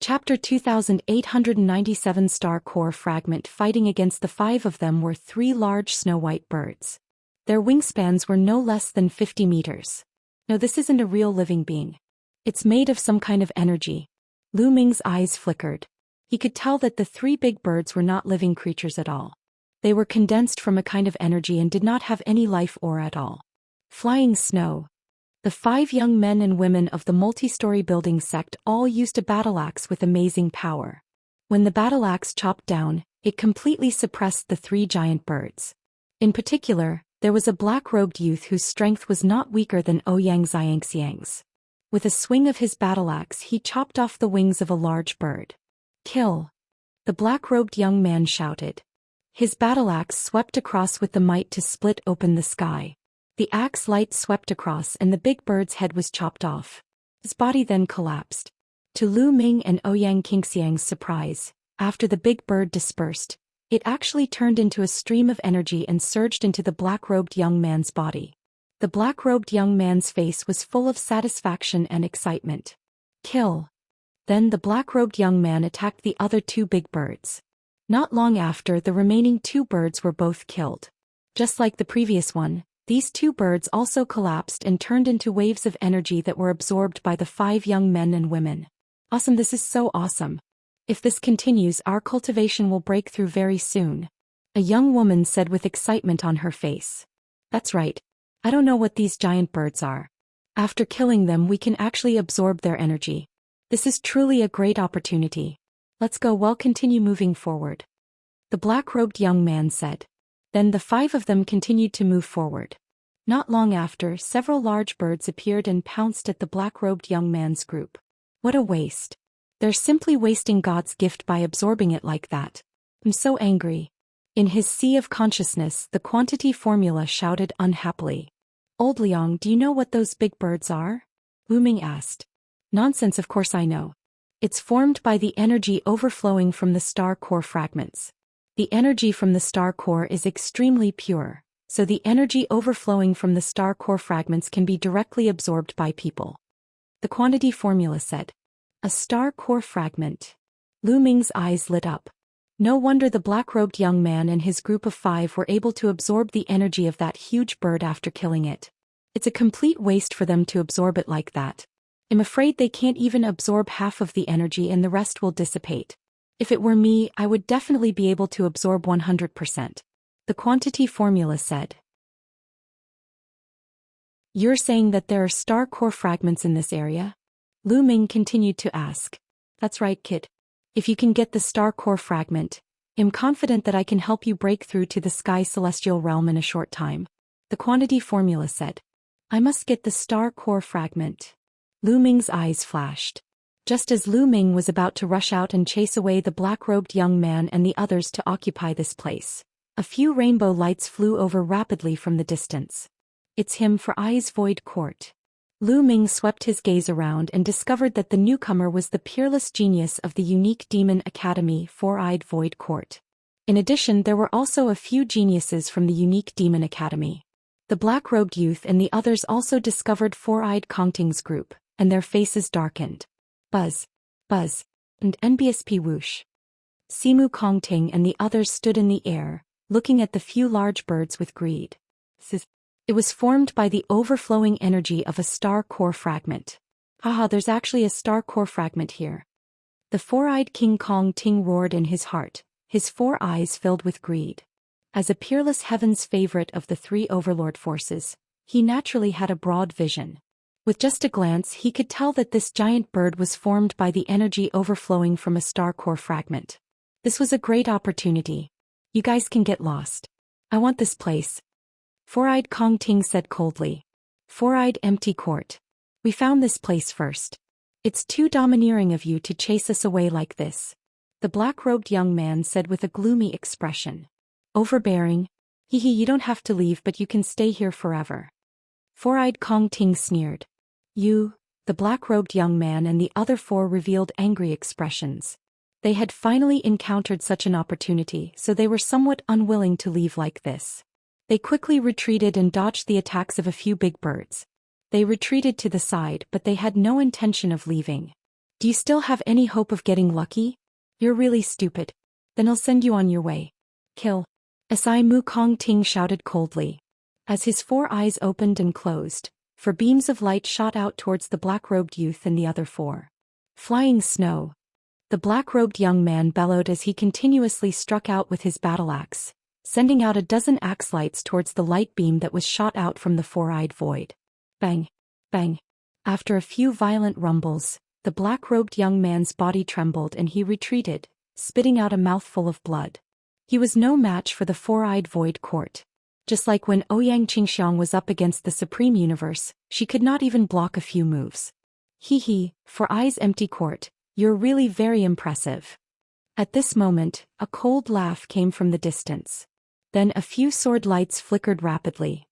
Chapter 2897 Star Core Fragment. Fighting against the 5 of them were 3 large snow-white birds. Their wingspans were no less than 50 meters. No, this isn't a real living being. It's made of some kind of energy. Lu Ming's eyes flickered. He could tell that the 3 big birds were not living creatures at all. They were condensed from a kind of energy and did not have any life aura at all. Flying snow. The 5 young men and women of the multi-story building sect all used a battle axe with amazing power. When the battle axe chopped down, it completely suppressed the 3 giant birds. In particular, there was a black-robed youth whose strength was not weaker than Xianxia's. With a swing of his battle axe, he chopped off the wings of a large bird. Kill! The black-robed young man shouted. His battle axe swept across with the might to split open the sky. The axe light swept across and the big bird's head was chopped off. His body then collapsed. To Lu Ming and Xianxia's surprise, after the big bird dispersed, it actually turned into a stream of energy and surged into the black-robed young man's body. The black-robed young man's face was full of satisfaction and excitement. Kill! Then the black-robed young man attacked the other 2 big birds. Not long after, the remaining 2 birds were both killed. Just like the previous one, these two birds also collapsed and turned into waves of energy that were absorbed by the 5 young men and women. Awesome, this is so awesome. If this continues, our cultivation will break through very soon. A young woman said with excitement on her face. That's right. I don't know what these giant birds are. After killing them, we can actually absorb their energy. This is truly a great opportunity. Let's go. Well, continue moving forward. The black-robed young man said. Then the 5 of them continued to move forward. Not long after, several large birds appeared and pounced at the black-robed young man's group. What a waste. They're simply wasting God's gift by absorbing it like that. I'm so angry. In his sea of consciousness, the quantity formula shouted unhappily. Old Liang, do you know what those big birds are? Lu Ming asked. Nonsense, of course I know. It's formed by the energy overflowing from the star core fragments. The energy from the star core is extremely pure, so the energy overflowing from the star core fragments can be directly absorbed by people. The quantity formula said. A star core fragment. Lu Ming's eyes lit up. No wonder the black-robed young man and his group of 5 were able to absorb the energy of that huge bird after killing it. It's a complete waste for them to absorb it like that. I'm afraid they can't even absorb half of the energy and the rest will dissipate. If it were me, I would definitely be able to absorb 100%. The quantity formula said. You're saying that there are star core fragments in this area? Lu Ming continued to ask. That's right, kid. If you can get the star core fragment, I'm confident that I can help you break through to the sky celestial realm in a short time. The quantity formula said. I must get the star core fragment. Lu Ming's eyes flashed. Just as Lu Ming was about to rush out and chase away the black-robed young man and the others to occupy this place, a few rainbow lights flew over rapidly from the distance. It's him for Eyes Void Court. Lu Ming swept his gaze around and discovered that the newcomer was the peerless genius of the unique demon academy 4-Eyed Void Court. In addition, there were also a few geniuses from the unique demon academy. The black-robed youth and the others also discovered 4-Eyed Kongting's group, and their faces darkened. Buzz, buzz, and NBSP whoosh. Simu Kongting and the others stood in the air, looking at the few large birds with greed. It was formed by the overflowing energy of a star core fragment. Haha, there's actually a star core fragment here. The 4-Eyed King Kong Ting roared in his heart, his 4 eyes filled with greed. As a peerless heaven's favorite of the 3 overlord forces, he naturally had a broad vision. With just a glance, he could tell that this giant bird was formed by the energy overflowing from a star core fragment. This was a great opportunity. You guys can get lost. I want this place. 4-Eyed Kong Ting said coldly. 4-Eyed Empty Court. We found this place first. It's too domineering of you to chase us away like this. The black-robed young man said with a gloomy expression. Overbearing? Hee hee, you don't have to leave, but you can stay here forever. 4-Eyed Kong Ting sneered. You, the black-robed young man and the other 4 revealed angry expressions. They had finally encountered such an opportunity, so they were somewhat unwilling to leave like this. They quickly retreated and dodged the attacks of a few big birds. They retreated to the side, but they had no intention of leaving. Do you still have any hope of getting lucky? You're really stupid. Then I'll send you on your way. Kill. Sai Mu Kong Ting shouted coldly. As his 4 eyes opened and closed, 4 beams of light shot out towards the black-robed youth and the other 4. Flying snow. The black-robed young man bellowed as he continuously struck out with his battle axe, sending out a dozen axe lights towards the light beam that was shot out from the 4-eyed void. Bang! Bang! After a few violent rumbles, the black-robed young man's body trembled and he retreated, spitting out a mouthful of blood. He was no match for the 4-eyed void court. Just like when Ouyang Qingxiang was up against the Supreme Universe, she could not even block a few moves. Hee hee, 4-eyes empty court, you're really very impressive. At this moment, a cold laugh came from the distance. Then a few sword lights flickered rapidly.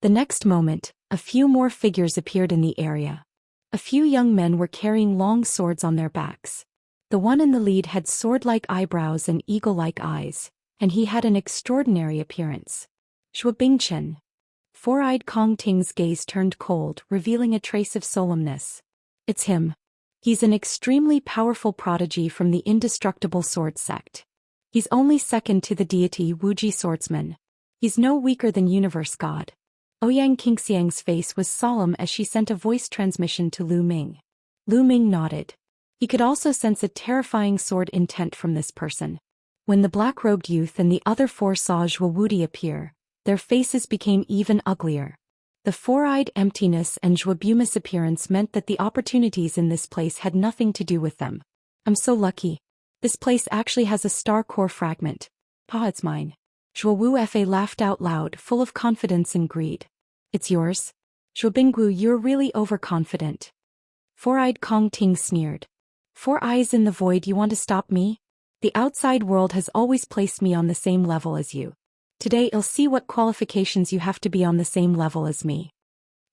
The next moment, a few more figures appeared in the area. A few young men were carrying long swords on their backs. The one in the lead had sword-like eyebrows and eagle-like eyes, and he had an extraordinary appearance. Shui Bingchen. 4-eyed Kong Ting's gaze turned cold, revealing a trace of solemnness. It's him. He's an extremely powerful prodigy from the indestructible sword sect. He's only second to the deity Wuji swordsman. He's no weaker than universe god. Ouyang Qingxiang's face was solemn as she sent a voice transmission to Lu Ming. Lu Ming nodded. He could also sense a terrifying sword intent from this person. When the black-robed youth and the other four saw Zhou Wudi appear, their faces became even uglier. The four-eyed emptiness and Zhuobuma's appearance meant that the opportunities in this place had nothing to do with them. I'm so lucky. This place actually has a star core fragment. It's mine. Zhuowu Fa laughed out loud, full of confidence and greed. It's yours? Zhuobinggu, you're really overconfident. Four-eyed Kong Ting sneered. Four eyes in the void, you want to stop me? The outside world has always placed me on the same level as you. Today I'll see what qualifications you have to be on the same level as me.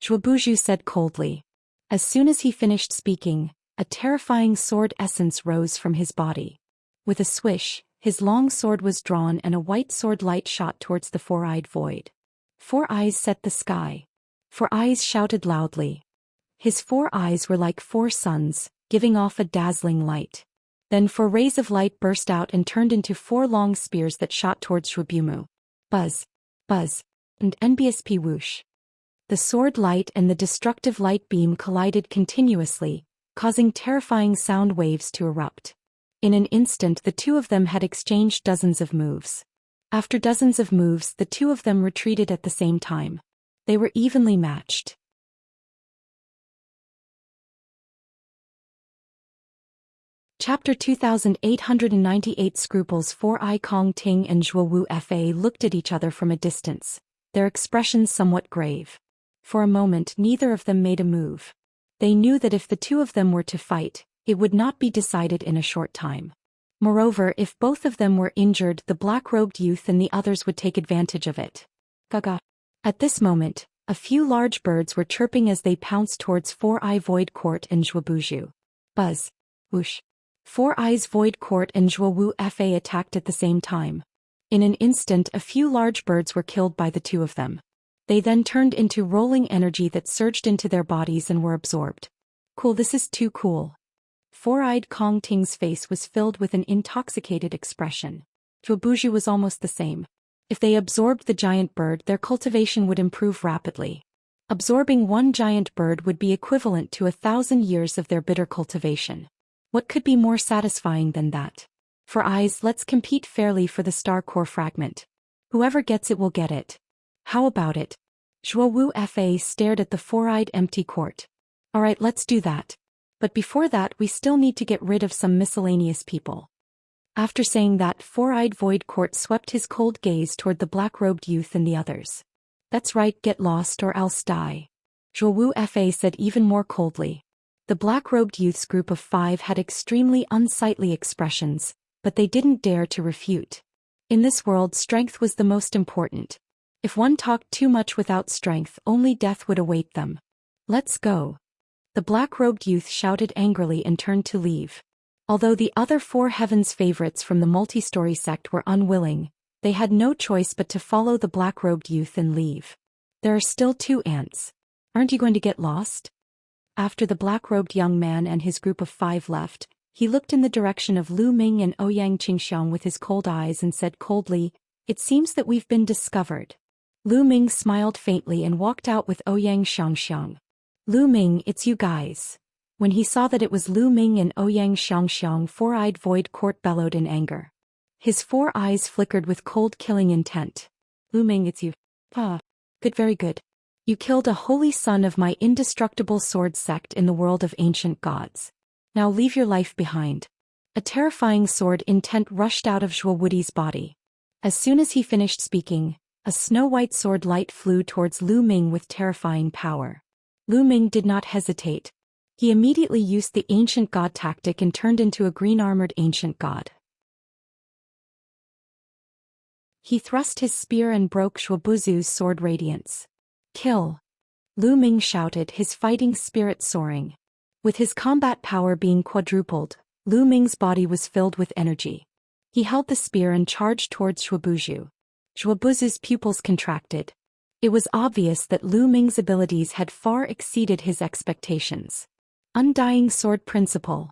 Zhuobuju said coldly. As soon as he finished speaking, a terrifying sword essence rose from his body. With a swish, his long sword was drawn and a white sword light shot towards the four-eyed void. Four eyes set the sky. Four eyes shouted loudly. His four eyes were like four suns, giving off a dazzling light. Then four rays of light burst out and turned into four long spears that shot towards Zhuobumu. Buzz, buzz, and NBSP whoosh. The sword light and the destructive light beam collided continuously, causing terrifying sound waves to erupt. In an instant the two of them had exchanged dozens of moves. After dozens of moves, the two of them retreated at the same time. They were evenly matched. Chapter 2898 Scruples. Four-Eye Kong Ting and Zhuowu Fa looked at each other from a distance, their expressions somewhat grave. For a moment neither of them made a move. They knew that if the two of them were to fight, it would not be decided in a short time. Moreover, if both of them were injured, the black-robed youth and the others would take advantage of it. Gaga. At this moment, a few large birds were chirping as they pounced towards Four-Eye Void Court and Zhuobuju. Buzz. Whoosh. Four Eyes Void Court and Zhuowu Fa attacked at the same time. In an instant a few large birds were killed by the two of them. They then turned into rolling energy that surged into their bodies and were absorbed. Cool, this is too cool. Four-eyed Kong Ting's face was filled with an intoxicated expression. Zhuobuju was almost the same. If they absorbed the giant bird, their cultivation would improve rapidly. Absorbing one giant bird would be equivalent to 1,000 years of their bitter cultivation. What could be more satisfying than that? For eyes, let's compete fairly for the star core fragment. Whoever gets it will get it. How about it? Zhuowu Fa stared at the four-eyed empty court. Alright, let's do that. But before that we still need to get rid of some miscellaneous people. After saying that, Four-Eyed Void Court swept his cold gaze toward the black-robed youth and the others. That's right, get lost or else die. Zhuowu Fa said even more coldly. The black-robed youth's group of 5 had extremely unsightly expressions, but they didn't dare to refute. In this world, strength was the most important. If one talked too much without strength, only death would await them. Let's go. The black-robed youth shouted angrily and turned to leave. Although the other 4 Heaven's favorites from the multi-story sect were unwilling, they had no choice but to follow the black-robed youth and leave. There are still 2 ants. Aren't you going to get lost? After the black-robed young man and his group of 5 left, he looked in the direction of Lu Ming and Ouyang Qingxiang with his cold eyes and said coldly, "It seems that we've been discovered." Lu Ming smiled faintly and walked out with Ouyang Xianxia. "Lu Ming, it's you guys." When he saw that it was Lu Ming and Ouyang Xianxia, Four-Eyed Void Court bellowed in anger. His 4 eyes flickered with cold killing intent. "Lu Ming, it's you." Good, very good. You killed a holy son of my indestructible sword sect in the world of ancient gods. Now leave your life behind. A terrifying sword intent rushed out of Zhuowudi's body. As soon as he finished speaking, a snow-white sword light flew towards Lu Ming with terrifying power. Lu Ming did not hesitate. He immediately used the ancient god tactic and turned into a green-armored ancient god. He thrust his spear and broke Zhuobuzu's sword radiance. "Kill!" Lu Ming shouted, his fighting spirit soaring. With his combat power being quadrupled, Lu Ming's body was filled with energy. He held the spear and charged towards Zhuobuzu. Zhuobuzu's pupils contracted. It was obvious that Lu Ming's abilities had far exceeded his expectations. Undying Sword Principle.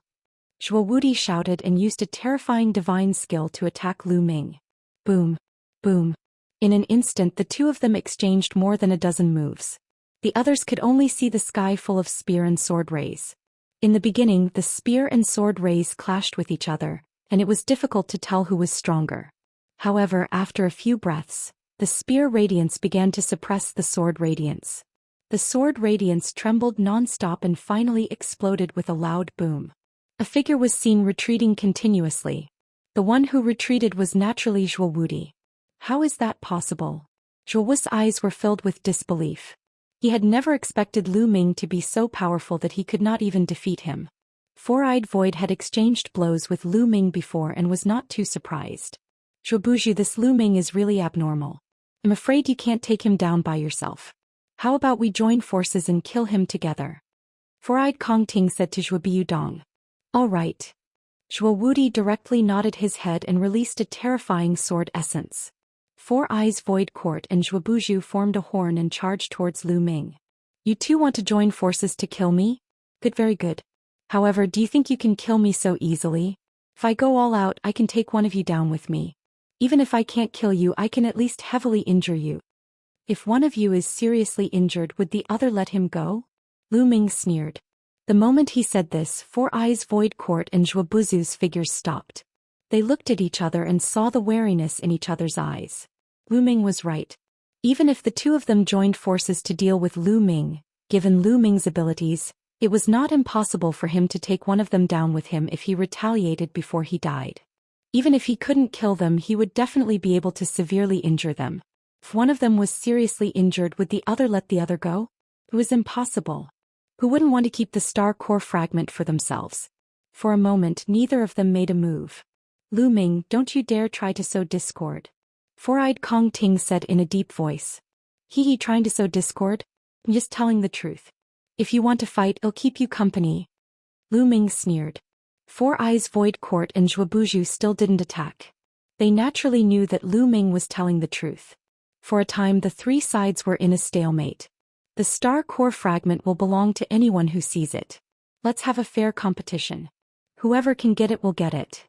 Zhou Wuti shouted and used a terrifying divine skill to attack Lu Ming. Boom. Boom. In an instant the two of them exchanged more than a dozen moves. The others could only see the sky full of spear and sword rays. In the beginning the spear and sword rays clashed with each other, and it was difficult to tell who was stronger. However, after a few breaths, the spear radiance began to suppress the sword radiance. The sword radiance trembled non-stop and finally exploded with a loud boom. A figure was seen retreating continuously. The one who retreated was naturally Zhou Wuti. How is that possible? Zhou Wu's eyes were filled with disbelief. He had never expected Lu Ming to be so powerful that he could not even defeat him. Four-Eyed Void had exchanged blows with Lu Ming before and was not too surprised. Zhuobuju, this Lu Ming is really abnormal. I'm afraid you can't take him down by yourself. How about we join forces and kill him together? Four-Eyed Kong Ting said to Zhuobiu Dong. All right. Zhou Wuti directly nodded his head and released a terrifying sword essence. Four Eyes Void Court and Zhuobuju formed a horn and charged towards Lu Ming. You two want to join forces to kill me? Good, very good. However, do you think you can kill me so easily? If I go all out, I can take one of you down with me. Even if I can't kill you, I can at least heavily injure you. If one of you is seriously injured, would the other let him go? Lu Ming sneered. The moment he said this, Four Eyes Void Court and Zhuobuju's figures stopped. They looked at each other and saw the wariness in each other's eyes. Lu Ming was right. Even if the two of them joined forces to deal with Lu Ming, given Lu Ming's abilities, it was not impossible for him to take one of them down with him if he retaliated before he died. Even if he couldn't kill them, he would definitely be able to severely injure them. If one of them was seriously injured, would the other let the other go? It was impossible. Who wouldn't want to keep the star core fragment for themselves? For a moment, neither of them made a move. Lu Ming, don't you dare try to sow discord. Four-Eyed Kong Ting said in a deep voice. He trying to sow discord? I'm just telling the truth. If you want to fight, I'll keep you company. Lu Ming sneered. Four Eyes Void Court and Zhuobuju still didn't attack. They naturally knew that Lu Ming was telling the truth. For a time the three sides were in a stalemate. The star core fragment will belong to anyone who sees it. Let's have a fair competition. Whoever can get it will get it.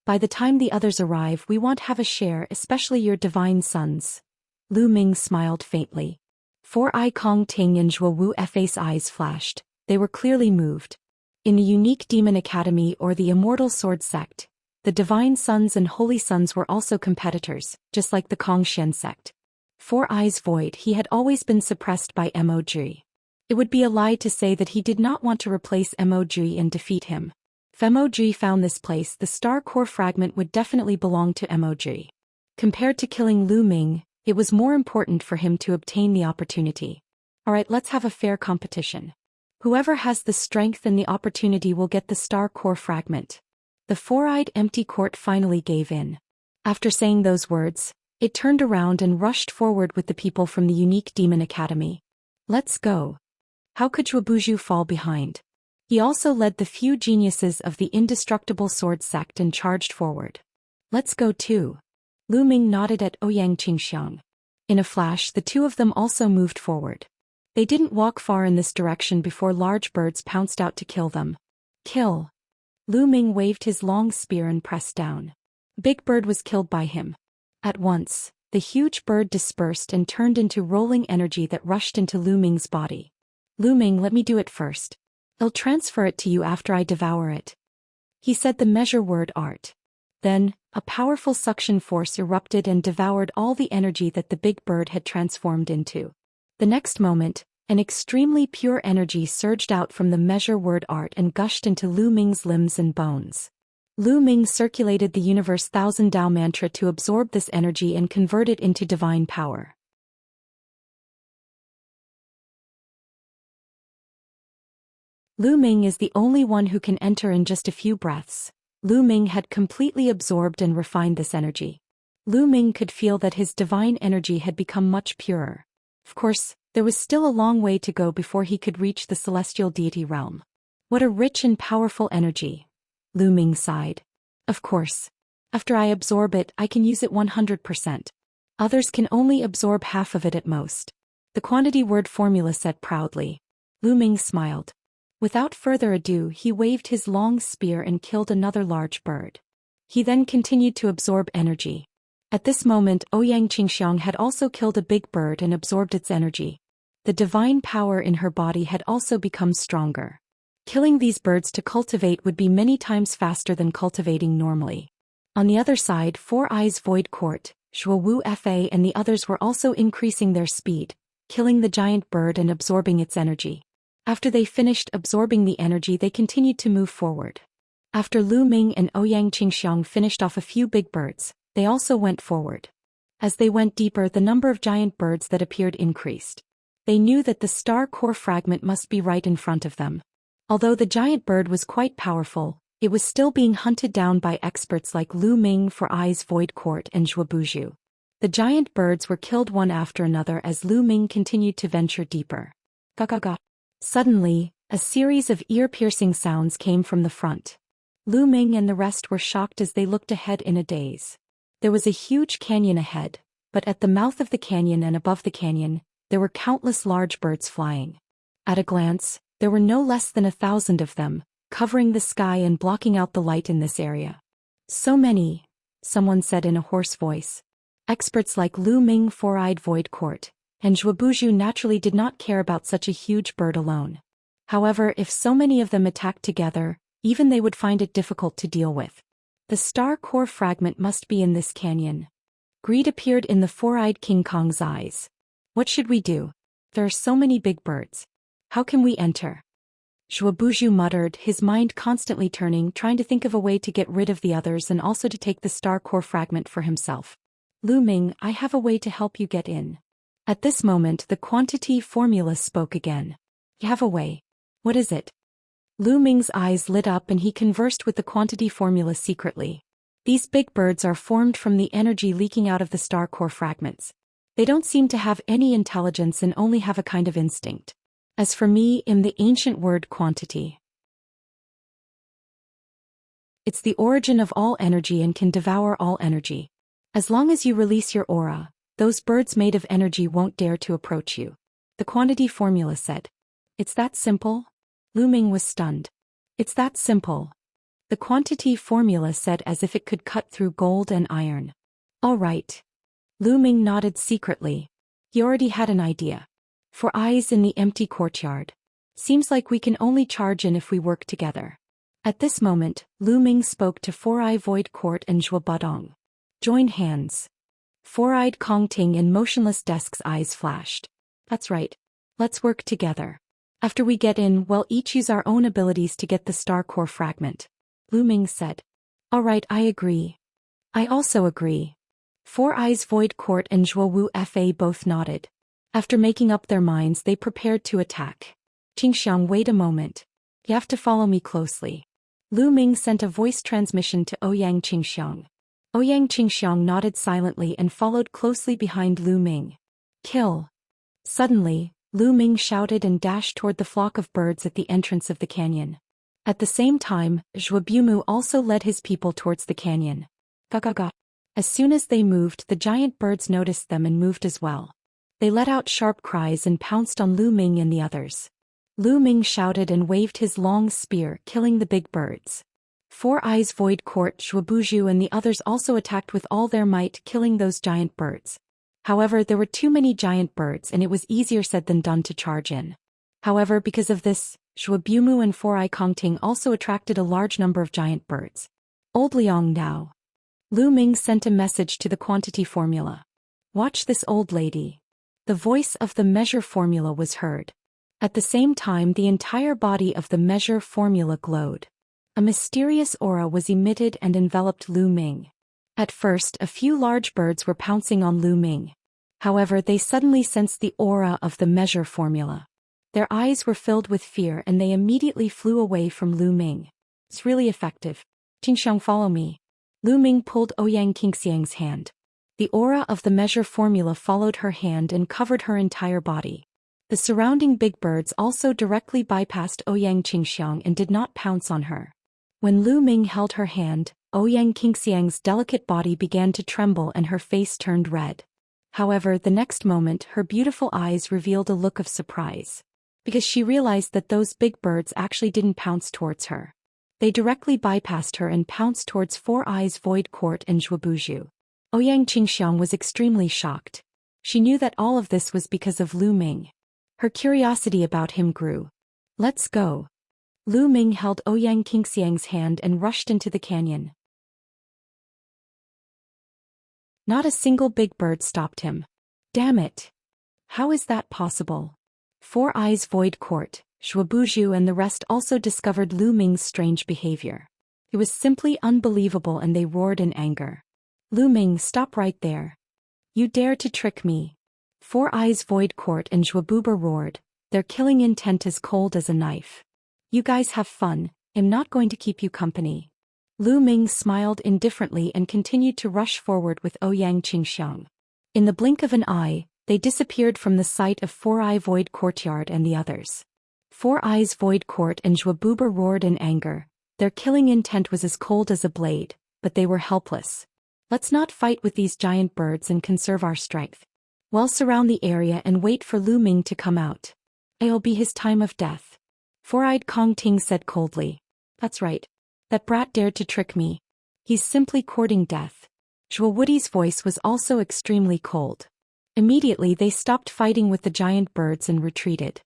By the time the others arrive, we won't have a share, especially your divine sons. Lu Ming smiled faintly. Four-Eye Kong Ting and Zhuo Wu's eyes flashed. They were clearly moved. In the unique demon academy or the immortal sword sect, the divine sons and holy sons were also competitors, just like the Kong Xian sect. Four Eyes Void, he had always been suppressed by Mog. It would be a lie to say that he did not want to replace Mog and defeat him. If Mog found this place, the star core fragment would definitely belong to Mog. Compared to killing Lu Ming, it was more important for him to obtain the opportunity. Alright, let's have a fair competition. Whoever has the strength and the opportunity will get the star core fragment. The four-eyed empty court finally gave in. After saying those words, it turned around and rushed forward with the people from the unique demon academy. Let's go. How could Zhuobuju fall behind? He also led the few geniuses of the indestructible sword sect and charged forward. Let's go too. Lu Ming nodded at Ouyang Qingxiang. In a flash, the two of them also moved forward. They didn't walk far in this direction before large birds pounced out to kill them. Kill. Lu Ming waved his long spear and pressed down. Big Bird was killed by him. At once, the huge bird dispersed and turned into rolling energy that rushed into Lu Ming's body. Lu Ming, let me do it first. I'll transfer it to you after I devour it. He said the measure word art. Then, a powerful suction force erupted and devoured all the energy that the big bird had transformed into. The next moment, an extremely pure energy surged out from the measure word art and gushed into Lu Ming's limbs and bones. Lu Ming circulated the universe thousand Tao mantra to absorb this energy and convert it into divine power. Lu Ming is the only one who can enter in just a few breaths. Lu Ming had completely absorbed and refined this energy. Lu Ming could feel that his divine energy had become much purer. Of course, there was still a long way to go before he could reach the celestial deity realm. What a rich and powerful energy. Lu Ming sighed. Of course. After I absorb it, I can use it 100%. Others can only absorb half of it at most. The quantity word formula said proudly. Lu Ming smiled. Without further ado, he waved his long spear and killed another large bird. He then continued to absorb energy. At this moment, Ouyang Qingxiang had also killed a big bird and absorbed its energy. The divine power in her body had also become stronger. Killing these birds to cultivate would be many times faster than cultivating normally. On the other side, Four Eyes Void Court, Zhou Wu Fa and the others were also increasing their speed, killing the giant bird and absorbing its energy. After they finished absorbing the energy, they continued to move forward. After Lu Ming and Ouyang Qingxiang finished off a few big birds, they also went forward. As they went deeper, the number of giant birds that appeared increased. They knew that the star core fragment must be right in front of them. Although the giant bird was quite powerful, it was still being hunted down by experts like Lu Ming, Four Eyes Void Court and Zhuo Buzhu. The giant birds were killed one after another as Lu Ming continued to venture deeper. Ga. Suddenly, a series of ear-piercing sounds came from the front. Lu Ming and the rest were shocked as they looked ahead in a daze. There was a huge canyon ahead, but at the mouth of the canyon and above the canyon, there were countless large birds flying. At a glance, there were no less than 1,000 of them, covering the sky and blocking out the light in this area. So many, someone said in a hoarse voice. Experts like Lu Ming, Four-Eyed Void Court, and Zhuo Buzhu naturally did not care about such a huge bird alone. However, if so many of them attacked together, even they would find it difficult to deal with. The star core fragment must be in this canyon. Greed appeared in the four-eyed King Kong's eyes. What should we do? There are so many big birds. How can we enter? Zhuo Buzhu muttered, his mind constantly turning, trying to think of a way to get rid of the others and also to take the star core fragment for himself. Lu Ming, I have a way to help you get in. At this moment, the quantity formula spoke again. You have a way. What is it? Lu Ming's eyes lit up and he conversed with the quantity formula secretly. These big birds are formed from the energy leaking out of the star core fragments. They don't seem to have any intelligence and only have a kind of instinct. As for me, in the ancient word quantity, it's the origin of all energy and can devour all energy. As long as you release your aura, those birds made of energy won't dare to approach you. The quantity formula said. It's that simple? Lu Ming was stunned. It's that simple. The quantity formula said as if it could cut through gold and iron. All right. Lu Ming nodded secretly. He already had an idea. For eyes in the empty courtyard. Seems like we can only charge in if we work together. At this moment, Lu Ming spoke to Four-Eye Void Court and Zhuo Badong. Join hands. Four-Eyed Kong Ting and Motionless Desk's eyes flashed. That's right. Let's work together. After we get in, we'll each use our own abilities to get the star core fragment. Lu Ming said. All right, I agree. I also agree. Four Eyes Void Court and Zhuo Wu Fa both nodded. After making up their minds, they prepared to attack. Qingxiang, wait a moment. You have to follow me closely. Lu Ming sent a voice transmission to Ouyang Qingxiang. Ouyang Qingxiang nodded silently and followed closely behind Lu Ming. Kill. Suddenly, Lu Ming shouted and dashed toward the flock of birds at the entrance of the canyon. At the same time, Zhuo Buzhu also led his people towards the canyon. Ga. As soon as they moved, the giant birds noticed them and moved as well. They let out sharp cries and pounced on Lu Ming and the others. Lu Ming shouted and waved his long spear, killing the big birds. Four Eyes Void Court, Zhuo Buzhu and the others also attacked with all their might, killing those giant birds. However, there were too many giant birds and it was easier said than done to charge in. However, because of this, Zhuo Buzhu and Four-Eye Kong Ting also attracted a large number of giant birds. Old Liang now. Lu Ming sent a message to the quantity formula. Watch this old lady. The voice of the measure formula was heard. At the same time, the entire body of the measure formula glowed. A mysterious aura was emitted and enveloped Lu Ming. At first, a few large birds were pouncing on Lu Ming. However, they suddenly sensed the aura of the measure formula. Their eyes were filled with fear and they immediately flew away from Lu Ming. It's really effective. Qingxiang, follow me. Lu Ming pulled Ouyang Qingxiang's hand. The aura of the measure formula followed her hand and covered her entire body. The surrounding big birds also directly bypassed Ouyang Qingxiang and did not pounce on her. When Lu Ming held her hand, Ouyang Qingxiang's delicate body began to tremble and her face turned red. However, the next moment her beautiful eyes revealed a look of surprise. because she realized that those big birds actually didn't pounce towards her. They directly bypassed her and pounced towards Four Eyes Void Court and Zhuobuju. Ouyang Qingxiang was extremely shocked. She knew that all of this was because of Lu Ming. Her curiosity about him grew. Let's go. Lu Ming held Ouyang Qingxiang's hand and rushed into the canyon. Not a single big bird stopped him. Damn it. How is that possible? Four Eyes Void Court, Zhuobuju and the rest also discovered Lu Ming's strange behavior. It was simply unbelievable and they roared in anger. Lu Ming, stop right there. You dare to trick me. Four Eyes Void Court and Zhuobuba roared, their killing intent as cold as a knife. You guys have fun, I'm not going to keep you company. Lu Ming smiled indifferently and continued to rush forward with Ouyang Qingxiang. In the blink of an eye, they disappeared from the sight of Four Eye Void Courtyard and the others. Four Eyes Void Court and Zhuobuba roared in anger. Their killing intent was as cold as a blade, but they were helpless. Let's not fight with these giant birds and conserve our strength. We'll surround the area and wait for Lu Ming to come out. It'll be his time of death. Four-eyed Kong Ting said coldly. That's right. That brat dared to trick me. He's simply courting death. Zhuo Wudi's voice was also extremely cold. Immediately they stopped fighting with the giant birds and retreated.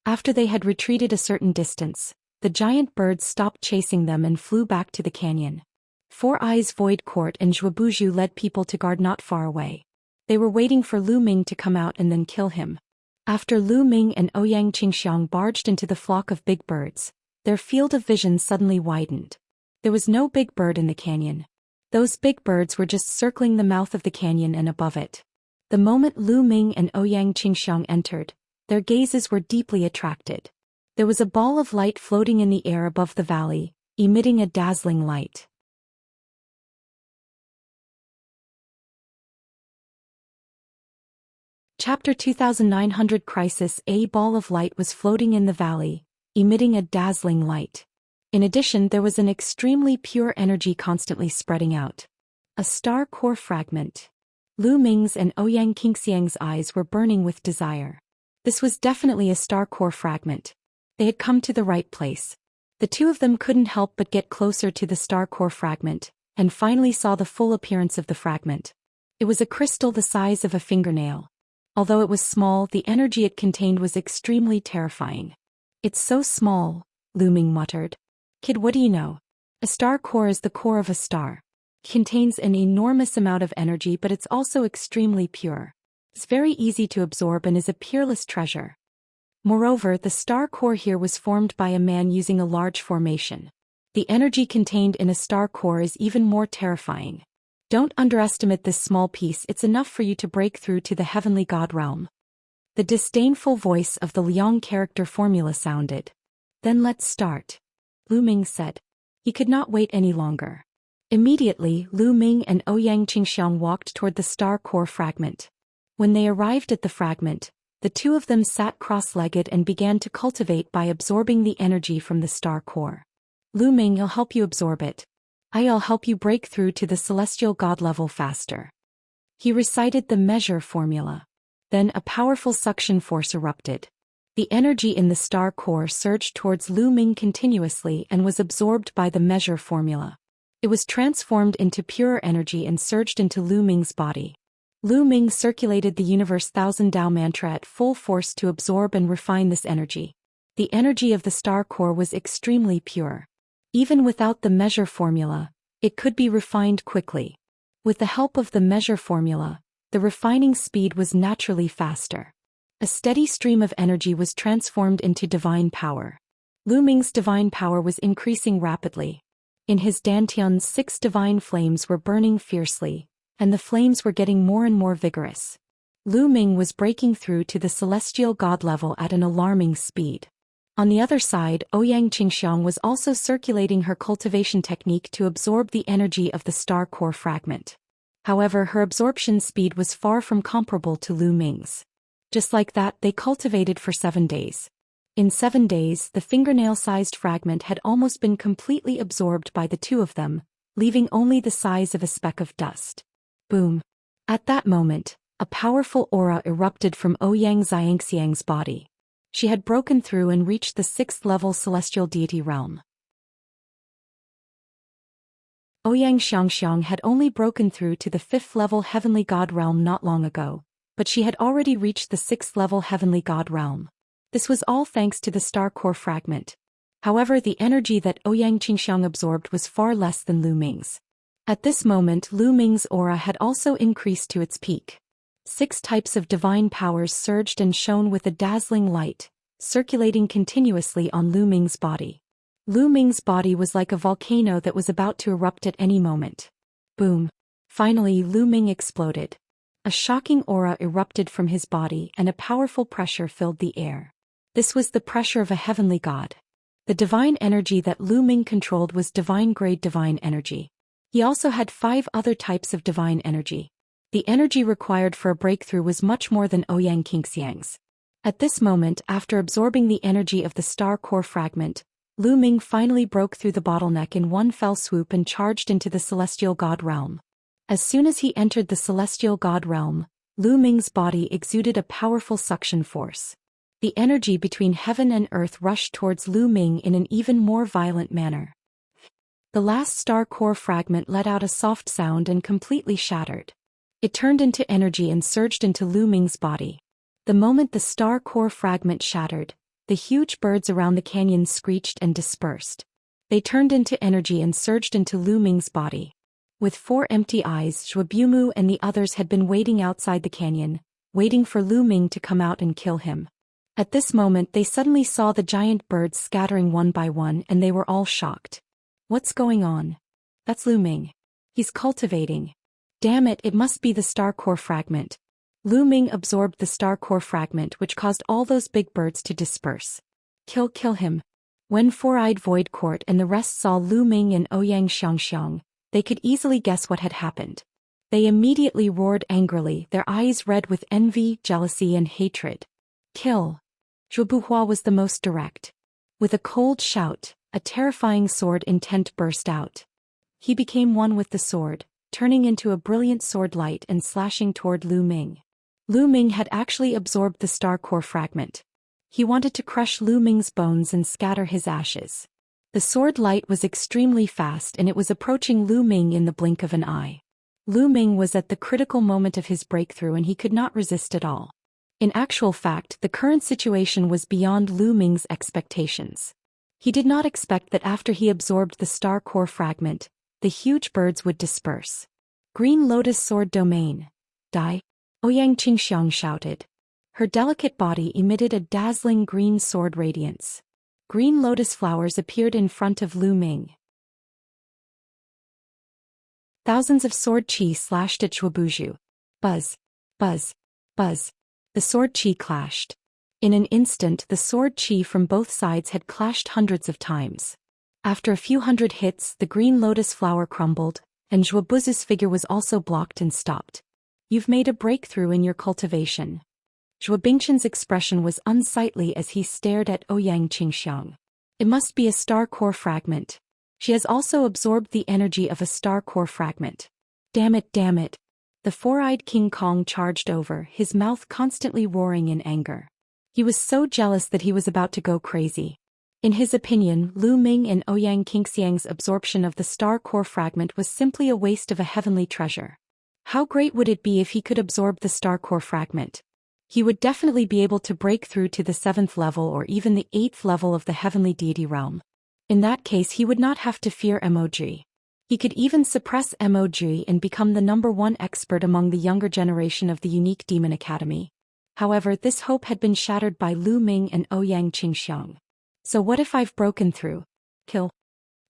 After they had retreated a certain distance, the giant birds stopped chasing them and flew back to the canyon. Four Eyes Void Court and Zhuobuju led people to guard not far away. They were waiting for Lu Ming to come out and then kill him. After Lu Ming and Ouyang Qingxiang barged into the flock of big birds, their field of vision suddenly widened. There was no big bird in the canyon. Those big birds were just circling the mouth of the canyon and above it. The moment Lu Ming and Ouyang Qingxiang entered, their gazes were deeply attracted. There was a ball of light floating in the air above the valley, emitting a dazzling light. Chapter 2900 Crisis. A ball of light was floating in the valley, emitting a dazzling light. In addition, there was an extremely pure energy constantly spreading out. A star core fragment. Lu Ming's and Ouyang Qingxiang's eyes were burning with desire. This was definitely a star core fragment. They had come to the right place. The two of them couldn't help but get closer to the star core fragment, and finally saw the full appearance of the fragment. It was a crystal the size of a fingernail. Although it was small, the energy it contained was extremely terrifying. It's so small, Lu Ming muttered. Kid, what do you know? A star core is the core of a star. It contains an enormous amount of energy, but it's also extremely pure. It's very easy to absorb and is a peerless treasure. Moreover, the star core here was formed by a man using a large formation. The energy contained in a star core is even more terrifying. Don't underestimate this small piece, it's enough for you to break through to the heavenly god realm. The disdainful voice of the Liang character formula sounded. Then let's start, Lu Ming said. He could not wait any longer. Immediately, Lu Ming and Ouyang Qingxiang walked toward the star core fragment. When they arrived at the fragment, the two of them sat cross-legged and began to cultivate by absorbing the energy from the star core. Lu Ming, I'll help you absorb it. I'll help you break through to the celestial god level faster. He recited the measure formula. Then a powerful suction force erupted. The energy in the star core surged towards Lu Ming continuously and was absorbed by the measure formula. It was transformed into pure energy and surged into Lu Ming's body. Lu Ming circulated the universe thousand Tao mantra at full force to absorb and refine this energy. The energy of the star core was extremely pure. Even without the measure formula, it could be refined quickly. With the help of the measure formula, the refining speed was naturally faster. A steady stream of energy was transformed into divine power. Lu Ming's divine power was increasing rapidly. In his dantian, 6 divine flames were burning fiercely, and the flames were getting more and more vigorous. Lu Ming was breaking through to the celestial god level at an alarming speed. On the other side, Ouyang Qingxiang was also circulating her cultivation technique to absorb the energy of the star core fragment. However, her absorption speed was far from comparable to Lu Ming's. Just like that, they cultivated for 7 days. In 7 days, the fingernail-sized fragment had almost been completely absorbed by the two of them, leaving only the size of a speck of dust. Boom. At that moment, a powerful aura erupted from Ouyang Xianxiang's body. She had broken through and reached the 6th-level celestial deity realm. Ouyang Xianxia had only broken through to the 5th-level heavenly god realm not long ago, but she had already reached the 6th-level heavenly god realm. This was all thanks to the star core fragment. However, the energy that Ouyang Xianxia absorbed was far less than Lu Ming's. At this moment, Lu Ming's aura had also increased to its peak. 6 types of divine powers surged and shone with a dazzling light, circulating continuously on Lu Ming's body. Lu Ming's body was like a volcano that was about to erupt at any moment. Boom! Finally, Lu Ming exploded. A shocking aura erupted from his body and a powerful pressure filled the air. This was the pressure of a heavenly god. The divine energy that Lu Ming controlled was divine-grade divine energy. He also had 5 other types of divine energy. The energy required for a breakthrough was much more than Ouyang Xianxia's. At this moment, after absorbing the energy of the star core fragment, Lu Ming finally broke through the bottleneck in one fell swoop and charged into the celestial god realm. As soon as he entered the celestial god realm, Lu Ming's body exuded a powerful suction force. The energy between heaven and earth rushed towards Lu Ming in an even more violent manner. The last star core fragment let out a soft sound and completely shattered. It turned into energy and surged into Lu Ming's body. The moment the star core fragment shattered, the huge birds around the canyon screeched and dispersed. They turned into energy and surged into Lu Ming's body. With 4 empty eyes, Zhou Xian and the others had been waiting outside the canyon, waiting for Lu Ming to come out and kill him. At this moment they suddenly saw the giant birds scattering one by one and they were all shocked. What's going on? That's Lu Ming. He's cultivating. Damn it, it must be the star core fragment. Lu Ming absorbed the star core fragment which caused all those big birds to disperse. Kill him. When Four-Eyed Void Court and the rest saw Lu Ming and Ouyang Xianxia, they could easily guess what had happened. They immediately roared angrily, their eyes red with envy, jealousy and hatred. Kill. Zhou was the most direct. With a cold shout, a terrifying sword intent burst out. He became one with the sword, turning into a brilliant sword light and slashing toward Lu Ming. Lu Ming had actually absorbed the star core fragment. He wanted to crush Lu Ming's bones and scatter his ashes. The sword light was extremely fast and it was approaching Lu Ming in the blink of an eye. Lu Ming was at the critical moment of his breakthrough and he could not resist at all. In actual fact, the current situation was beyond Lu Ming's expectations. He did not expect that after he absorbed the star core fragment, the huge birds would disperse. Green Lotus Sword Domain. Die. Ouyang Xianxia shouted. Her delicate body emitted a dazzling green sword radiance. Green lotus flowers appeared in front of Lu Ming. Thousands of sword qi slashed at Zhou. Buzz. Buzz. Buzz. The sword qi clashed. In an instant the sword qi from both sides had clashed hundreds of times. After a few hundred hits, the green lotus flower crumbled, and Zhou figure was also blocked and stopped. You've made a breakthrough in your cultivation. Zhou Bingchen's expression was unsightly as he stared at Ouyang Xianxia. It must be a star core fragment. She has also absorbed the energy of a star core fragment. Damn it, damn it. The four-eyed King Kong charged over, his mouth constantly roaring in anger. He was so jealous that he was about to go crazy. In his opinion, Lu Ming and Ouyang Xianxia's absorption of the star core fragment was simply a waste of a heavenly treasure. How great would it be if he could absorb the star core fragment? He would definitely be able to break through to the 7th level or even the 8th level of the heavenly deity realm. In that case he would not have to fear Mog. He could even suppress Mog and become the #1 expert among the younger generation of the unique Demon Academy. However, this hope had been shattered by Lu Ming and Ouyang Xianxia. So what if I've broken through? Kill.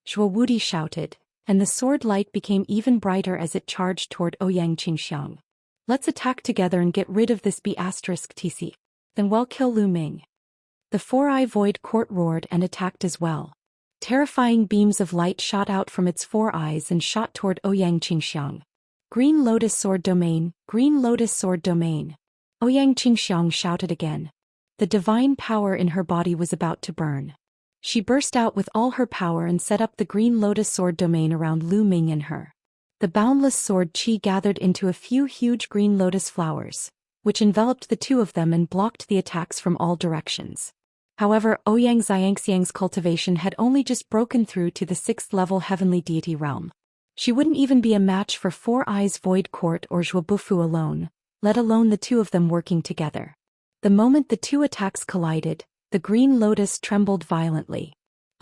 Zhou shouted, and the sword light became even brighter as it charged toward Ouyang Xianxia. Let's attack together and get rid of this B*TC. Then we'll kill Lu Ming. The Four-Eye Void Court roared and attacked as well. Terrifying beams of light shot out from its 4 eyes and shot toward Ouyang Xianxia. Green Lotus Sword Domain, Green Lotus Sword Domain. Ouyang Xianxia shouted again. The divine power in her body was about to burn. She burst out with all her power and set up the Green Lotus Sword Domain around Lu Ming and her. The boundless sword qi gathered into a few huge green lotus flowers, which enveloped the two of them and blocked the attacks from all directions. However, Ouyang Xianxiang's cultivation had only just broken through to the 6th-level heavenly deity realm. She wouldn't even be a match for Four Eyes Void Court or Zhou Bufu alone, let alone the two of them working together. The moment the two attacks collided, the green lotus trembled violently.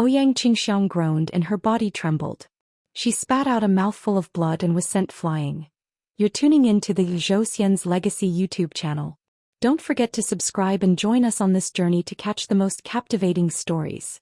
Ouyang Qingxiang groaned and her body trembled. She spat out a mouthful of blood and was sent flying. You're tuning in to the Zhou Xian's Legacy YouTube channel. Don't forget to subscribe and join us on this journey to catch the most captivating stories.